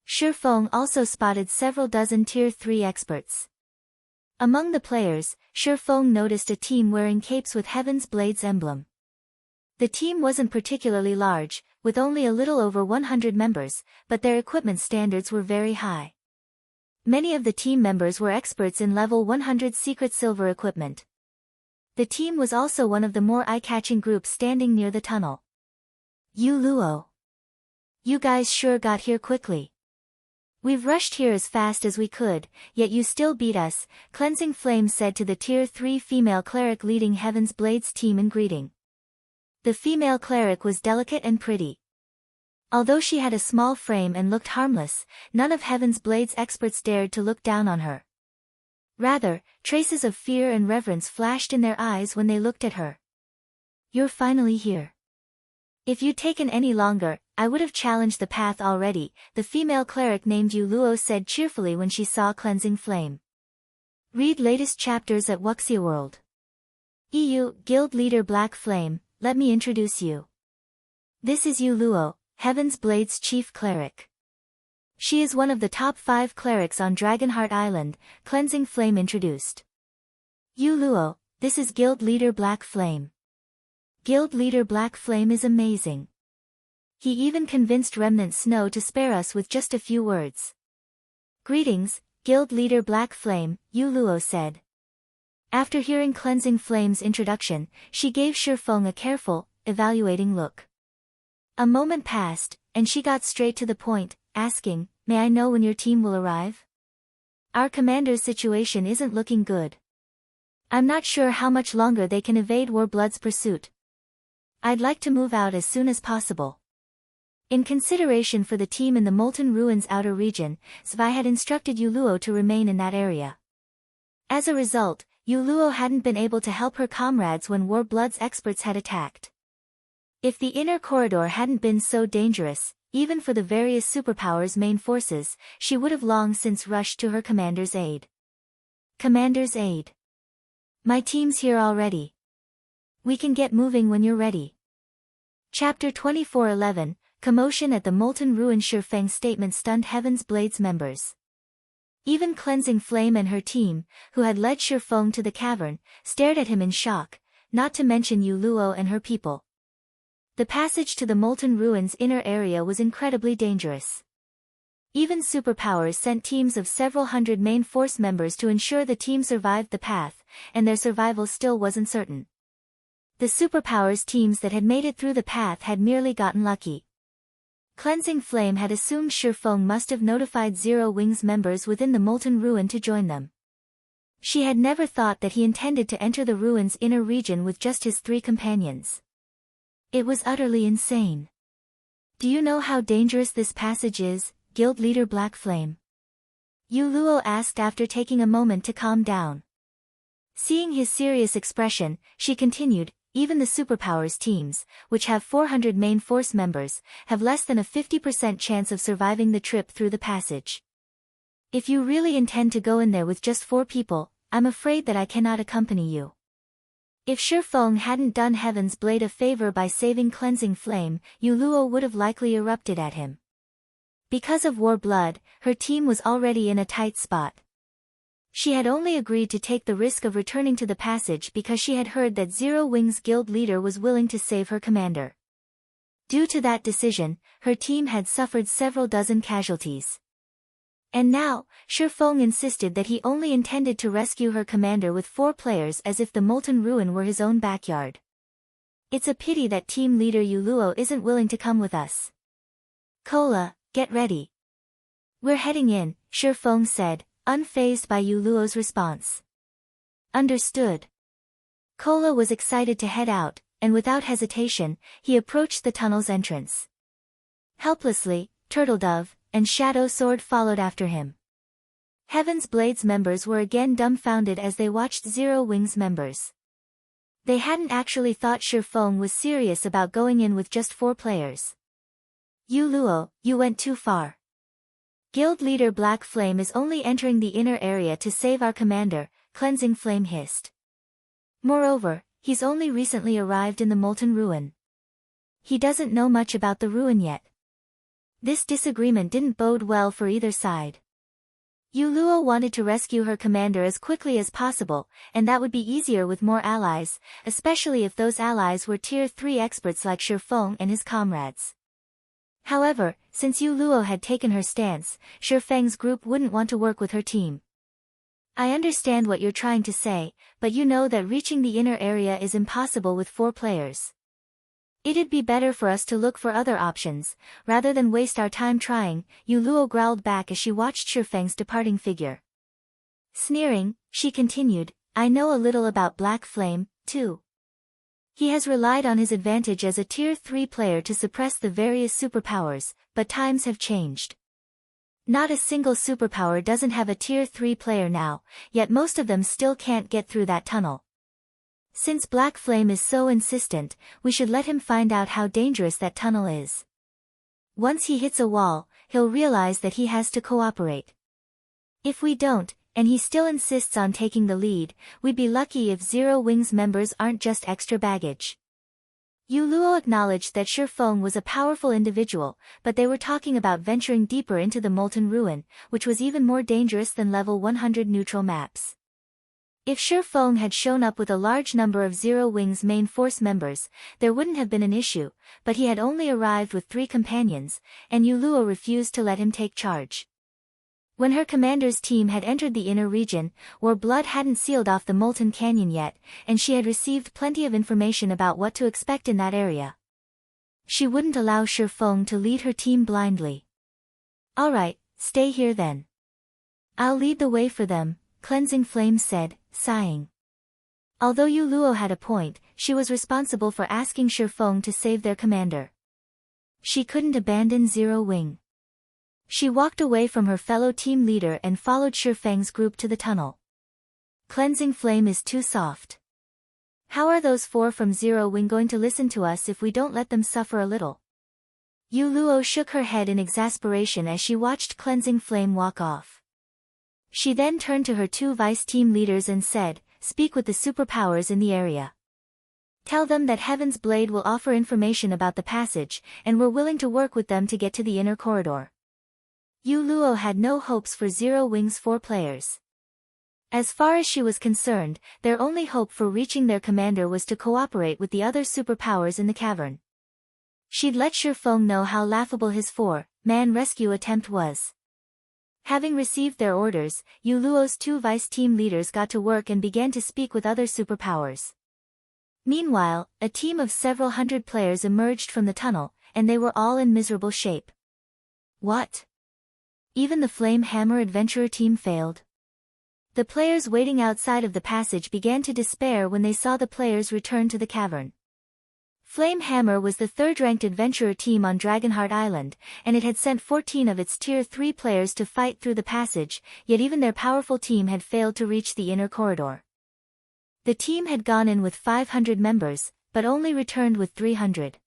Shifeng also spotted several dozen Tier 3 experts. Among the players, Shifeng noticed a team wearing capes with Heaven's Blade's emblem. The team wasn't particularly large, with only a little over 100 members, but their equipment standards were very high. Many of the team members were experts in level 100 secret silver equipment. The team was also one of the more eye-catching groups standing near the tunnel. "You Luo. You guys sure got here quickly. We've rushed here as fast as we could, yet you still beat us," Cleansing Flame said to the Tier 3 female cleric leading Heaven's Blade's team in greeting. The female cleric was delicate and pretty. Although she had a small frame and looked harmless, none of Heaven's Blade's experts dared to look down on her. Rather, traces of fear and reverence flashed in their eyes when they looked at her. "You're finally here. If you'd taken any longer, I would have challenged the path already," the female cleric named Yu Luo said cheerfully when she saw Cleansing Flame. Read latest chapters at Wuxia World. EU, Guild Leader Black Flame, let me introduce you. This is Yu Luo, Heaven's Blade's chief cleric. She is one of the top 5 clerics on Dragonheart Island, Cleansing Flame introduced. Yu Luo, this is Guild Leader Black Flame. Guild Leader Black Flame is amazing. He even convinced Remnant Snow to spare us with just a few words. "Greetings, Guild Leader Black Flame," Yu Luo said. After hearing Cleansing Flame's introduction, she gave Shifeng a careful, evaluating look. A moment passed, and she got straight to the point, asking, "May I know when your team will arrive? Our commander's situation isn't looking good. I'm not sure how much longer they can evade Warblood's pursuit. I'd like to move out as soon as possible." In consideration for the team in the Molten Ruin's outer region, Zvi had instructed Yu Luo to remain in that area. As a result, Yu Luo hadn't been able to help her comrades when Warblood's experts had attacked. If the inner corridor hadn't been so dangerous, even for the various superpowers' main forces, she would have long since rushed to her commander's aid. "Commander's aid. My team's here already. We can get moving when you're ready." Chapter 24:11, Commotion at the Molten Ruin. Shifeng's statement stunned Heaven's Blade's members. Even Cleansing Flame and her team, who had led Shifeng to the cavern, stared at him in shock, not to mention Yuluo and her people. The passage to the Molten Ruin's inner area was incredibly dangerous. Even superpowers sent teams of several hundred main force members to ensure the team survived the path, and their survival still wasn't certain. The superpowers teams that had made it through the path had merely gotten lucky. Cleansing Flame had assumed Shifeng must have notified Zero Wings members within the Molten Ruin to join them. She had never thought that he intended to enter the ruin's inner region with just his 3 companions. It was utterly insane. Do you know how dangerous this passage is, Guild Leader Black Flame? Yuluo asked after taking a moment to calm down. Seeing his serious expression, she continued, even the superpowers teams, which have 400 main force members, have less than a 50% chance of surviving the trip through the passage. If you really intend to go in there with just 4 people, I'm afraid that I cannot accompany you. If Shifeng hadn't done Heaven's Blade a favor by saving Cleansing Flame, Yuluo would have likely erupted at him. Because of War Blood, her team was already in a tight spot. She had only agreed to take the risk of returning to the passage because she had heard that Zero Wings guild leader was willing to save her commander. Due to that decision, her team had suffered several dozen casualties. And now, Shifeng insisted that he only intended to rescue her commander with 4 players as if the Molten Ruin were his own backyard. It's a pity that team leader Yuluo isn't willing to come with us. Kola, get ready. We're heading in, Shifeng said, unfazed by Yuluo's response. Understood. Kola was excited to head out, and without hesitation, he approached the tunnel's entrance. Helplessly, Turtledove and Shadow Sword followed after him. Heaven's Blade's members were again dumbfounded as they watched Zero Wings members. They hadn't actually thought Shifeng was serious about going in with just 4 players. Yuluo, you went too far. Guild leader Black Flame is only entering the inner area to save our commander, Cleansing Flame hissed. Moreover, he's only recently arrived in the Molten Ruin. He doesn't know much about the ruin yet. This disagreement didn't bode well for either side. Yuluo wanted to rescue her commander as quickly as possible, and that would be easier with more allies, especially if those allies were Tier 3 experts like Shifeng and his comrades. However, since Yuluo had taken her stance, Shifeng's group wouldn't want to work with her team. I understand what you're trying to say, but you know that reaching the inner area is impossible with 4 players. It'd be better for us to look for other options, rather than waste our time trying, Yuluo growled back as she watched Shifeng's departing figure. Sneering, she continued, I know a little about Black Flame, too. He has relied on his advantage as a Tier 3 player to suppress the various superpowers, but times have changed. Not a single superpower doesn't have a Tier 3 player now, yet most of them still can't get through that tunnel. Since Black Flame is so insistent, we should let him find out how dangerous that tunnel is. Once he hits a wall, he'll realize that he has to cooperate. If we don't, and he still insists on taking the lead, we'd be lucky if Zero Wings members aren't just extra baggage. Yuluo acknowledged that Shifeng was a powerful individual, but they were talking about venturing deeper into the Molten Ruin, which was even more dangerous than level 100 neutral maps. If Shifeng had shown up with a large number of Zero Wings main force members, there wouldn't have been an issue, but he had only arrived with 3 companions, and Yuluo refused to let him take charge. When her commander's team had entered the inner region, War Blood hadn't sealed off the Molten Canyon yet, and she had received plenty of information about what to expect in that area. She wouldn't allow Shifeng to lead her team blindly. Alright, stay here then. I'll lead the way for them, Cleansing Flame said, sighing. Although Yuluo had a point, she was responsible for asking Shifeng to save their commander. She couldn't abandon Zero Wing. She walked away from her fellow team leader and followed Shifeng's group to the tunnel. Cleansing Flame is too soft. How are those 4 from Zero Wing going to listen to us if we don't let them suffer a little? Yuluo shook her head in exasperation as she watched Cleansing Flame walk off. She then turned to her 2 vice team leaders and said, speak with the superpowers in the area. Tell them that Heaven's Blade will offer information about the passage, and we're willing to work with them to get to the inner corridor. Yu Luo had no hopes for Zero Wing's 4 players. As far as she was concerned, their only hope for reaching their commander was to cooperate with the other superpowers in the cavern. She'd let Shifeng know how laughable his 4-man rescue attempt was. Having received their orders, Yu Luo's 2 vice-team leaders got to work and began to speak with other superpowers. Meanwhile, a team of several hundred players emerged from the tunnel, and they were all in miserable shape. What? Even the Flame Hammer adventurer team failed? The players waiting outside of the passage began to despair when they saw the players return to the cavern. Flame Hammer was the 3rd-ranked adventurer team on Dragonheart Island, and it had sent 14 of its Tier 3 players to fight through the passage, yet even their powerful team had failed to reach the inner corridor. The team had gone in with 500 members, but only returned with 300.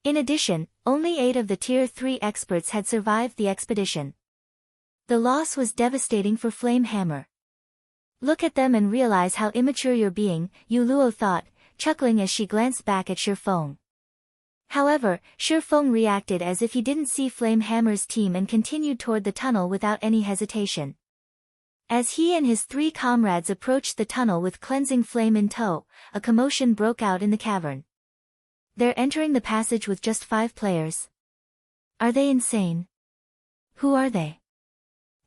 In addition, only 8 of the Tier 3 experts had survived the expedition. The loss was devastating for Flame Hammer. Look at them and realize how immature you're being, Yu Luo thought, chuckling as she glanced back at Shifeng. However, Shifeng reacted as if he didn't see Flame Hammer's team and continued toward the tunnel without any hesitation. As he and his 3 comrades approached the tunnel with cleansing flame in tow, a commotion broke out in the cavern. They're entering the passage with just 5 players. Are they insane? Who are they?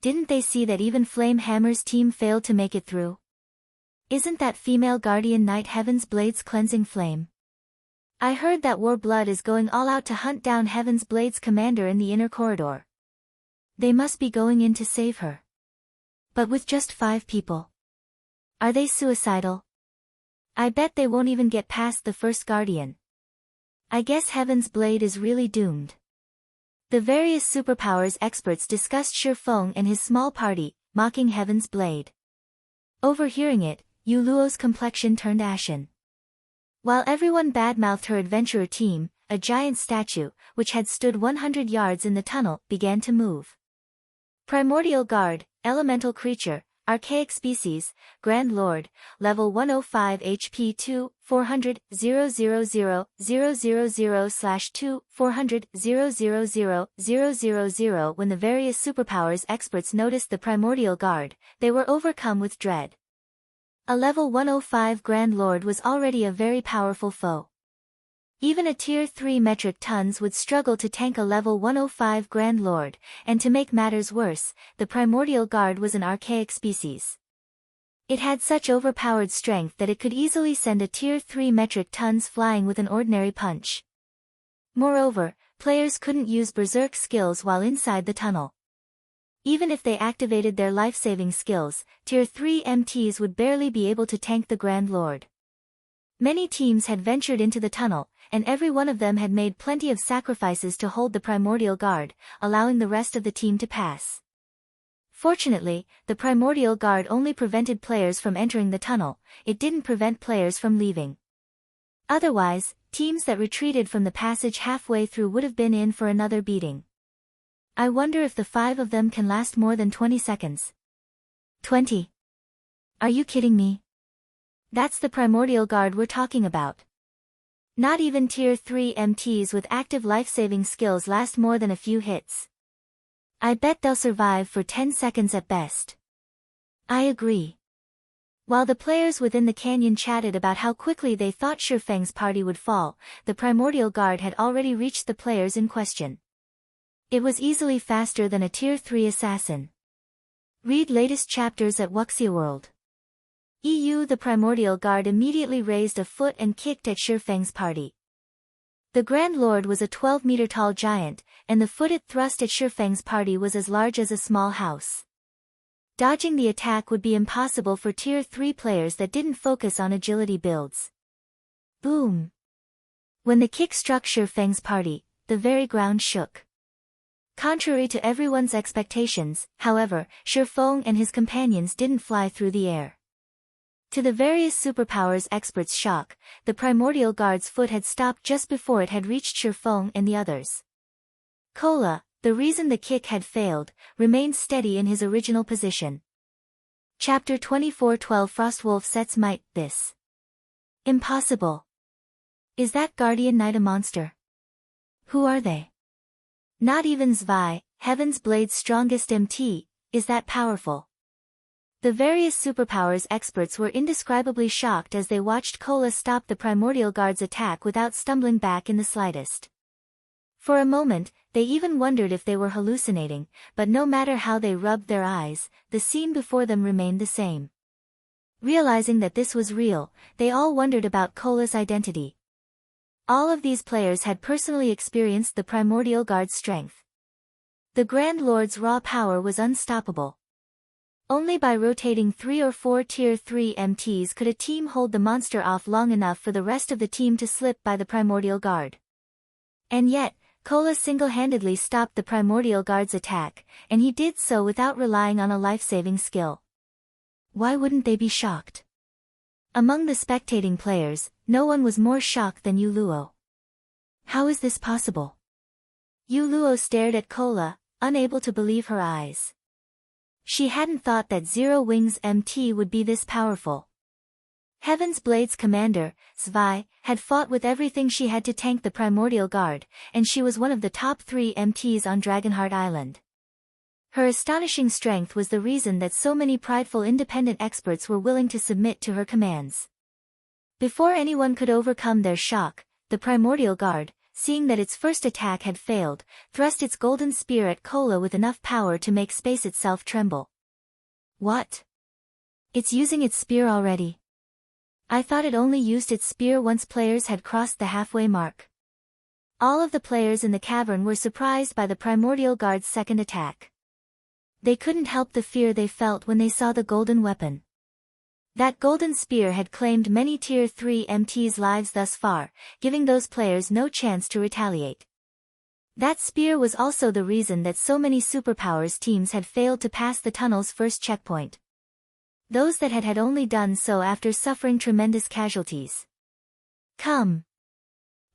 Didn't they see that even Flame Hammer's team failed to make it through? Isn't that female guardian knight Heaven's Blade's cleansing flame? I heard that War Blood is going all out to hunt down Heaven's Blade's commander in the inner corridor. They must be going in to save her. But with just 5 people. Are they suicidal? I bet they won't even get past the first guardian. I guess Heaven's Blade is really doomed. The various superpowers experts discussed Shifeng and his small party, mocking Heaven's Blade. Overhearing it, Yu Luo's complexion turned ashen. While everyone badmouthed her adventurer team, a giant statue, which had stood 100 yards in the tunnel, began to move. Primordial Guard, Elemental Creature, Archaic Species, Grand Lord, Level 105 HP 2, 400, 000/2, 400, 000/000. When the various superpowers experts noticed the Primordial Guard, they were overcome with dread. A Level 105 Grand Lord was already a very powerful foe. Even a Tier 3 metric tons would struggle to tank a Level 105 Grand Lord, and to make matters worse, the Primordial Guard was an archaic species. It had such overpowered strength that it could easily send a Tier 3 metric tons flying with an ordinary punch. Moreover, players couldn't use Berserk skills while inside the tunnel. Even if they activated their life-saving skills, Tier 3 MTs would barely be able to tank the Grand Lord. Many teams had ventured into the tunnel, and every one of them had made plenty of sacrifices to hold the Primordial Guard, allowing the rest of the team to pass. Fortunately, the Primordial Guard only prevented players from entering the tunnel, it didn't prevent players from leaving. Otherwise, teams that retreated from the passage halfway through would have been in for another beating. I wonder if the 5 of them can last more than 20 seconds. 20? Are you kidding me? That's the Primordial Guard we're talking about. Not even Tier 3 MTs with active life-saving skills last more than a few hits. I bet they'll survive for 10 seconds at best. I agree. While the players within the canyon chatted about how quickly they thought Shifeng's party would fall, the Primordial Guard had already reached the players in question. It was easily faster than a Tier 3 assassin. Read latest chapters at Wuxia World. The Primordial Guard immediately raised a foot and kicked at Shifeng's party. The Grand Lord was a 12-meter-tall giant, and the foot it thrust at Shifeng's party was as large as a small house. Dodging the attack would be impossible for Tier 3 players that didn't focus on agility builds. Boom! When the kick struck Shifeng's party, the very ground shook. Contrary to everyone's expectations, however, Shifeng and his companions didn't fly through the air. To the various superpowers experts' shock, the Primordial Guard's foot had stopped just before it had reached Shifeng and the others. Kola, the reason the kick had failed, remained steady in his original position. Chapter 24:12 Frostwolf sets might, this. Impossible. Is that Guardian Knight a monster? Who are they? Not even Zwei, Heaven's Blade's strongest MT, is that powerful? The various superpowers experts were indescribably shocked as they watched Kola stop the Primordial Guard's attack without stumbling back in the slightest. For a moment, they even wondered if they were hallucinating, but no matter how they rubbed their eyes, the scene before them remained the same. Realizing that this was real, they all wondered about Kola's identity. All of these players had personally experienced the Primordial Guard's strength. The Grand Lord's raw power was unstoppable. Only by rotating 3 or 4 Tier 3 MTs could a team hold the monster off long enough for the rest of the team to slip by the Primordial Guard. And yet, Kola single-handedly stopped the Primordial Guard's attack, and he did so without relying on a life-saving skill. Why wouldn't they be shocked? Among the spectating players, no one was more shocked than Yuluo. How is this possible? Yuluo stared at Kola, unable to believe her eyes. She hadn't thought that Zero Wings MT would be this powerful. Heaven's Blade's commander, Zwei, had fought with everything she had to tank the Primordial Guard, and she was one of the top 3 MTs on Dragonheart Island. Her astonishing strength was the reason that so many prideful independent experts were willing to submit to her commands. Before anyone could overcome their shock, the Primordial Guard, seeing that its first attack had failed, thrust its golden spear at Kola with enough power to make space itself tremble. What? It's using its spear already? I thought it only used its spear once players had crossed the halfway mark. All of the players in the cavern were surprised by the Primordial Guard's second attack. They couldn't help the fear they felt when they saw the golden weapon. That golden spear had claimed many Tier 3 MTs' lives thus far, giving those players no chance to retaliate. That spear was also the reason that so many superpowers teams had failed to pass the tunnel's first checkpoint. Those that had only done so after suffering tremendous casualties. Come!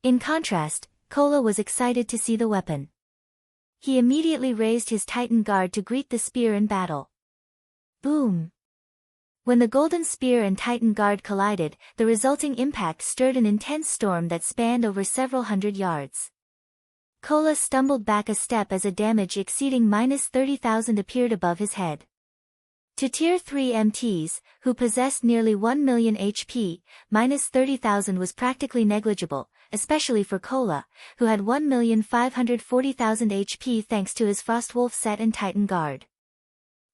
In contrast, Kola was excited to see the weapon. He immediately raised his Titan Guard to greet the spear in battle. Boom! When the golden spear and Titan Guard collided, the resulting impact stirred an intense storm that spanned over several hundred yards. Kola stumbled back a step as a damage exceeding -30,000 appeared above his head. To Tier 3 MTs, who possessed nearly 1 million HP, -30,000 was practically negligible, especially for Kola, who had 1,540,000 HP thanks to his Frostwolf set and Titan Guard.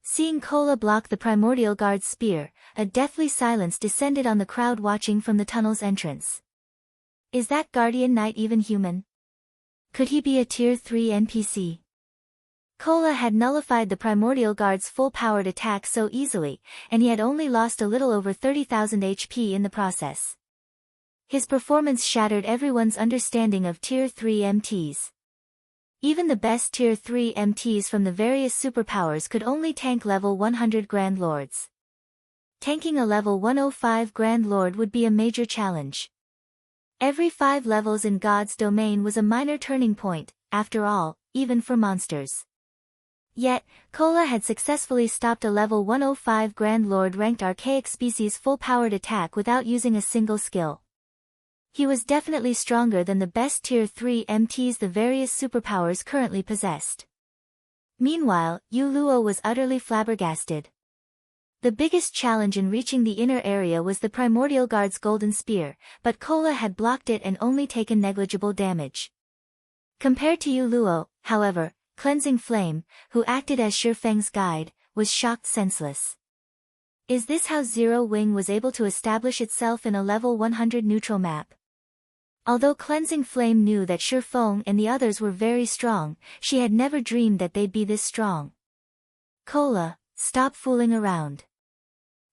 Seeing Kola block the Primordial Guard's spear, a deathly silence descended on the crowd watching from the tunnel's entrance. Is that Guardian Knight even human? Could he be a Tier 3 NPC? Kola had nullified the Primordial Guard's full-powered attack so easily, and he had only lost a little over 30,000 HP in the process. His performance shattered everyone's understanding of Tier 3 MTs. Even the best Tier 3 MTs from the various superpowers could only tank level 100 Grand Lords. Tanking a level 105 Grand Lord would be a major challenge. Every 5 levels in God's domain was a minor turning point, after all, even for monsters. Yet, Kola had successfully stopped a level 105 Grand Lord ranked archaic species full-powered attack without using a single skill. He was definitely stronger than the best Tier 3 MTs the various superpowers currently possessed. Meanwhile, Yuluo was utterly flabbergasted. The biggest challenge in reaching the inner area was the Primordial Guard's golden spear, but Kola had blocked it and only taken negligible damage. Compared to Yuluo, however, Cleansing Flame, who acted as Shifeng's guide, was shocked senseless. Is this how Zero Wing was able to establish itself in a level 100 neutral map? Although Cleansing Flame knew that Shifeng and the others were very strong, she had never dreamed that they'd be this strong. Kola, stop fooling around.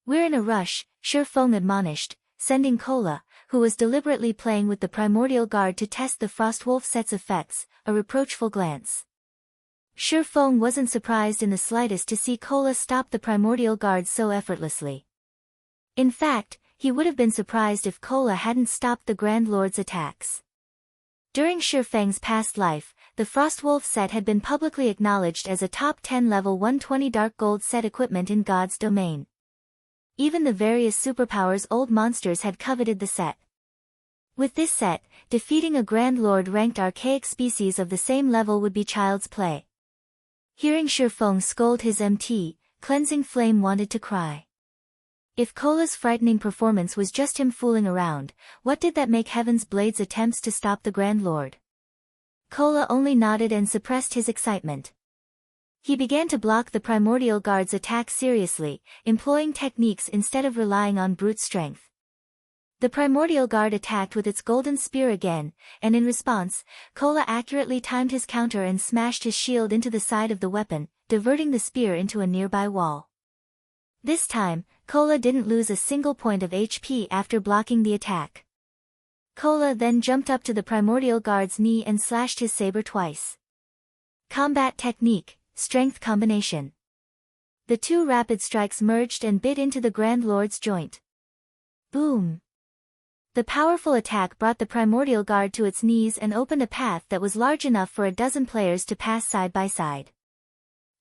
We're in a rush, Shifeng admonished, sending Kola, who was deliberately playing with the Primordial Guard to test the Frostwolf set's effects, a reproachful glance. Shifeng wasn't surprised in the slightest to see Kola stop the Primordial Guard so effortlessly. In fact, he would have been surprised if Kola hadn't stopped the Grand Lord's attacks. During Shifeng's past life, the Frostwolf set had been publicly acknowledged as a top 10 level 120 Dark Gold set equipment in God's domain. Even the various superpowers' old monsters had coveted the set. With this set, defeating a Grand Lord ranked archaic species of the same level would be child's play. Hearing Shifeng scold his MT, Cleansing Flame wanted to cry. If Kola's frightening performance was just him fooling around, what did that make Heaven's Blade's attempts to stop the Grand Lord? Kola only nodded and suppressed his excitement. He began to block the Primordial Guard's attack seriously, employing techniques instead of relying on brute strength. The Primordial Guard attacked with its golden spear again, and in response, Kola accurately timed his counter and smashed his shield into the side of the weapon, diverting the spear into a nearby wall. This time, Kola didn't lose a single point of HP after blocking the attack. Kola then jumped up to the Primordial Guard's knee and slashed his saber twice. Combat Technique, Strength Combination. The two rapid strikes merged and bit into the Grand Lord's joint. Boom! The powerful attack brought the Primordial Guard to its knees and opened a path that was large enough for a dozen players to pass side by side.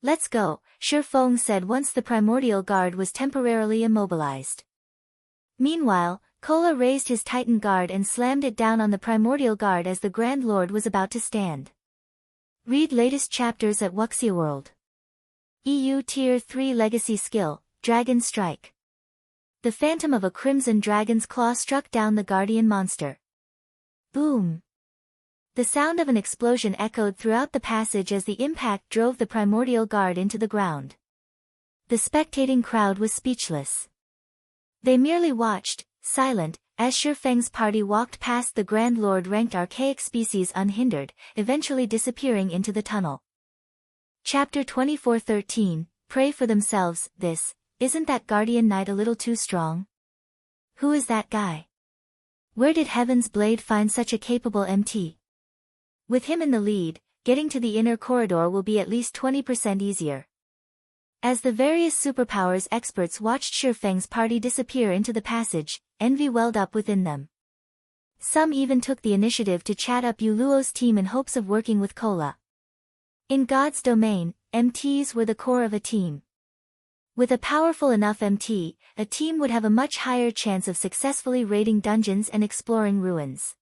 "Let's go," Shifeng said once the Primordial Guard was temporarily immobilized. Meanwhile, Kola raised his Titan Guard and slammed it down on the Primordial Guard as the Grand Lord was about to stand. Read latest chapters at Wuxia World. EU Tier 3 Legacy Skill, Dragon Strike. The phantom of a crimson dragon's claw struck down the guardian monster. Boom! The sound of an explosion echoed throughout the passage as the impact drove the Primordial Guard into the ground. The spectating crowd was speechless. They merely watched, silent, as Shifeng's party walked past the Grand Lord ranked archaic species unhindered, eventually disappearing into the tunnel. Chapter 24:13, Pray for Themselves. Isn't that Guardian Knight a little too strong? Who is that guy? Where did Heaven's Blade find such a capable MT? With him in the lead, getting to the inner corridor will be at least 20% easier. As the various superpowers experts watched Shifeng's party disappear into the passage, envy welled up within them. Some even took the initiative to chat up Yuluo's team in hopes of working with Kola. In God's domain, MTs were the core of a team. With a powerful enough MT, a team would have a much higher chance of successfully raiding dungeons and exploring ruins.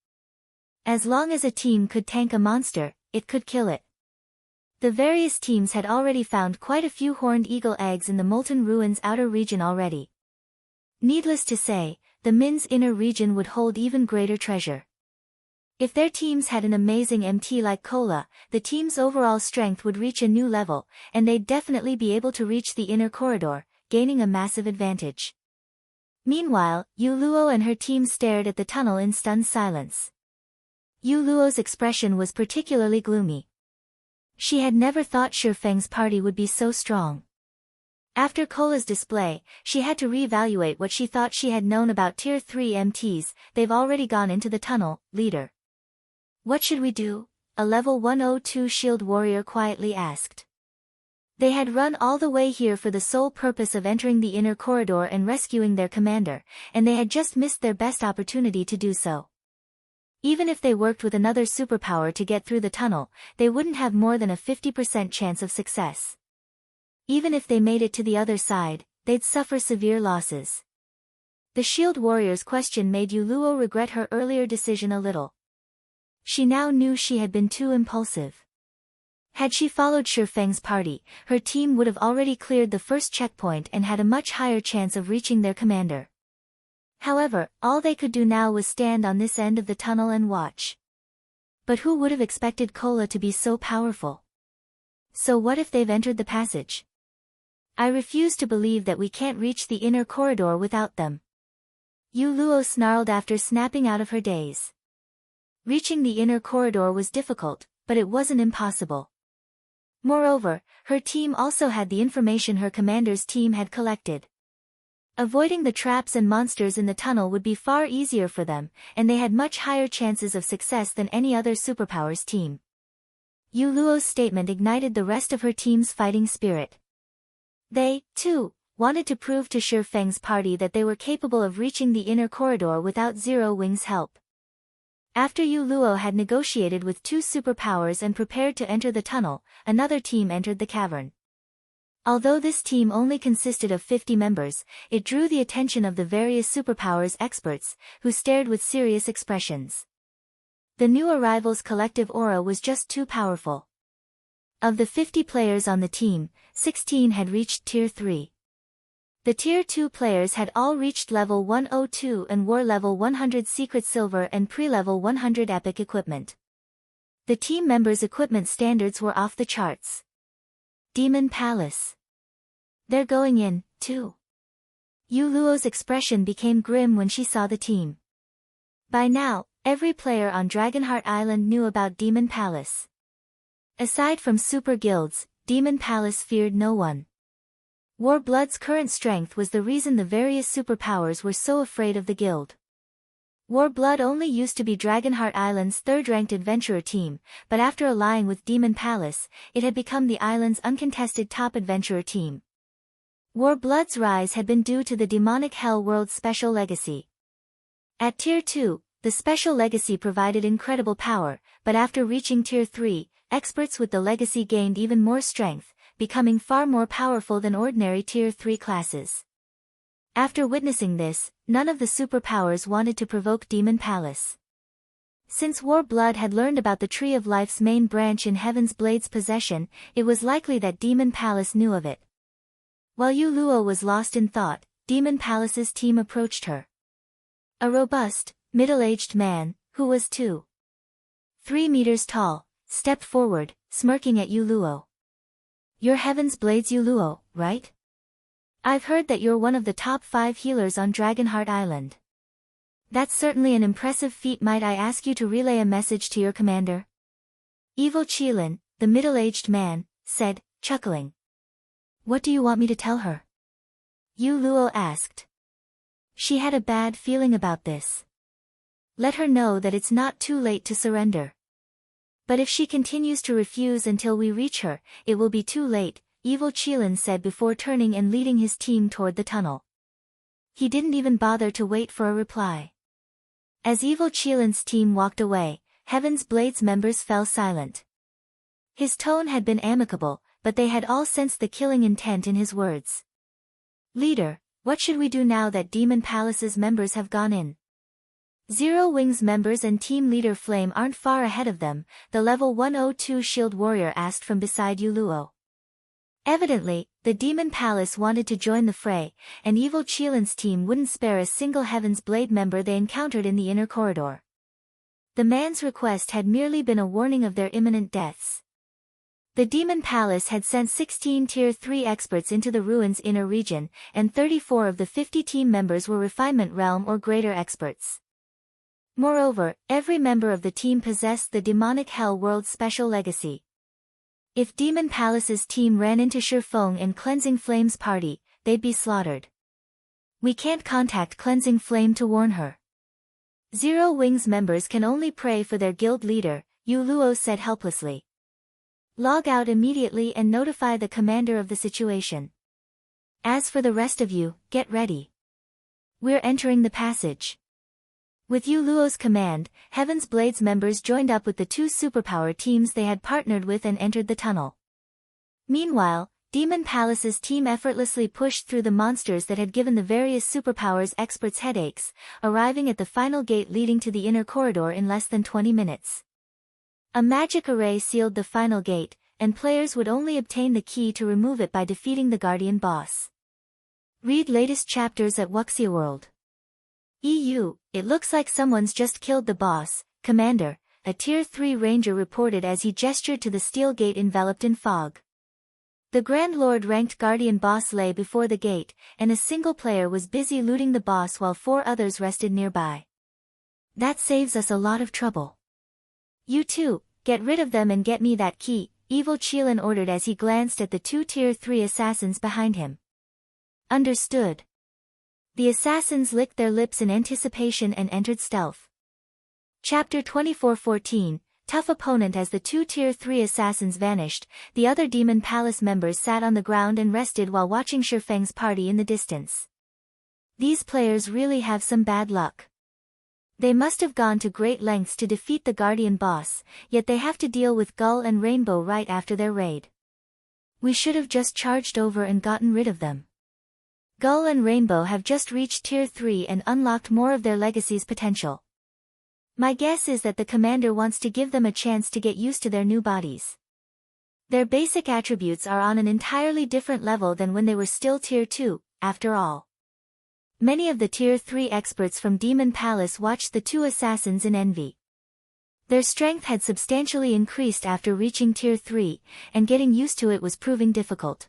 As long as a team could tank a monster, it could kill it. The various teams had already found quite a few horned eagle eggs in the Molten Ruin's outer region already. Needless to say, the Min's inner region would hold even greater treasure. If their teams had an amazing MT like Kola, the team's overall strength would reach a new level, and they'd definitely be able to reach the inner corridor, gaining a massive advantage. Meanwhile, Yuluo and her team stared at the tunnel in stunned silence. Yuluo's expression was particularly gloomy. She had never thought Shifeng's party would be so strong. After Kola's display, she had to reevaluate what she thought she had known about Tier 3 MTs. They've already gone into the tunnel, leader. What should we do? A level 102 shield warrior quietly asked. They had run all the way here for the sole purpose of entering the inner corridor and rescuing their commander, and they had just missed their best opportunity to do so. Even if they worked with another superpower to get through the tunnel, they wouldn't have more than a 50% chance of success. Even if they made it to the other side, they'd suffer severe losses. The shield warrior's question made Yuluo regret her earlier decision a little. She now knew she had been too impulsive. Had she followed Shifeng's party, her team would have already cleared the first checkpoint and had a much higher chance of reaching their commander. However, all they could do now was stand on this end of the tunnel and watch. But who would have expected Kola to be so powerful? So what if they've entered the passage? I refuse to believe that we can't reach the inner corridor without them. Yuluo snarled after snapping out of her daze. Reaching the inner corridor was difficult, but it wasn't impossible. Moreover, her team also had the information her commander's team had collected. Avoiding the traps and monsters in the tunnel would be far easier for them, and they had much higher chances of success than any other superpowers team. Yuluo's statement ignited the rest of her team's fighting spirit. They, too, wanted to prove to Shifeng's party that they were capable of reaching the inner corridor without Zero Wing's help. After Yuluo had negotiated with two superpowers and prepared to enter the tunnel, another team entered the cavern. Although this team only consisted of 50 members, it drew the attention of the various superpowers experts, who stared with serious expressions. The new arrival's collective aura was just too powerful. Of the 50 players on the team, 16 had reached Tier 3. The Tier 2 players had all reached level 102 and wore level 100 Secret Silver and pre-level 100 Epic equipment. The team members' equipment standards were off the charts. Demon Palace. They're going in, too. Yu Luo's expression became grim when she saw the team. By now, every player on Dragonheart Island knew about Demon Palace. Aside from super guilds, Demon Palace feared no one. Warblood's current strength was the reason the various superpowers were so afraid of the guild. Warblood only used to be Dragonheart Island's third-ranked adventurer team, but after allying with Demon Palace, it had become the island's uncontested top adventurer team. Warblood's rise had been due to the demonic Hell World's special legacy. At Tier 2, the special legacy provided incredible power, but after reaching Tier 3, experts with the legacy gained even more strength, becoming far more powerful than ordinary Tier 3 classes. After witnessing this, none of the superpowers wanted to provoke Demon Palace. Since Warblood had learned about the Tree of Life's main branch in Heaven's Blade's possession, it was likely that Demon Palace knew of it. While Yu Luo was lost in thought, Demon Palace's team approached her. A robust, middle-aged man, who was 2.3 meters tall, stepped forward, smirking at Yu Luo. "You're Heaven's Blade's Yu Luo, right? I've heard that you're one of the top 5 healers on Dragonheart Island. That's certainly an impressive feat. Might I ask you to relay a message to your commander?" Evil Qilin, the middle-aged man, said, chuckling. "What do you want me to tell her?" Yu Luo asked. She had a bad feeling about this. Let her know that it's not too late to surrender. But if she continues to refuse until we reach her, it will be too late, Evil Qilin said before turning and leading his team toward the tunnel. He didn't even bother to wait for a reply. As Evil Qilin's team walked away, Heaven's Blade's members fell silent. His tone had been amicable, but they had all sensed the killing intent in his words. "Leader, what should we do now that Demon Palace's members have gone in?" Zero Wings members and team leader Flame aren't far ahead of them, the level 102 shield warrior asked from beside Yu Luo. Evidently, the Demon Palace wanted to join the fray, and Evil Qilin's team wouldn't spare a single Heaven's Blade member they encountered in the inner corridor. The man's request had merely been a warning of their imminent deaths. The Demon Palace had sent 16 Tier 3 experts into the ruins inner region, and 34 of the 50 team members were Refinement Realm or greater experts. Moreover, every member of the team possessed the demonic Hell World's special legacy. If Demon Palace's team ran into Shifeng and Cleansing Flame's party, they'd be slaughtered. "We can't contact Cleansing Flame to warn her. Zero Wings members can only pray for their guild leader," Yu Luo said helplessly. "Log out immediately and notify the commander of the situation. As for the rest of you, get ready. We're entering the passage." With Yu Luo's command, Heaven's Blade's members joined up with the 2 superpower teams they had partnered with and entered the tunnel. Meanwhile, Demon Palace's team effortlessly pushed through the monsters that had given the various superpowers experts headaches, arriving at the final gate leading to the inner corridor in less than 20 minutes. A magic array sealed the final gate, and players would only obtain the key to remove it by defeating the Guardian boss. Read latest chapters at Wuxia World. EU, it looks like someone's just killed the boss, Commander, a Tier 3 ranger reported as he gestured to the steel gate enveloped in fog. The Grand Lord-ranked Guardian boss lay before the gate, and a single player was busy looting the boss while 4 others rested nearby. "That saves us a lot of trouble. You two, get rid of them and get me that key," Evil Qilin ordered as he glanced at the 2 Tier 3 assassins behind him. "Understood." The assassins licked their lips in anticipation and entered stealth. Chapter 24:14, Tough Opponent. As the 2 Tier 3 assassins vanished, the other Demon Palace members sat on the ground and rested while watching Shifeng's party in the distance. These players really have some bad luck. They must have gone to great lengths to defeat the Guardian boss, yet they have to deal with Gull and Rainbow right after their raid. We should have just charged over and gotten rid of them. Gull and Rainbow have just reached Tier 3 and unlocked more of their legacy's potential. My guess is that the commander wants to give them a chance to get used to their new bodies. Their basic attributes are on an entirely different level than when they were still Tier 2, after all. Many of the Tier 3 experts from Demon Palace watched the two assassins in envy. Their strength had substantially increased after reaching Tier 3, and getting used to it was proving difficult.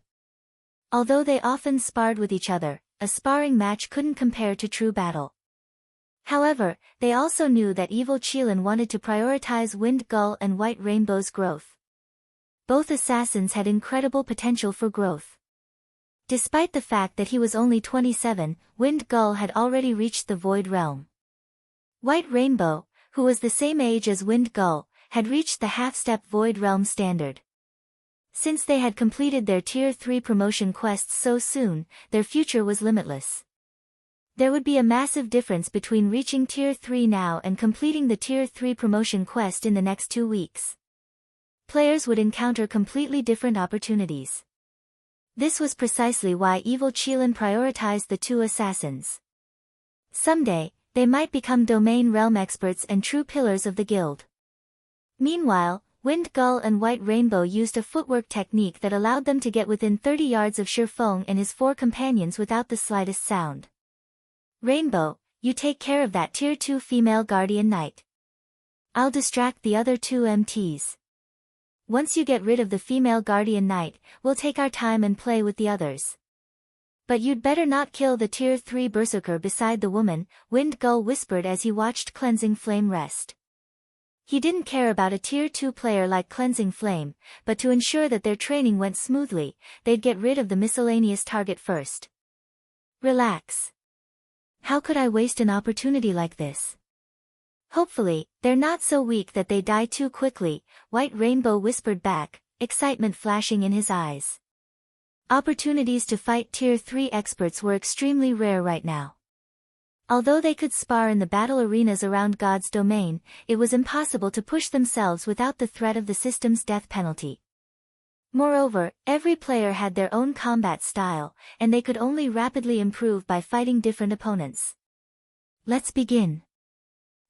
Although they often sparred with each other, a sparring match couldn't compare to true battle. However, they also knew that Evil Qilin wanted to prioritize Wind Gull and White Rainbow's growth. Both assassins had incredible potential for growth. Despite the fact that he was only 27, Wind Gull had already reached the Void Realm. White Rainbow, who was the same age as Wind Gull, had reached the half-step Void Realm standard. Since they had completed their Tier 3 promotion quests so soon, their future was limitless. There would be a massive difference between reaching Tier 3 now and completing the Tier 3 promotion quest in the next 2 weeks. Players would encounter completely different opportunities. This was precisely why Evil Qilin prioritized the two assassins. Someday, they might become domain realm experts and true pillars of the guild. Meanwhile, Wind Gull and White Rainbow used a footwork technique that allowed them to get within 30 yards of Shifeng and his 4 companions without the slightest sound. Rainbow, you take care of that Tier 2 female guardian knight. I'll distract the other 2 MTs. Once you get rid of the female guardian knight, we'll take our time and play with the others. But you'd better not kill the Tier 3 berserker beside the woman, Wind Gull whispered as he watched Cleansing Flame rest. He didn't care about a Tier 2 player like Cleansing Flame, but to ensure that their training went smoothly, they'd get rid of the miscellaneous target first. Relax. How could I waste an opportunity like this? Hopefully, they're not so weak that they die too quickly, White Rainbow whispered back, excitement flashing in his eyes. Opportunities to fight Tier 3 experts were extremely rare right now. Although they could spar in the battle arenas around God's domain, it was impossible to push themselves without the threat of the system's death penalty. Moreover, every player had their own combat style, and they could only rapidly improve by fighting different opponents. Let's begin.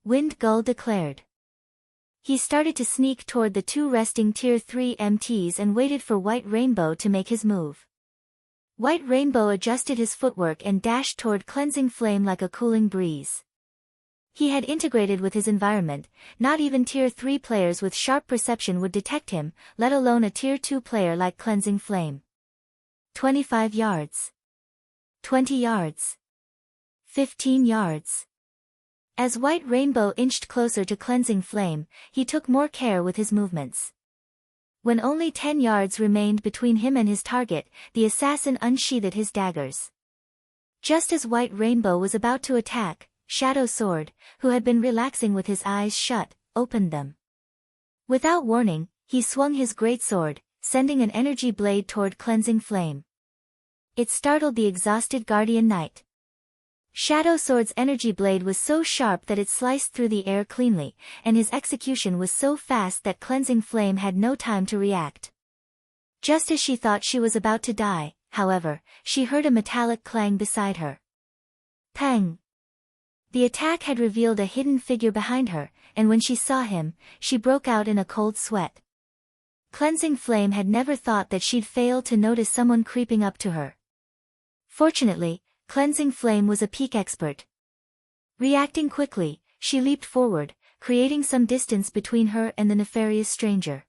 Wind Gull declared. He started to sneak toward the 2 resting Tier 3 MTs and waited for White Rainbow to make his move. White Rainbow adjusted his footwork and dashed toward Cleansing Flame like a cooling breeze. He had integrated with his environment, not even Tier 3 players with sharp perception would detect him, let alone a Tier 2 player like Cleansing Flame. 25 yards. 20 yards. 15 yards. As White Rainbow inched closer to Cleansing Flame, he took more care with his movements. When only 10 yards remained between him and his target, the assassin unsheathed his daggers. Just as White Rainbow was about to attack, Shadow Sword, who had been relaxing with his eyes shut, opened them. Without warning, he swung his greatsword, sending an energy blade toward Cleansing Flame. It startled the exhausted Guardian Knight. Shadow Sword's energy blade was so sharp that it sliced through the air cleanly, and his execution was so fast that Cleansing Flame had no time to react. Just as she thought she was about to die, however, she heard a metallic clang beside her. Pang! The attack had revealed a hidden figure behind her, and when she saw him, she broke out in a cold sweat. Cleansing Flame had never thought that she'd fail to notice someone creeping up to her. Fortunately, Cleansing Flame was a peak expert. Reacting quickly, she leaped forward, creating some distance between her and the nefarious stranger.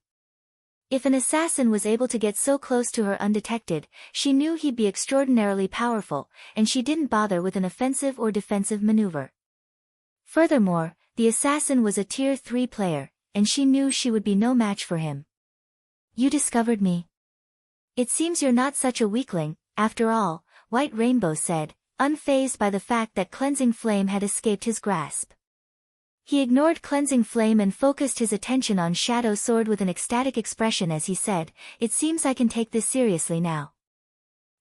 If an assassin was able to get so close to her undetected, she knew he'd be extraordinarily powerful, and she didn't bother with an offensive or defensive maneuver. Furthermore, the assassin was a Tier 3 player, and she knew she would be no match for him. You discovered me. It seems you're not such a weakling, after all, White Rainbow said, unfazed by the fact that Cleansing Flame had escaped his grasp. He ignored Cleansing Flame and focused his attention on Shadow Sword with an ecstatic expression as he said, "It seems I can take this seriously now."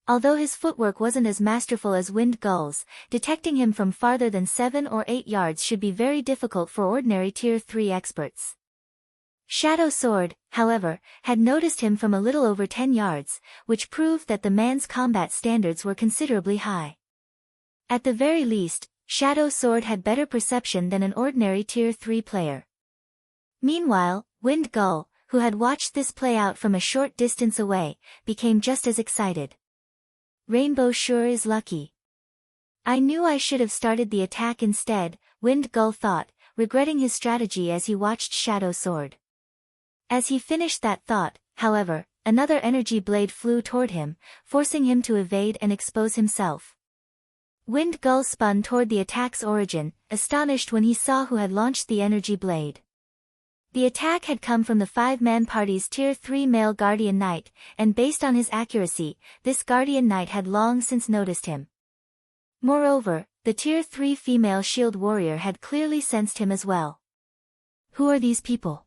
Although his footwork wasn't as masterful as Wind Gull's, detecting him from farther than 7 or 8 yards should be very difficult for ordinary Tier 3 experts. Shadow Sword, however, had noticed him from a little over 10 yards, which proved that the man's combat standards were considerably high. At the very least, Shadow Sword had better perception than an ordinary Tier 3 player. Meanwhile, Wind Gull, who had watched this play out from a short distance away, became just as excited. Rainbow sure is lucky. I knew I should have started the attack instead, Wind Gull thought, regretting his strategy as he watched Shadow Sword. As he finished that thought, however, another energy blade flew toward him, forcing him to evade and expose himself. Wind Gull spun toward the attack's origin, astonished when he saw who had launched the energy blade. The attack had come from the 5-man party's Tier 3 male Guardian Knight, and based on his accuracy, this Guardian Knight had long since noticed him. Moreover, the Tier 3 female Shield Warrior had clearly sensed him as well. Who are these people?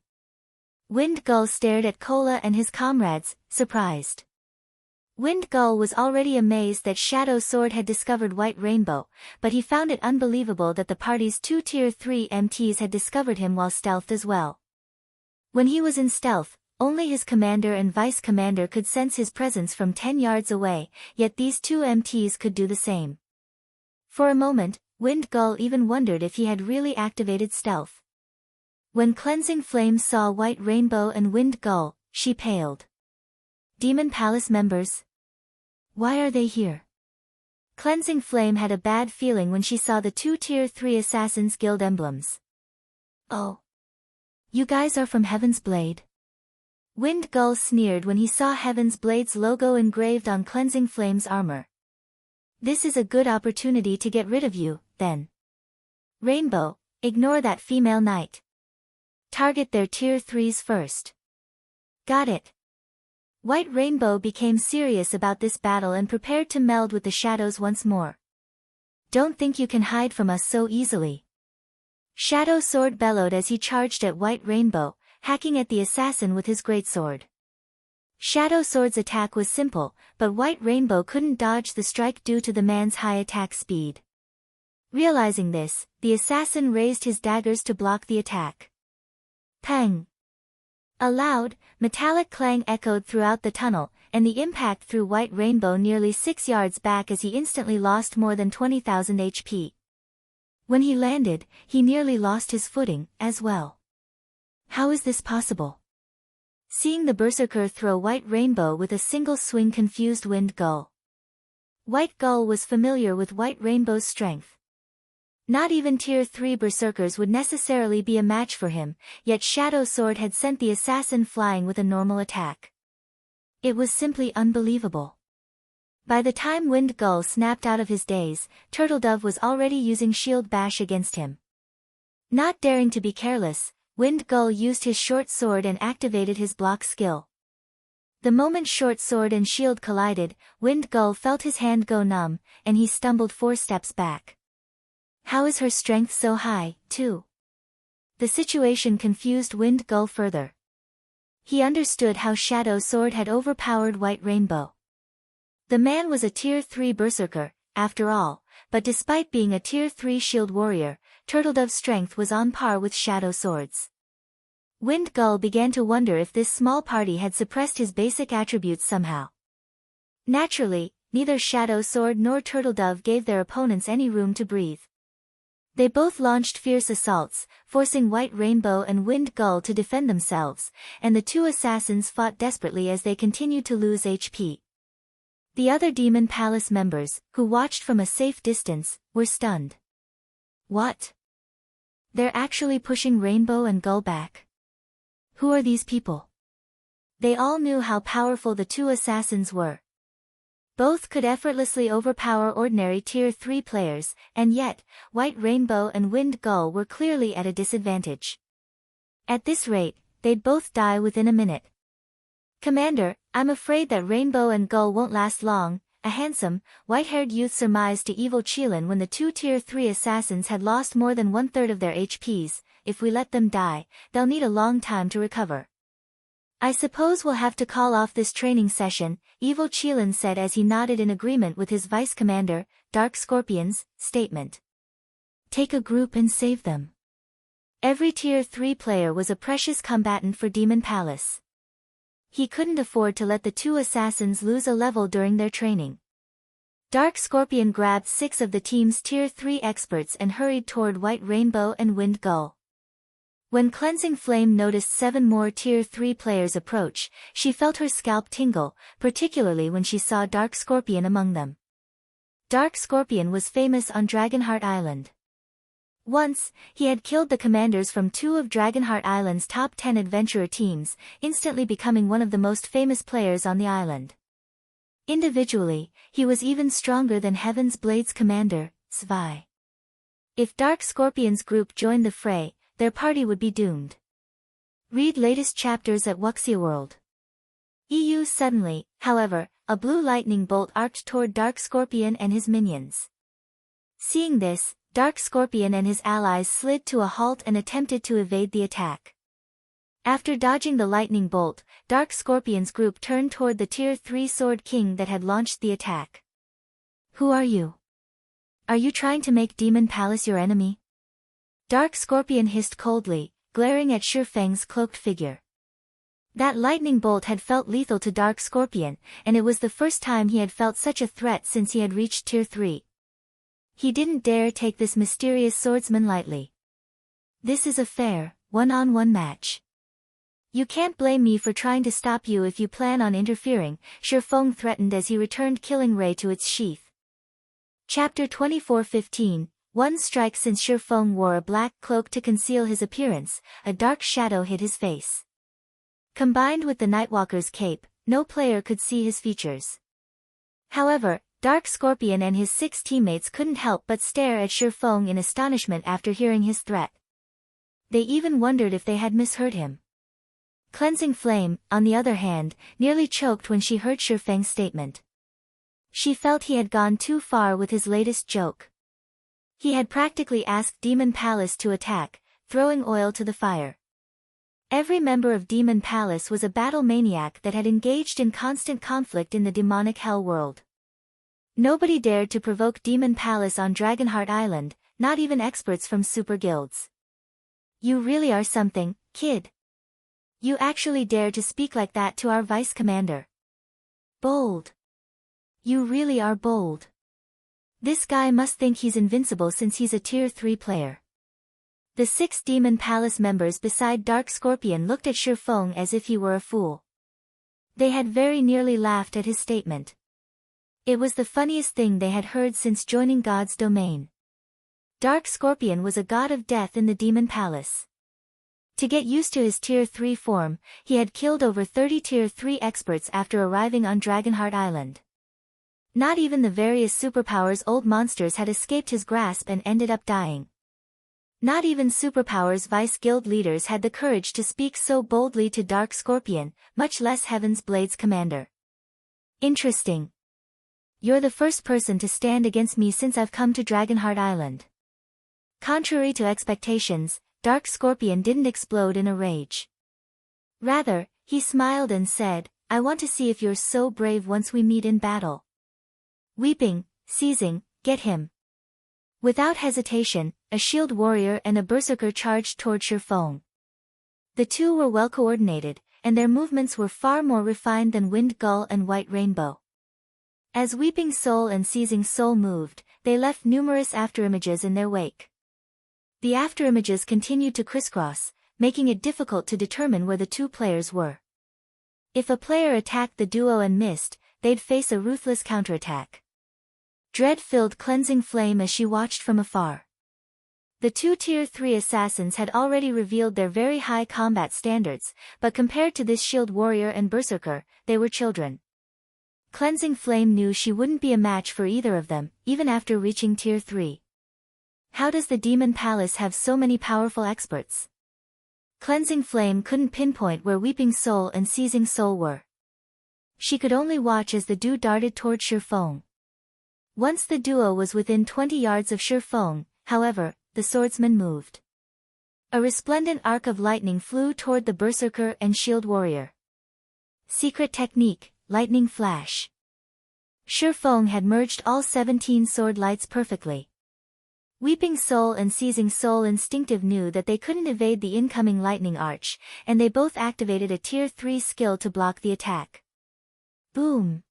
Wind Gull stared at Cola and his comrades, surprised. Wind Gull was already amazed that Shadow Sword had discovered White Rainbow, but he found it unbelievable that the party's 2 Tier 3 MTs had discovered him while stealthed as well. When he was in stealth, only his commander and vice commander could sense his presence from 10 yards away, yet these 2 MTs could do the same. For a moment, Wind Gull even wondered if he had really activated stealth. When Cleansing Flame saw White Rainbow and Wind Gull, she paled. Demon Palace members? Why are they here? Cleansing Flame had a bad feeling when she saw the 2 Tier 3 Assassins Guild emblems. Oh. You guys are from Heaven's Blade? Wind Gull sneered when he saw Heaven's Blade's logo engraved on Cleansing Flame's armor. This is a good opportunity to get rid of you, then. Rainbow, ignore that female knight. Target their Tier 3s first. Got it. White Rainbow became serious about this battle and prepared to meld with the shadows once more. Don't think you can hide from us so easily. Shadow Sword bellowed as he charged at White Rainbow, hacking at the assassin with his greatsword. Shadow Sword's attack was simple, but White Rainbow couldn't dodge the strike due to the man's high attack speed. Realizing this, the assassin raised his daggers to block the attack. Pang! A loud, metallic clang echoed throughout the tunnel, and the impact threw White Rainbow nearly 6 yards back as he instantly lost more than 20,000 HP. When he landed, he nearly lost his footing, as well. How is this possible? Seeing the Berserker throw White Rainbow with a single swing confused Wind Gull. White Gull was familiar with White Rainbow's strength. Not even Tier 3 Berserkers would necessarily be a match for him, yet Shadow Sword had sent the assassin flying with a normal attack. It was simply unbelievable. By the time Wind Gull snapped out of his daze, Turtledove was already using Shield Bash against him. Not daring to be careless, Wind Gull used his short sword and activated his block skill. The moment short sword and shield collided, Wind Gull felt his hand go numb, and he stumbled 4 steps back. How is her strength so high, too? The situation confused Wind Gull further. He understood how Shadow Sword had overpowered White Rainbow. The man was a Tier 3 Berserker, after all, but despite being a Tier 3 Shield Warrior, Turtledove's strength was on par with Shadow Sword's. Wind Gull began to wonder if this small party had suppressed his basic attributes somehow. Naturally, neither Shadow Sword nor Turtledove gave their opponents any room to breathe. They both launched fierce assaults, forcing White Rainbow and Wind Gull to defend themselves, and the 2 assassins fought desperately as they continued to lose HP. The other Demon Palace members, who watched from a safe distance, were stunned. What? They're actually pushing Rainbow and Gull back? Who are these people? They all knew how powerful the 2 assassins were. Both could effortlessly overpower ordinary Tier 3 players, and yet, White Rainbow and Wind Gull were clearly at a disadvantage. At this rate, they'd both die within a minute. Commander, I'm afraid that Rainbow and Gull won't last long, a handsome, white-haired youth surmised to Evil Cheelin when the 2 Tier 3 assassins had lost more than 1/3 of their HPs. If we let them die, they'll need a long time to recover. I suppose we'll have to call off this training session, Evil Cheelin said as he nodded in agreement with his vice commander, Dark Scorpion's, statement. Take a group and save them. Every Tier 3 player was a precious combatant for Demon Palace. He couldn't afford to let the 2 assassins lose a level during their training. Dark Scorpion grabbed 6 of the team's Tier 3 experts and hurried toward White Rainbow and Wind Gull. When Cleansing Flame noticed 7 more Tier 3 players approach, she felt her scalp tingle, particularly when she saw Dark Scorpion among them. Dark Scorpion was famous on Dragonheart Island. Once, he had killed the commanders from 2 of Dragonheart Island's top 10 adventurer teams, instantly becoming one of the most famous players on the island. Individually, he was even stronger than Heaven's Blade's commander, Zwei. If Dark Scorpion's group joined the fray, their party would be doomed. Read latest chapters at Wuxia World. Suddenly, however, a blue lightning bolt arced toward Dark Scorpion and his minions. Seeing this, Dark Scorpion and his allies slid to a halt and attempted to evade the attack. After dodging the lightning bolt, Dark Scorpion's group turned toward the Tier 3 Sword King that had launched the attack. Who are you? Are you trying to make Demon Palace your enemy? Dark Scorpion hissed coldly, glaring at Shifeng's cloaked figure. That lightning bolt had felt lethal to Dark Scorpion, and it was the first time he had felt such a threat since he had reached Tier 3. He didn't dare take this mysterious swordsman lightly. This is a fair, one-on-one match. You can't blame me for trying to stop you if you plan on interfering, Shifeng threatened as he returned Killing Ray to its sheath. Chapter 24:15. One strike. Since Shifeng wore a black cloak to conceal his appearance, a dark shadow hid his face. Combined with the Nightwalker's cape, no player could see his features. However, Dark Scorpion and his 6 teammates couldn't help but stare at Shifeng in astonishment after hearing his threat. They even wondered if they had misheard him. Cleansing Flame, on the other hand, nearly choked when she heard Shifeng's statement. She felt he had gone too far with his latest joke. He had practically asked Demon Palace to attack, throwing oil to the fire. Every member of Demon Palace was a battle maniac that had engaged in constant conflict in the demonic hell world. Nobody dared to provoke Demon Palace on Dragonheart Island, not even experts from super guilds. You really are something, kid. You actually dare to speak like that to our vice commander. Bold. You really are bold. This guy must think he's invincible since he's a Tier 3 player. The 6 Demon Palace members beside Dark Scorpion looked at Shifeng as if he were a fool. They had very nearly laughed at his statement. It was the funniest thing they had heard since joining God's domain. Dark Scorpion was a god of death in the Demon Palace. To get used to his Tier 3 form, he had killed over 30 Tier 3 experts after arriving on Dragonheart Island. Not even the various superpowers' old monsters had escaped his grasp and ended up dying. Not even Superpower's Vice Guild leaders had the courage to speak so boldly to Dark Scorpion, much less Heaven's Blade's commander. Interesting. You're the first person to stand against me since I've come to Dragonheart Island. Contrary to expectations, Dark Scorpion didn't explode in a rage. Rather, he smiled and said, I want to see if you're so brave once we meet in battle. Weeping, seizing, get him. Without hesitation, a shield warrior and a berserker charged toward Shifeng. The two were well coordinated, and their movements were far more refined than Wind Gull and White Rainbow. As Weeping Soul and Seizing Soul moved, they left numerous afterimages in their wake. The afterimages continued to crisscross, making it difficult to determine where the 2 players were. If a player attacked the duo and missed, they'd face a ruthless counterattack. Dread filled Cleansing Flame as she watched from afar. The 2 Tier 3 assassins had already revealed their very high combat standards, but compared to this shield warrior and berserker, they were children. Cleansing Flame knew she wouldn't be a match for either of them, even after reaching Tier 3. How does the Demon Palace have so many powerful experts? Cleansing Flame couldn't pinpoint where Weeping Soul and Seizing Soul were. She could only watch as the duo darted toward Shifeng. Once the duo was within 20 yards of Shifeng, however, the swordsman moved. A resplendent arc of lightning flew toward the berserker and shield warrior. Secret technique, lightning flash. Shifeng had merged all 17 sword lights perfectly. Weeping Soul and Seizing Soul instinctive knew that they couldn't evade the incoming lightning arch, and they both activated a Tier 3 skill to block the attack. Boom!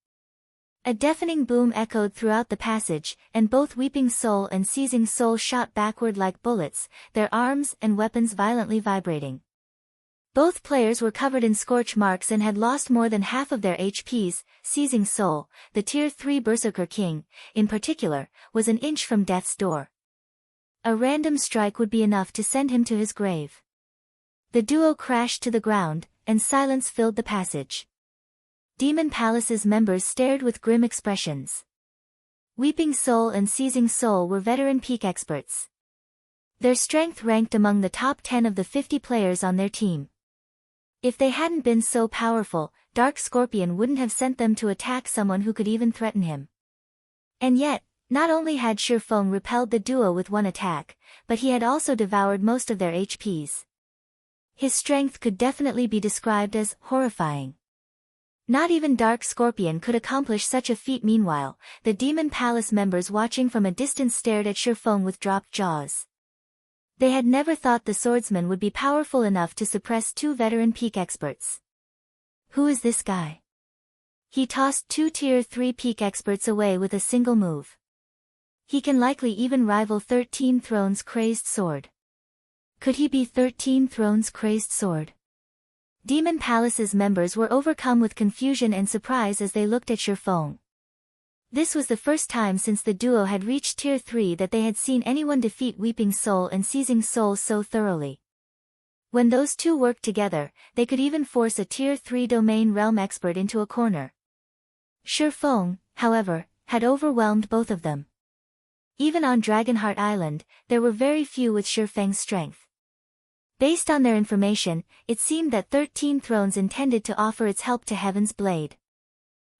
A deafening boom echoed throughout the passage, and both Weeping Soul and Seizing Soul shot backward like bullets, their arms and weapons violently vibrating. Both players were covered in scorch marks and had lost more than half of their HPs. Seizing Soul, the Tier 3 Berserker King, in particular, was an inch from death's door. A random strike would be enough to send him to his grave. The duo crashed to the ground, and silence filled the passage. Demon Palace's members stared with grim expressions. Weeping Soul and Seizing Soul were veteran peak experts. Their strength ranked among the top 10 of the 50 players on their team. If they hadn't been so powerful, Dark Scorpion wouldn't have sent them to attack someone who could even threaten him. And yet, not only had Shifeng repelled the duo with one attack, but he had also devoured most of their HPs. His strength could definitely be described as horrifying. Not even Dark Scorpion could accomplish such a feat. Meanwhile, the Demon Palace members watching from a distance stared at Shifeng with dropped jaws. They had never thought the swordsman would be powerful enough to suppress two veteran peak experts. Who is this guy? He tossed two Tier 3 peak experts away with a single move. He can likely even rival 13 Thrones' crazed sword. Could he be 13 Thrones' crazed sword? Demon Palace's members were overcome with confusion and surprise as they looked at Shifeng. This was the first time since the duo had reached Tier 3 that they had seen anyone defeat Weeping Soul and Seizing Soul so thoroughly. When those two worked together, they could even force a Tier 3 domain realm expert into a corner. Shifeng, however, had overwhelmed both of them. Even on Dragonheart Island, there were very few with Shifeng's strength. Based on their information, it seemed that 13 Thrones intended to offer its help to Heaven's Blade.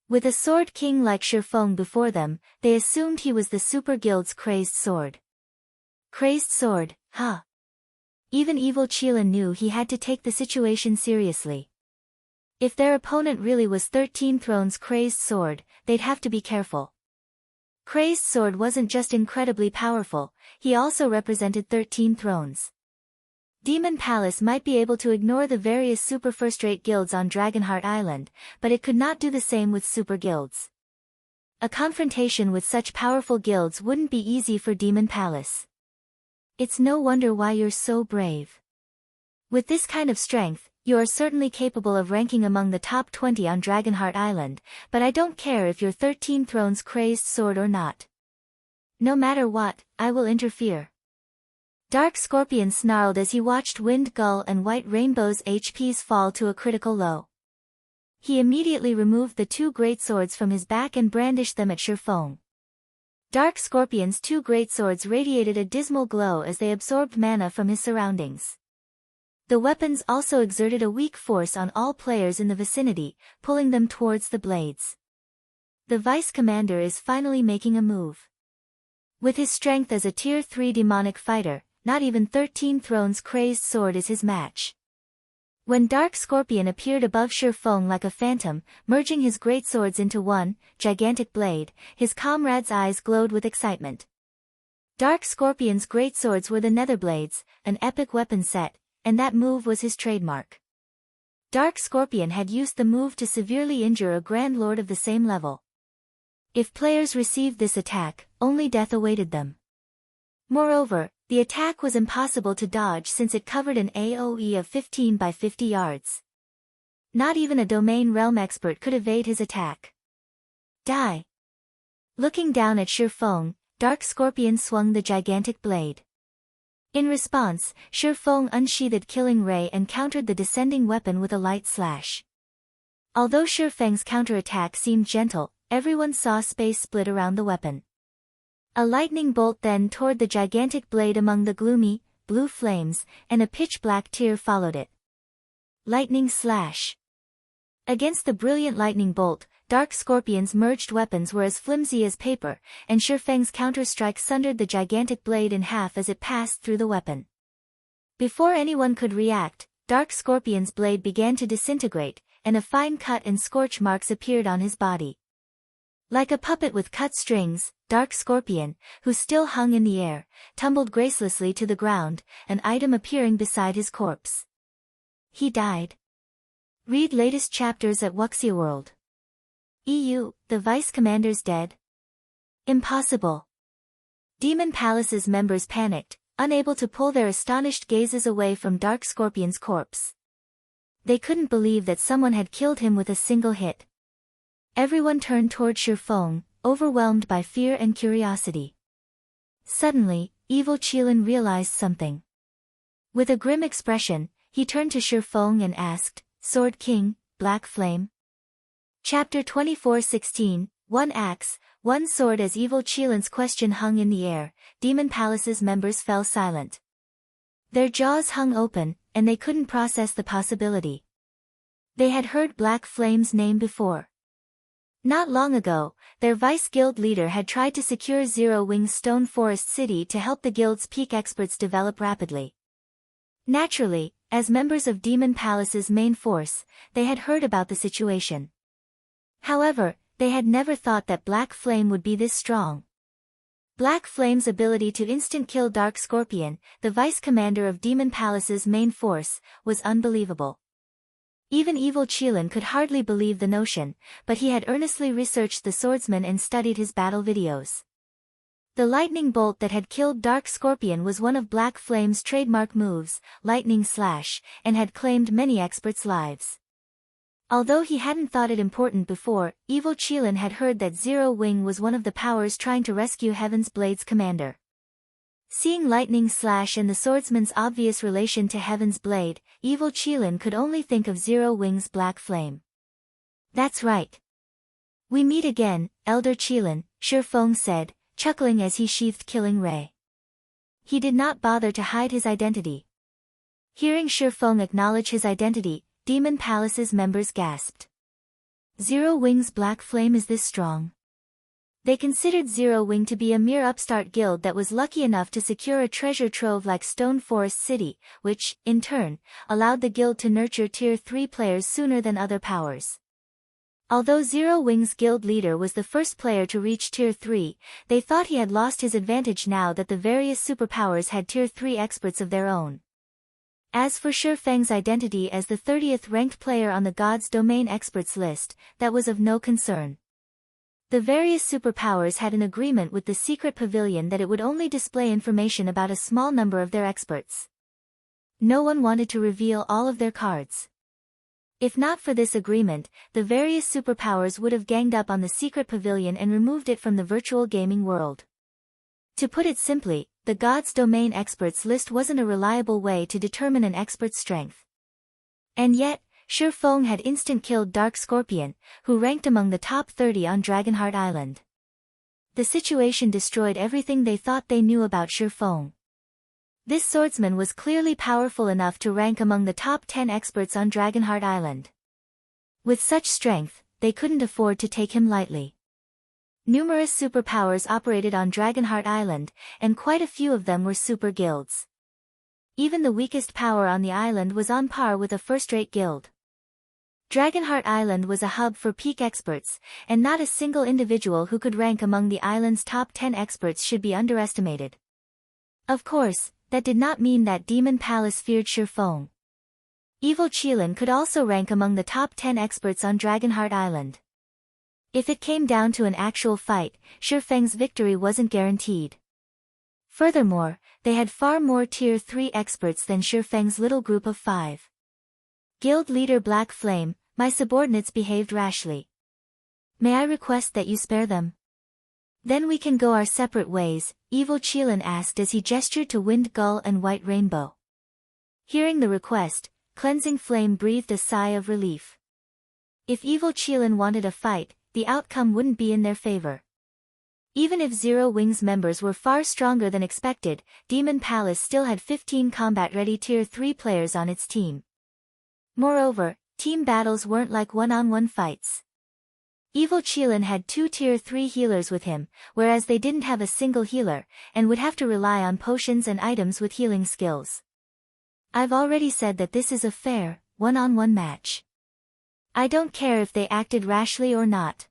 With a sword king like Shifeng before them, they assumed he was the Super Guild's crazed sword. Crazed sword, huh? Even evil Qilin knew he had to take the situation seriously. If their opponent really was 13 Thrones' crazed sword, they'd have to be careful. Crazed sword wasn't just incredibly powerful, he also represented 13 Thrones. Demon Palace might be able to ignore the various super first-rate guilds on Dragonheart Island, but it could not do the same with super guilds. A confrontation with such powerful guilds wouldn't be easy for Demon Palace. It's no wonder why you're so brave. With this kind of strength, you are certainly capable of ranking among the top 20 on Dragonheart Island, but I don't care if you're 13 Thrones' crazed sword or not. No matter what, I will interfere. Dark Scorpion snarled as he watched Wind Gull and White Rainbow's HPs fall to a critical low. He immediately removed the two greatswords from his back and brandished them at Shifeng. Dark Scorpion's two greatswords radiated a dismal glow as they absorbed mana from his surroundings. The weapons also exerted a weak force on all players in the vicinity, pulling them towards the blades. The Vice Commander is finally making a move. With his strength as a Tier 3 demonic fighter, not even 13 Thrones' crazed sword is his match. When Dark Scorpion appeared above Shifeng like a phantom, merging his greatswords into one gigantic blade, his comrades' eyes glowed with excitement. Dark Scorpion's greatswords were the Netherblades, an epic weapon set, and that move was his trademark. Dark Scorpion had used the move to severely injure a Grand Lord of the same level. If players received this attack, only death awaited them. Moreover, the attack was impossible to dodge since it covered an AoE of 15 by 50 yards. Not even a domain realm expert could evade his attack. Die! Looking down at Shifeng, Dark Scorpion swung the gigantic blade. In response, Shifeng unsheathed Killing Ray and countered the descending weapon with a light slash. Although Shifeng's counterattack seemed gentle, everyone saw space split around the weapon. A lightning bolt then tore the gigantic blade among the gloomy, blue flames, and a pitch-black tear followed it. Lightning slash. Against the brilliant lightning bolt, Dark Scorpion's merged weapons were as flimsy as paper, and Shifeng's counter-strike sundered the gigantic blade in half as it passed through the weapon. Before anyone could react, Dark Scorpion's blade began to disintegrate, and a fine cut and scorch marks appeared on his body. Like a puppet with cut strings, Dark Scorpion, who still hung in the air, tumbled gracelessly to the ground, an item appearing beside his corpse. He died. Read latest chapters at Wuxia World. The vice commander's dead? Impossible. Demon Palace's members panicked, unable to pull their astonished gazes away from Dark Scorpion's corpse. They couldn't believe that someone had killed him with a single hit. Everyone turned toward Shifeng, overwhelmed by fear and curiosity. Suddenly, Evil Qilin realized something. With a grim expression, he turned to Shifeng and asked, "Sword King, Black Flame?" Chapter 24:16, One Axe, One Sword. As Evil Qilin's question hung in the air, Demon Palace's members fell silent. Their jaws hung open, and they couldn't process the possibility. They had heard Black Flame's name before. Not long ago, their vice-guild leader had tried to secure Zero Wing's Stone Forest City to help the guild's peak experts develop rapidly. Naturally, as members of Demon Palace's main force, they had heard about the situation. However, they had never thought that Black Flame would be this strong. Black Flame's ability to instant-kill Dark Scorpion, the vice-commander of Demon Palace's main force, was unbelievable. Even Evil Qilin could hardly believe the notion, but he had earnestly researched the swordsman and studied his battle videos. The lightning bolt that had killed Dark Scorpion was one of Black Flame's trademark moves, Lightning Slash, and had claimed many experts' lives. Although he hadn't thought it important before, Evil Qilin had heard that Zero Wing was one of the powers trying to rescue Heaven's Blade's commander. Seeing Lightning Slash and the swordsman's obvious relation to Heaven's Blade, Evil Qilin could only think of Zero Wing's Black Flame. "That's right. We meet again, Elder Qilin," Shifeng said, chuckling as he sheathed Killing Ray. He did not bother to hide his identity. Hearing Shifeng acknowledge his identity, Demon Palace's members gasped. Zero Wing's Black Flame is this strong? They considered Zero Wing to be a mere upstart guild that was lucky enough to secure a treasure trove like Stone Forest City, which, in turn, allowed the guild to nurture Tier 3 players sooner than other powers. Although Zero Wing's guild leader was the first player to reach Tier 3, they thought he had lost his advantage now that the various superpowers had Tier 3 experts of their own. As for Shifeng's identity as the 30th ranked player on the God's Domain experts list, that was of no concern. The various superpowers had an agreement with the secret pavilion that it would only display information about a small number of their experts. No one wanted to reveal all of their cards. If not for this agreement, the various superpowers would have ganged up on the secret pavilion and removed it from the virtual gaming world. To put it simply, the God's Domain experts list wasn't a reliable way to determine an expert's strength. And yet, Shifeng had instant-killed Dark Scorpion, who ranked among the top 30 on Dragonheart Island. The situation destroyed everything they thought they knew about Shifeng. This swordsman was clearly powerful enough to rank among the top 10 experts on Dragonheart Island. With such strength, they couldn't afford to take him lightly. Numerous superpowers operated on Dragonheart Island, and quite a few of them were super guilds. Even the weakest power on the island was on par with a first-rate guild. Dragonheart Island was a hub for peak experts, and not a single individual who could rank among the island's top 10 experts should be underestimated. Of course, that did not mean that Demon Palace feared Shifeng. Evil Qilin could also rank among the top 10 experts on Dragonheart Island. If it came down to an actual fight, Shifeng's victory wasn't guaranteed. Furthermore, they had far more Tier 3 experts than Shifeng's little group of 5. Guild leader Black Flame, my subordinates behaved rashly. May I request that you spare them? Then we can go our separate ways, Evil Qilin asked as he gestured to Wind Gull and White Rainbow. Hearing the request, Cleansing Flame breathed a sigh of relief. If Evil Qilin wanted a fight, the outcome wouldn't be in their favor. Even if Zero Wing's members were far stronger than expected, Demon Palace still had 15 combat-ready Tier 3 players on its team. Moreover, team battles weren't like one-on-one fights. Evil Qilin had 2 Tier 3 healers with him, whereas they didn't have a single healer, and would have to rely on potions and items with healing skills. I've already said that this is a fair, one-on-one match. I don't care if they acted rashly or not.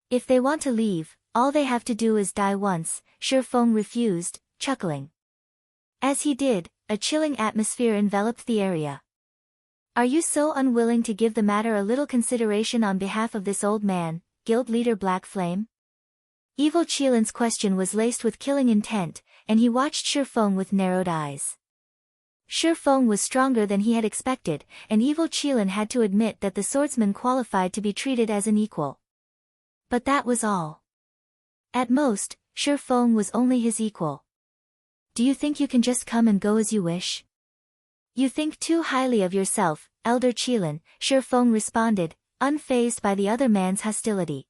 If they want to leave, all they have to do is die once, Shifeng refused, chuckling. As he did, a chilling atmosphere enveloped the area. Are you so unwilling to give the matter a little consideration on behalf of this old man, Guild Leader Black Flame? Evil Qilin's question was laced with killing intent, and he watched Shifeng with narrowed eyes. Shifeng was stronger than he had expected, and Evil Qilin had to admit that the swordsman qualified to be treated as an equal. But that was all. At most, Shifeng was only his equal. Do you think you can just come and go as you wish? You think too highly of yourself, Elder Qilin, Shifeng responded, unfazed by the other man's hostility.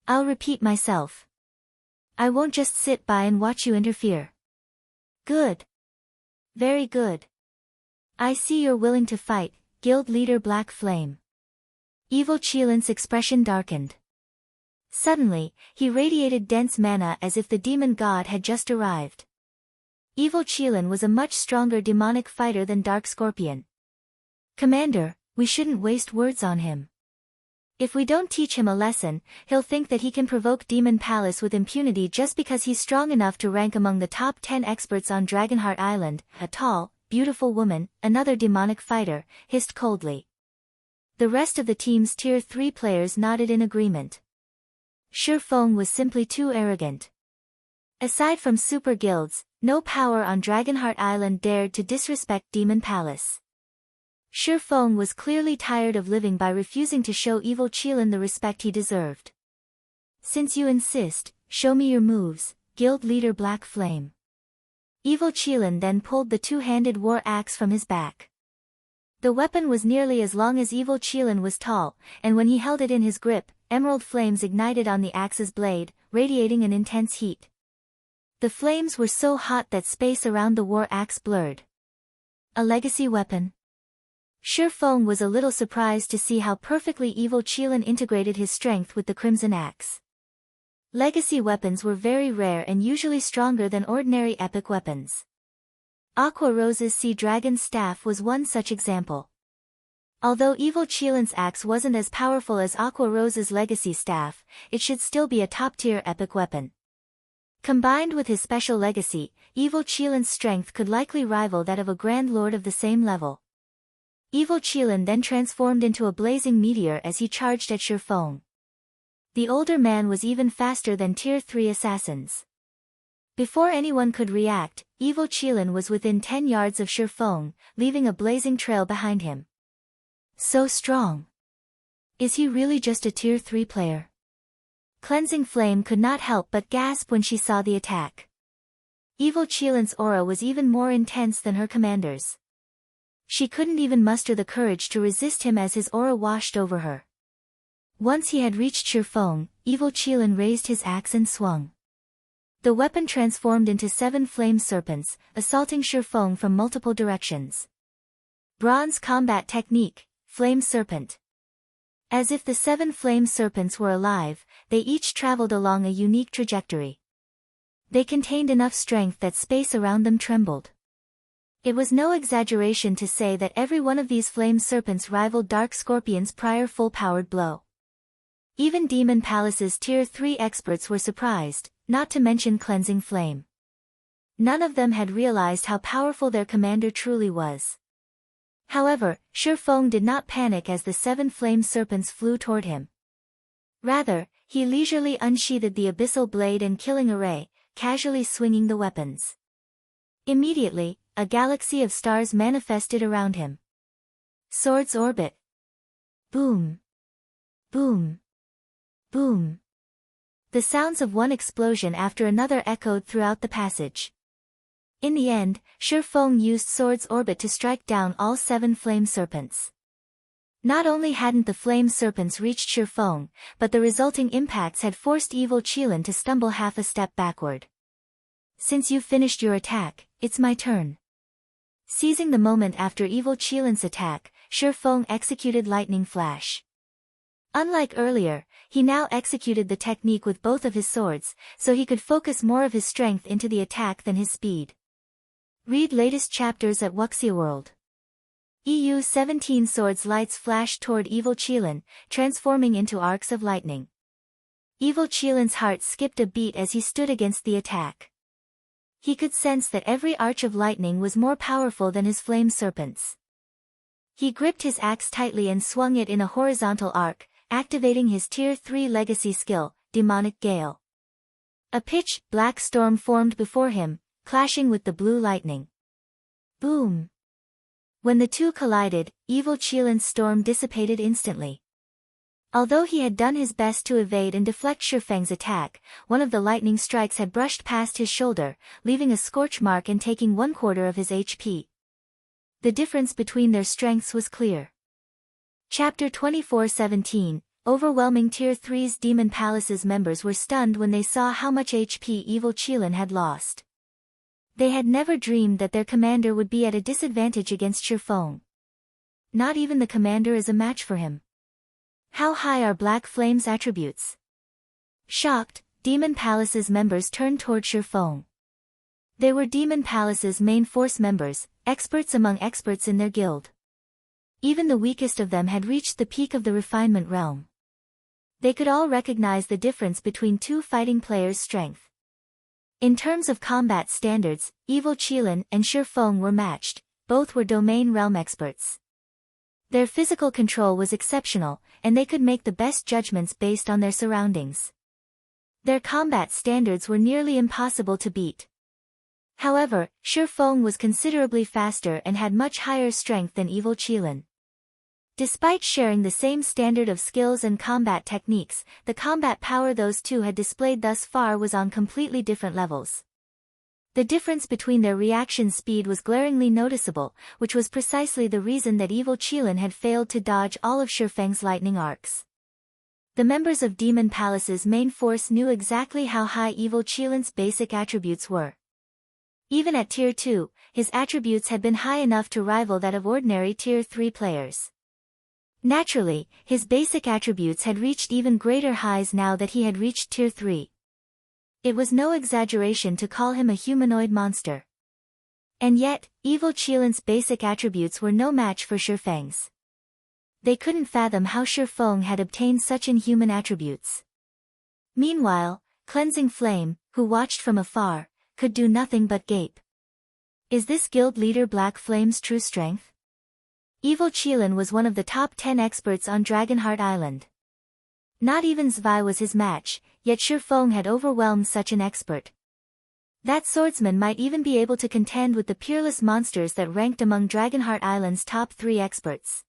I'll repeat myself. I won't just sit by and watch you interfere. Good. Very good. I see you're willing to fight, Guild Leader Black Flame. Evil Qilin's expression darkened. Suddenly, he radiated dense mana as if the demon god had just arrived. Evil Qilin was a much stronger demonic fighter than Dark Scorpion. Commander, we shouldn't waste words on him. If we don't teach him a lesson, he'll think that he can provoke Demon Palace with impunity just because he's strong enough to rank among the top 10 experts on Dragonheart Island, a tall, beautiful woman, another demonic fighter, hissed coldly. The rest of the team's Tier 3 players nodded in agreement. Shifeng was simply too arrogant. Aside from super guilds, no power on Dragonheart Island dared to disrespect Demon Palace. Shifeng was clearly tired of living by refusing to show Evil Qilin the respect he deserved. Since you insist, show me your moves, Guild Leader Black Flame. Evil Qilin then pulled the two-handed war axe from his back. The weapon was nearly as long as Evil Qilin was tall, and when he held it in his grip, emerald flames ignited on the axe's blade, radiating an intense heat. The flames were so hot that space around the war axe blurred. A legacy weapon? Shifeng was a little surprised to see how perfectly Evil Qilin integrated his strength with the Crimson Axe. Legacy weapons were very rare and usually stronger than ordinary epic weapons. Aqua Rose's Sea Dragon's staff was one such example. Although Evil Qilin's axe wasn't as powerful as Aqua Rose's legacy staff, it should still be a top-tier epic weapon. Combined with his special legacy, Evil Qilin's strength could likely rival that of a Grand Lord of the same level. Evil Qilin then transformed into a blazing meteor as he charged at Shifeng. The older man was even faster than Tier 3 assassins. Before anyone could react, Evil Qilin was within 10 yards of Shifeng, leaving a blazing trail behind him. So strong. Is he really just a Tier 3 player? Cleansing Flame could not help but gasp when she saw the attack. Evil Qilin's aura was even more intense than her commander's. She couldn't even muster the courage to resist him as his aura washed over her. Once he had reached Shifeng, Evil Qilin raised his axe and swung. The weapon transformed into 7 flame serpents, assaulting Shifeng from multiple directions. Bronze combat technique, Flame Serpent. As if the 7 flame serpents were alive, they each traveled along a unique trajectory. They contained enough strength that space around them trembled. It was no exaggeration to say that every one of these flame serpents rivaled Dark Scorpion's prior full-powered blow. Even Demon Palace's Tier 3 experts were surprised, not to mention Cleansing Flame. None of them had realized how powerful their commander truly was. However, Shifeng did not panic as the 7 flame serpents flew toward him. Rather, he leisurely unsheathed the abyssal blade and killing array, casually swinging the weapons. Immediately, a galaxy of stars manifested around him. Swords orbit. Boom. Boom. Boom. The sounds of one explosion after another echoed throughout the passage. In the end, Shifeng used Sword's orbit to strike down all 7 flame serpents. Not only hadn't the flame serpents reached Shifeng, but the resulting impacts had forced Evil Qilin to stumble half a step backward. Since you've finished your attack, it's my turn. Seizing the moment after Evil Qilin's attack, Shifeng executed Lightning Flash. Unlike earlier, he now executed the technique with both of his swords, so he could focus more of his strength into the attack than his speed. Read latest chapters at Wuxia World. EU 17 swords lights flashed toward Evil Qilin, transforming into arcs of lightning. Evil Qilin's heart skipped a beat as he stood against the attack. He could sense that every arch of lightning was more powerful than his flame serpents. He gripped his axe tightly and swung it in a horizontal arc, activating his Tier 3 legacy skill, Demonic Gale. A pitch-black storm formed before him, clashing with the blue lightning. Boom! When the two collided, Evil Cheelan's storm dissipated instantly. Although he had done his best to evade and deflect Shifeng's attack, one of the lightning strikes had brushed past his shoulder, leaving a scorch mark and taking 1/4 of his HP. The difference between their strengths was clear. Chapter 24:17. Overwhelming Tier 3's Demon Palace's members were stunned when they saw how much HP Evil Cheelan had lost. They had never dreamed that their commander would be at a disadvantage against Shifeng. Not even the commander is a match for him. How high are Black Flame's attributes? Shocked, Demon Palace's members turned toward Shifeng. They were Demon Palace's main force members, experts among experts in their guild. Even the weakest of them had reached the peak of the refinement realm. They could all recognize the difference between two fighting players' strength. In terms of combat standards, Evil Cheelan and Shifeng were matched, both were domain realm experts. Their physical control was exceptional, and they could make the best judgments based on their surroundings. Their combat standards were nearly impossible to beat. However, Shifeng was considerably faster and had much higher strength than Evil Cheelan. Despite sharing the same standard of skills and combat techniques, the combat power those two had displayed thus far was on completely different levels. The difference between their reaction speed was glaringly noticeable, which was precisely the reason that Evil Cheelan had failed to dodge all of Shifeng's lightning arcs. The members of Demon Palace's main force knew exactly how high Evil Cheelan's basic attributes were. Even at Tier 2, his attributes had been high enough to rival that of ordinary Tier 3 players. Naturally, his basic attributes had reached even greater highs now that he had reached Tier 3. It was no exaggeration to call him a humanoid monster. And yet, Evil Cheelan's basic attributes were no match for Shifeng's. They couldn't fathom how Shifeng had obtained such inhuman attributes. Meanwhile, Cleansing Flame, who watched from afar, could do nothing but gape. Is this guild leader Black Flame's true strength? Evil Cheelan was one of the top 10 experts on Dragonheart Island. Not even Zwei was his match, yet Shifeng had overwhelmed such an expert. That swordsman might even be able to contend with the peerless monsters that ranked among Dragonheart Island's top 3 experts.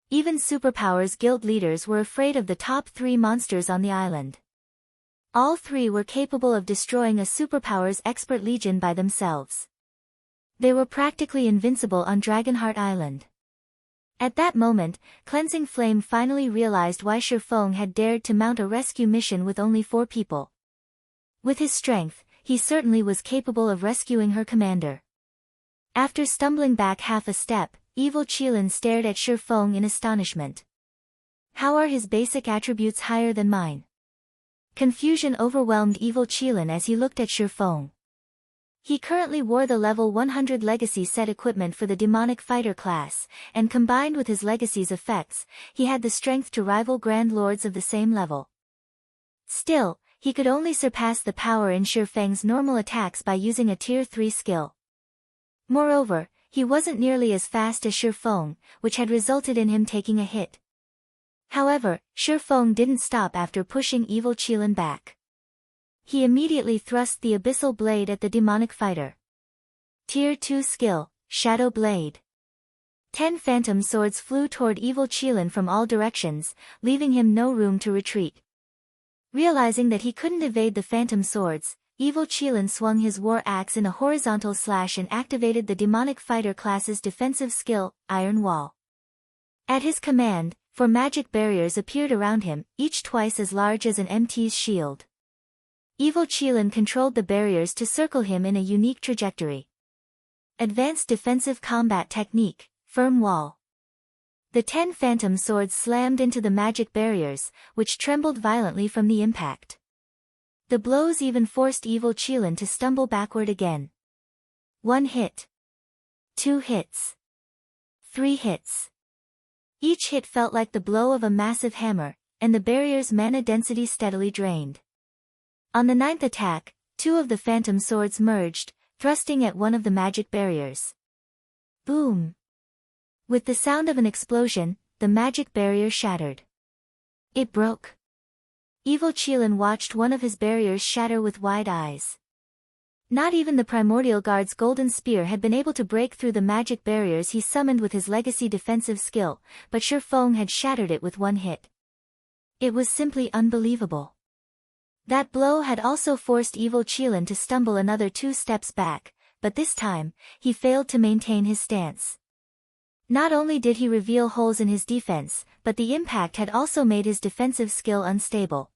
Even Superpower's guild leaders were afraid of the top 3 monsters on the island. All 3 were capable of destroying a Superpower's expert legion by themselves. They were practically invincible on Dragonheart Island. At that moment, Cleansing Flame finally realized why Shifeng had dared to mount a rescue mission with only 4 people. With his strength, he certainly was capable of rescuing her commander. After stumbling back half a step, Evil Cheelan stared at Shifeng in astonishment. How are his basic attributes higher than mine? Confusion overwhelmed Evil Cheelan as he looked at Shifeng. He currently wore the level 100 legacy set equipment for the demonic fighter class, and combined with his legacy's effects, he had the strength to rival Grand Lords of the same level. Still, he could only surpass the power in Shifeng's normal attacks by using a Tier 3 skill. Moreover, he wasn't nearly as fast as Shifeng, which had resulted in him taking a hit. However, Shifeng didn't stop after pushing Evil Cheelan back. He immediately thrust the abyssal blade at the demonic fighter. Tier 2 skill, Shadow Blade. 10 phantom swords flew toward Evil Cheelan from all directions, leaving him no room to retreat. Realizing that he couldn't evade the phantom swords, Evil Cheelan swung his war axe in a horizontal slash and activated the demonic fighter class's defensive skill, Iron Wall. At his command, 4 magic barriers appeared around him, each twice as large as an MT's shield. Evil Cheelan controlled the barriers to circle him in a unique trajectory. Advanced Defensive Combat Technique, Firm Wall. The 10 phantom swords slammed into the magic barriers, which trembled violently from the impact. The blows even forced Evil Cheelan to stumble backward again. 1 hit. 2 hits. 3 hits. Each hit felt like the blow of a massive hammer, and the barrier's mana density steadily drained. On the 9th attack, 2 of the phantom swords merged, thrusting at one of the magic barriers. Boom! With the sound of an explosion, the magic barrier shattered. It broke. Evil Qilin watched one of his barriers shatter with wide eyes. Not even the Primordial Guard's golden spear had been able to break through the magic barriers he summoned with his legacy defensive skill, but Shifeng had shattered it with one hit. It was simply unbelievable. That blow had also forced Evil Qilin to stumble another 2 steps back, but this time, he failed to maintain his stance. Not only did he reveal holes in his defense, but the impact had also made his defensive skill unstable.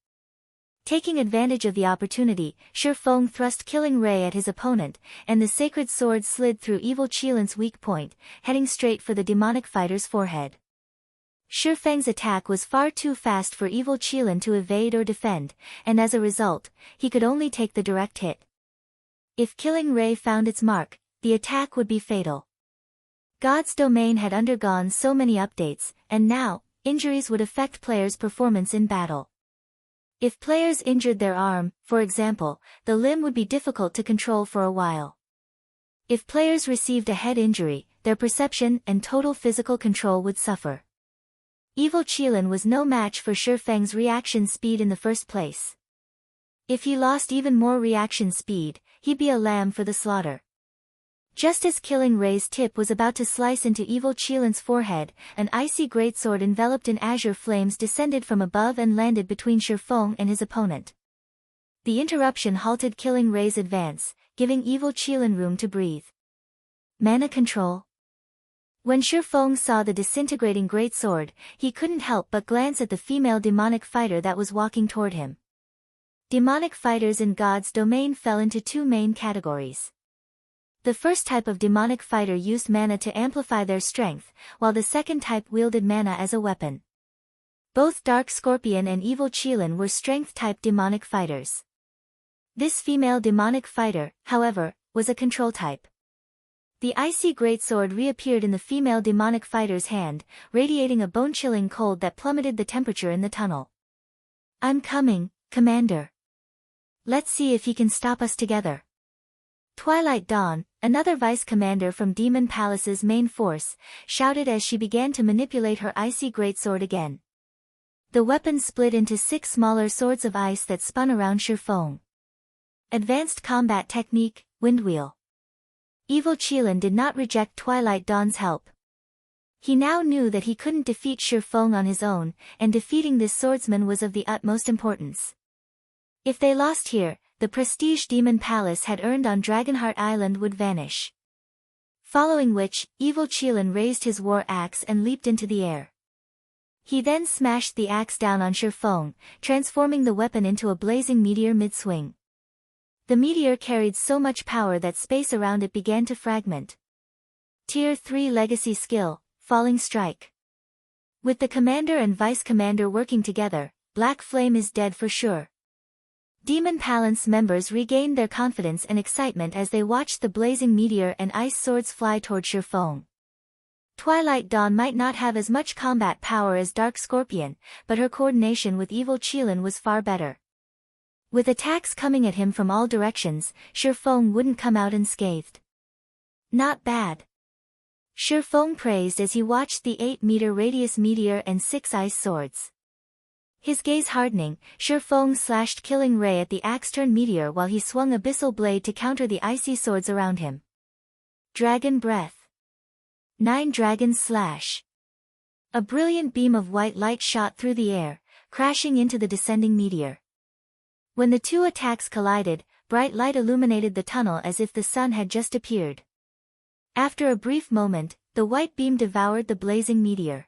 Taking advantage of the opportunity, Shifeng thrust Killing Ray at his opponent, and the sacred sword slid through Evil Qilin's weak point, heading straight for the demonic fighter's forehead. Shifeng's attack was far too fast for Evil Qilin to evade or defend, and as a result, he could only take the direct hit. If Killing Ray found its mark, the attack would be fatal. God's Domain had undergone so many updates, and now, injuries would affect players' performance in battle. If players injured their arm, for example, the limb would be difficult to control for a while. If players received a head injury, their perception and total physical control would suffer. Evil Qilin was no match for Shifeng's reaction speed in the first place. If he lost even more reaction speed, he'd be a lamb for the slaughter. Just as Killing Ray's tip was about to slice into Evil Qilin's forehead, an icy greatsword enveloped in azure flames descended from above and landed between Shifeng and his opponent. The interruption halted Killing Ray's advance, giving Evil Qilin room to breathe. Mana control. When Shifeng saw the disintegrating greatsword, he couldn't help but glance at the female demonic fighter that was walking toward him. Demonic fighters in God's Domain fell into 2 main categories. The first type of demonic fighter used mana to amplify their strength, while the second type wielded mana as a weapon. Both Dark Scorpion and Evil Qilin were strength-type demonic fighters. This female demonic fighter, however, was a control type. The icy greatsword reappeared in the female demonic fighter's hand, radiating a bone-chilling cold that plummeted the temperature in the tunnel. "I'm coming, Commander. Let's see if he can stop us together." Twilight Dawn, another vice-commander from Demon Palace's main force, shouted as she began to manipulate her icy greatsword again. The weapon split into 6 smaller swords of ice that spun around Shifeng. Advanced combat technique, Windwheel. Evil Qilin did not reject Twilight Dawn's help. He now knew that he couldn't defeat Shifeng on his own, and defeating this swordsman was of the utmost importance. If they lost here, the prestige Demon Palace had earned on Dragonheart Island would vanish. Following which, Evil Qilin raised his war axe and leaped into the air. He then smashed the axe down on Shifeng, transforming the weapon into a blazing meteor mid-swing. The meteor carried so much power that space around it began to fragment. Tier 3 Legacy Skill, Falling Strike. With the commander and vice-commander working together, Black Flame is dead for sure. Demon Palace members regained their confidence and excitement as they watched the blazing meteor and ice swords fly toward Shifeng. Twilight Dawn might not have as much combat power as Dark Scorpion, but her coordination with Evil Qilin was far better. With attacks coming at him from all directions, Shifeng wouldn't come out unscathed. Not bad. Shifeng praised as he watched the 8-meter radius meteor and 6 ice swords. His gaze hardening, Shifeng slashed Killing Ray at the axe-turn meteor while he swung Abyssal Blade to counter the icy swords around him. Dragon Breath. 9 Dragon's Slash. A brilliant beam of white light shot through the air, crashing into the descending meteor. When the 2 attacks collided, bright light illuminated the tunnel as if the sun had just appeared. After a brief moment, the white beam devoured the blazing meteor.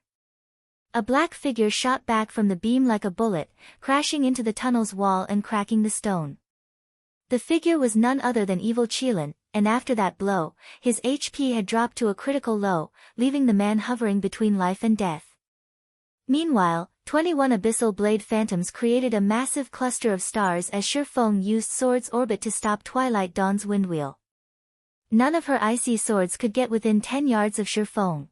A black figure shot back from the beam like a bullet, crashing into the tunnel's wall and cracking the stone. The figure was none other than Evil Qilin, and after that blow, his HP had dropped to a critical low, leaving the man hovering between life and death. Meanwhile, 21 Abyssal Blade Phantoms created a massive cluster of stars as Shifeng used Sword's Orbit to stop Twilight Dawn's Windwheel. None of her icy swords could get within 10 yards of Shifeng.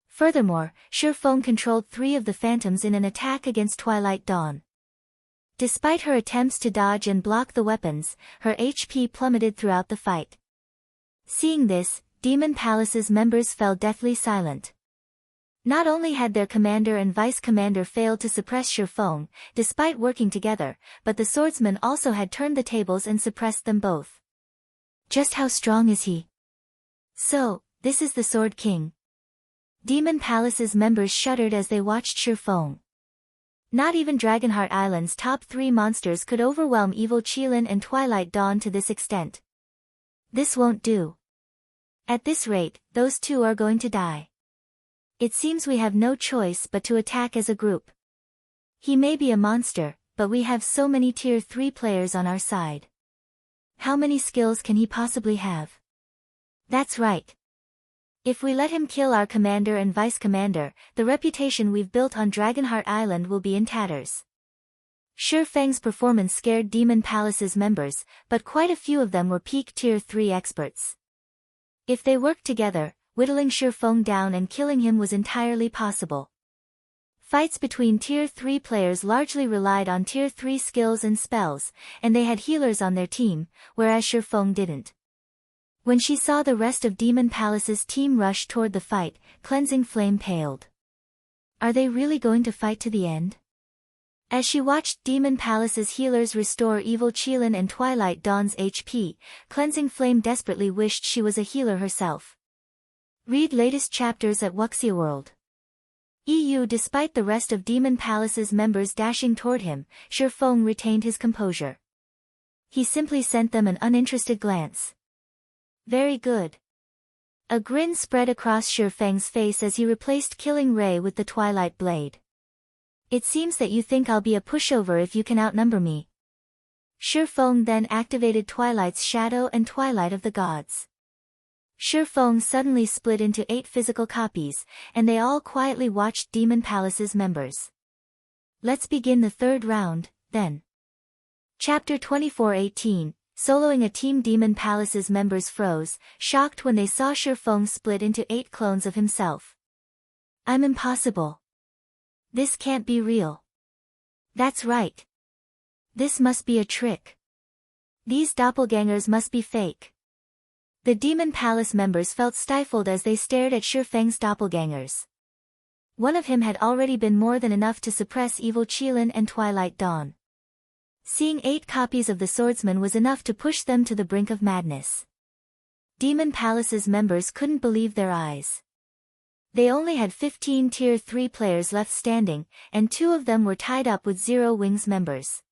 Furthermore, Shifeng controlled 3 of the phantoms in an attack against Twilight Dawn. Despite her attempts to dodge and block the weapons, her HP plummeted throughout the fight. Seeing this, Demon Palace's members fell deathly silent. Not only had their commander and vice-commander failed to suppress Shifeng, despite working together, but the swordsman also had turned the tables and suppressed them both. Just how strong is he? So, this is the Sword King. Demon Palace's members shuddered as they watched Shifeng. Not even Dragonheart Island's top 3 monsters could overwhelm Evil Qilin and Twilight Dawn to this extent. This won't do. At this rate, those two are going to die. It seems we have no choice but to attack as a group. He may be a monster, but we have so many tier 3 players on our side. How many skills can he possibly have? That's right. If we let him kill our commander and vice-commander, the reputation we've built on Dragonheart Island will be in tatters. Shifeng's performance scared Demon Palace's members, but quite a few of them were peak tier 3 experts. If they worked together, whittling Shifeng down and killing him was entirely possible. Fights between tier 3 players largely relied on tier 3 skills and spells, and they had healers on their team, whereas Shifeng didn't. When she saw the rest of Demon Palace's team rush toward the fight, Cleansing Flame paled. Are they really going to fight to the end? As she watched Demon Palace's healers restore Evil Qilin and Twilight Dawn's HP, Cleansing Flame desperately wished she was a healer herself. Read latest chapters at Wuxia World. EU. Despite the rest of Demon Palace's members dashing toward him, Shifeng retained his composure. He simply sent them an uninterested glance. Very good. A grin spread across Shifeng's face as he replaced Killing Ray with the Twilight Blade. It seems that you think I'll be a pushover if you can outnumber me. Shifeng then activated Twilight's Shadow and Twilight of the Gods. Shifeng suddenly split into 8 physical copies, and they all quietly watched Demon Palace's members. Let's begin the 3rd round, then. Chapter 24:18. Soloing a team. Demon Palace's members froze, shocked when they saw Shifeng split into 8 clones of himself. I'm impossible. This can't be real. That's right. This must be a trick. These doppelgangers must be fake. The Demon Palace members felt stifled as they stared at Shifeng's doppelgangers. One of him had already been more than enough to suppress Evil Qilin and Twilight Dawn. Seeing 8 copies of the swordsman was enough to push them to the brink of madness. Demon Palace's members couldn't believe their eyes. They only had 15 tier 3 players left standing, and 2 of them were tied up with Zero Wings members.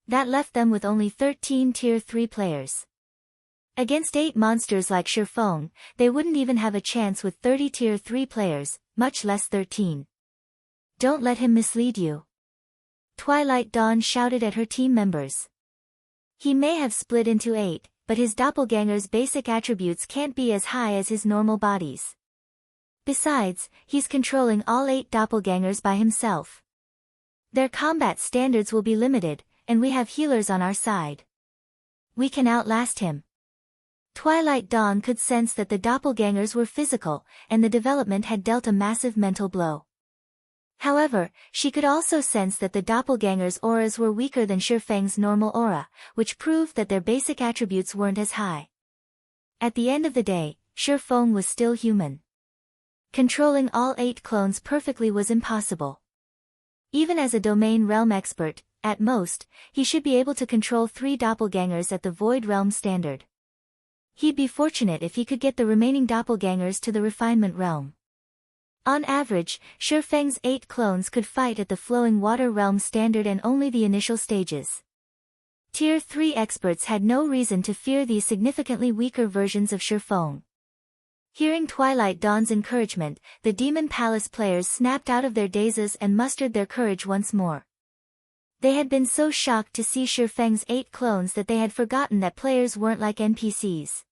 That left them with only 13 tier 3 players. Against 8 monsters like Shifeng, they wouldn't even have a chance with 30 tier 3 players, much less 13. Don't let him mislead you. Twilight Dawn shouted at her team members. He may have split into 8, but his doppelganger's basic attributes can't be as high as his normal bodies. Besides, he's controlling all 8 doppelgangers by himself. Their combat standards will be limited, and we have healers on our side. We can outlast him. Twilight Dawn could sense that the doppelgangers were physical, and the development had dealt a massive mental blow. However, she could also sense that the doppelgangers' auras were weaker than Shifeng's normal aura, which proved that their basic attributes weren't as high. At the end of the day, Shifeng was still human. Controlling all 8 clones perfectly was impossible. Even as a domain realm expert, at most, he should be able to control 3 doppelgangers at the Void Realm standard. He'd be fortunate if he could get the remaining doppelgangers to the Refinement Realm. On average, Shifeng's 8 clones could fight at the Flowing Water Realm standard and only the initial stages. Tier 3 experts had no reason to fear these significantly weaker versions of Shifeng. Hearing Twilight Dawn's encouragement, the Demon Palace players snapped out of their dazes and mustered their courage once more. They had been so shocked to see Shifeng's 8 clones that they had forgotten that players weren't like NPCs.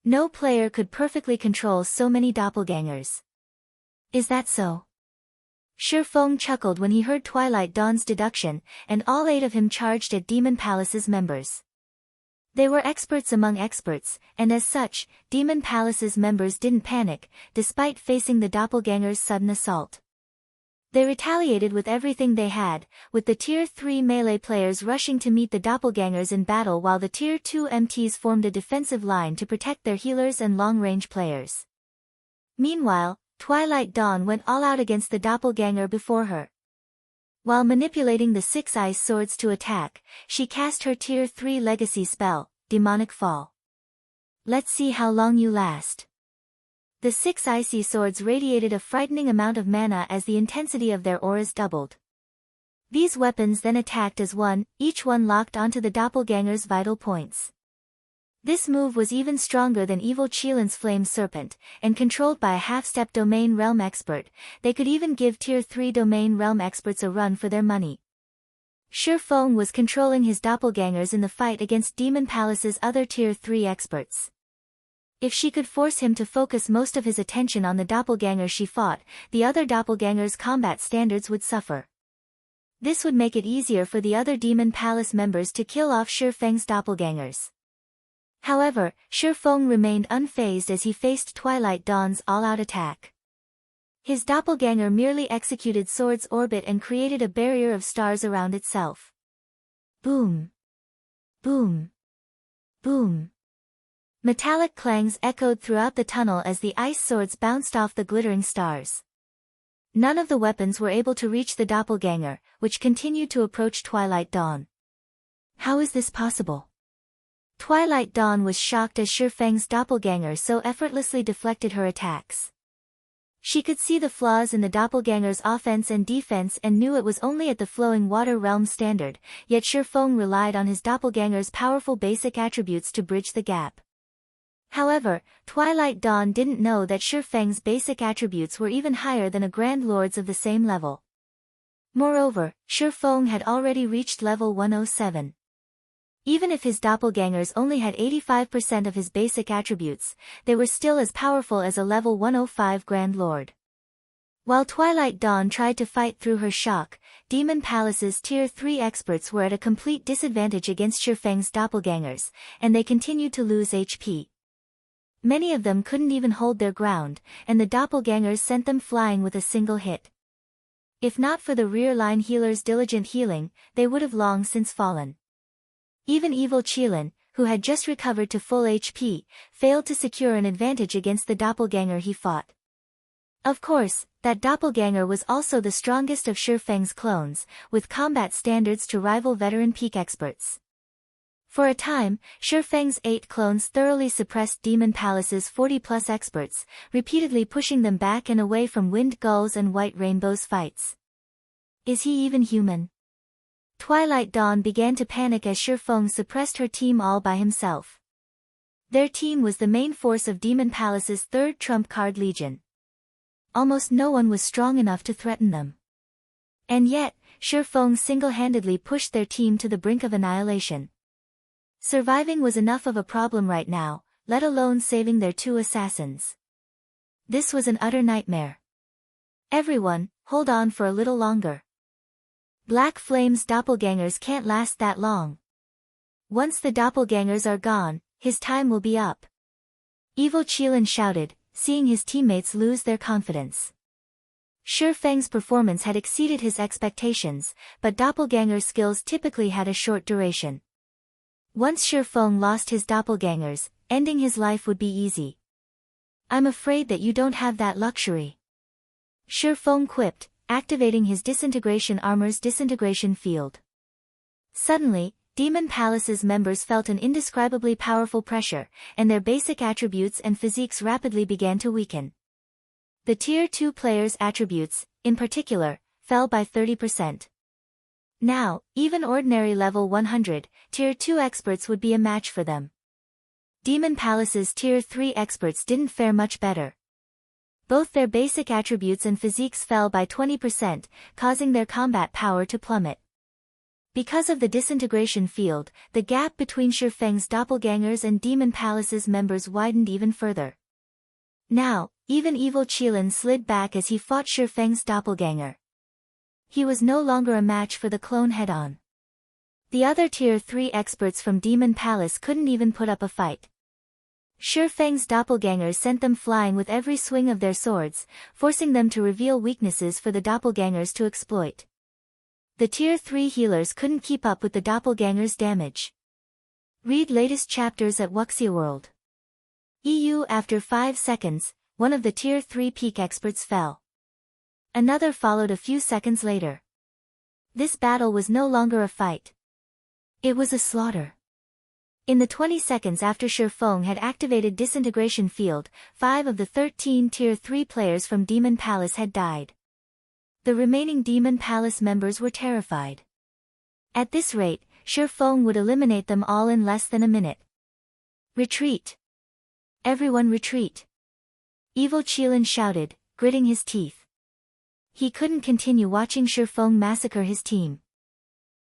No player could perfectly control so many doppelgangers. Is that so? Shifeng chuckled when he heard Twilight Dawn's deduction, and all 8 of him charged at Demon Palace's members. They were experts among experts, and as such, Demon Palace's members didn't panic, despite facing the doppelganger's sudden assault. They retaliated with everything they had, with the Tier 3 melee players rushing to meet the doppelgangers in battle while the Tier 2 MTs formed a defensive line to protect their healers and long-range players. Meanwhile, Twilight Dawn went all out against the doppelganger before her. While manipulating the 6 ice swords to attack, she cast her Tier 3 legacy spell, Demonic Fall. Let's see how long you last. The 6 icy swords radiated a frightening amount of mana as the intensity of their auras doubled. These weapons then attacked as one, each one locked onto the doppelganger's vital points. This move was even stronger than Evil Cheelan's Flame Serpent, and controlled by a half-step Domain Realm expert, they could even give Tier 3 Domain Realm experts a run for their money. Sure Feng was controlling his doppelgangers in the fight against Demon Palace's other Tier 3 experts. If she could force him to focus most of his attention on the doppelganger she fought, the other doppelganger's combat standards would suffer. This would make it easier for the other Demon Palace members to kill off Sure Feng's doppelgangers. However, Sure Feng remained unfazed as he faced Twilight Dawn's all-out attack. His doppelganger merely executed Sword's orbit and created a barrier of stars around itself. Boom! Boom! Boom! Metallic clangs echoed throughout the tunnel as the ice swords bounced off the glittering stars. None of the weapons were able to reach the doppelganger, which continued to approach Twilight Dawn. How is this possible? Twilight Dawn was shocked as Sure Feng's doppelganger so effortlessly deflected her attacks. She could see the flaws in the doppelganger's offense and defense and knew it was only at the flowing water realm standard, yet Sure Feng relied on his doppelganger's powerful basic attributes to bridge the gap. However, Twilight Dawn didn't know that Sure Feng's basic attributes were even higher than a Grand Lord's of the same level. Moreover, Sure Feng had already reached level 107. Even if his doppelgangers only had 85% of his basic attributes, they were still as powerful as a level 105 Grand Lord. While Twilight Dawn tried to fight through her shock, Demon Palace's Tier 3 experts were at a complete disadvantage against Sure Feng's doppelgangers, and they continued to lose HP. Many of them couldn't even hold their ground, and the doppelgangers sent them flying with a single hit. If not for the rear-line healer's diligent healing, they would have long since fallen. Even Evil Cheelan, who had just recovered to full HP, failed to secure an advantage against the doppelganger he fought. Of course, that doppelganger was also the strongest of Sure Feng's clones, with combat standards to rival veteran peak experts. For a time, Sure Feng's 8 clones thoroughly suppressed Demon Palace's 40-plus experts, repeatedly pushing them back and away from Wind Gulls and White Rainbow's fights. Is he even human? Twilight Dawn began to panic as Sure Feng suppressed her team all by himself. Their team was the main force of Demon Palace's 3rd trump card Legion. Almost no one was strong enough to threaten them. And yet, Sure Feng single-handedly pushed their team to the brink of annihilation. Surviving was enough of a problem right now, let alone saving their 2 assassins. This was an utter nightmare. Everyone, hold on for a little longer. Black Flame's doppelgangers can't last that long. Once the doppelgangers are gone, his time will be up. Evil Cheelan shouted, seeing his teammates lose their confidence. Sure Feng's performance had exceeded his expectations, but doppelganger skills typically had a short duration. Once Sure Feng lost his doppelgangers, ending his life would be easy. I'm afraid that you don't have that luxury. Sure Feng quipped, activating his Disintegration armor's disintegration field. Suddenly, Demon Palace's members felt an indescribably powerful pressure, and their basic attributes and physiques rapidly began to weaken. The Tier 2 players' attributes, in particular, fell by 30%. Now, even ordinary level 100, Tier 2 experts would be a match for them. Demon Palace's Tier 3 experts didn't fare much better. Both their basic attributes and physiques fell by 20%, causing their combat power to plummet. Because of the disintegration field, the gap between Sure Feng's doppelgangers and Demon Palace's members widened even further. Now, even Evil Cheelan slid back as he fought Sure Feng's doppelganger. He was no longer a match for the clone head-on. The other Tier 3 experts from Demon Palace couldn't even put up a fight. Sure Feng's doppelgangers sent them flying with every swing of their swords, forcing them to reveal weaknesses for the doppelgangers to exploit. The Tier 3 healers couldn't keep up with the doppelgangers' damage. Read latest chapters at Wuxia World. EU. After 5 seconds, one of the Tier 3 peak experts fell. Another followed a few seconds later. This battle was no longer a fight. It was a slaughter. In the 20 seconds after Shifeng had activated Disintegration Field, 5 of the 13 Tier 3 players from Demon Palace had died. The remaining Demon Palace members were terrified. At this rate, Shifeng would eliminate them all in less than a minute. Retreat! Everyone retreat! Evil Qilin shouted, gritting his teeth. He couldn't continue watching Shifeng massacre his team.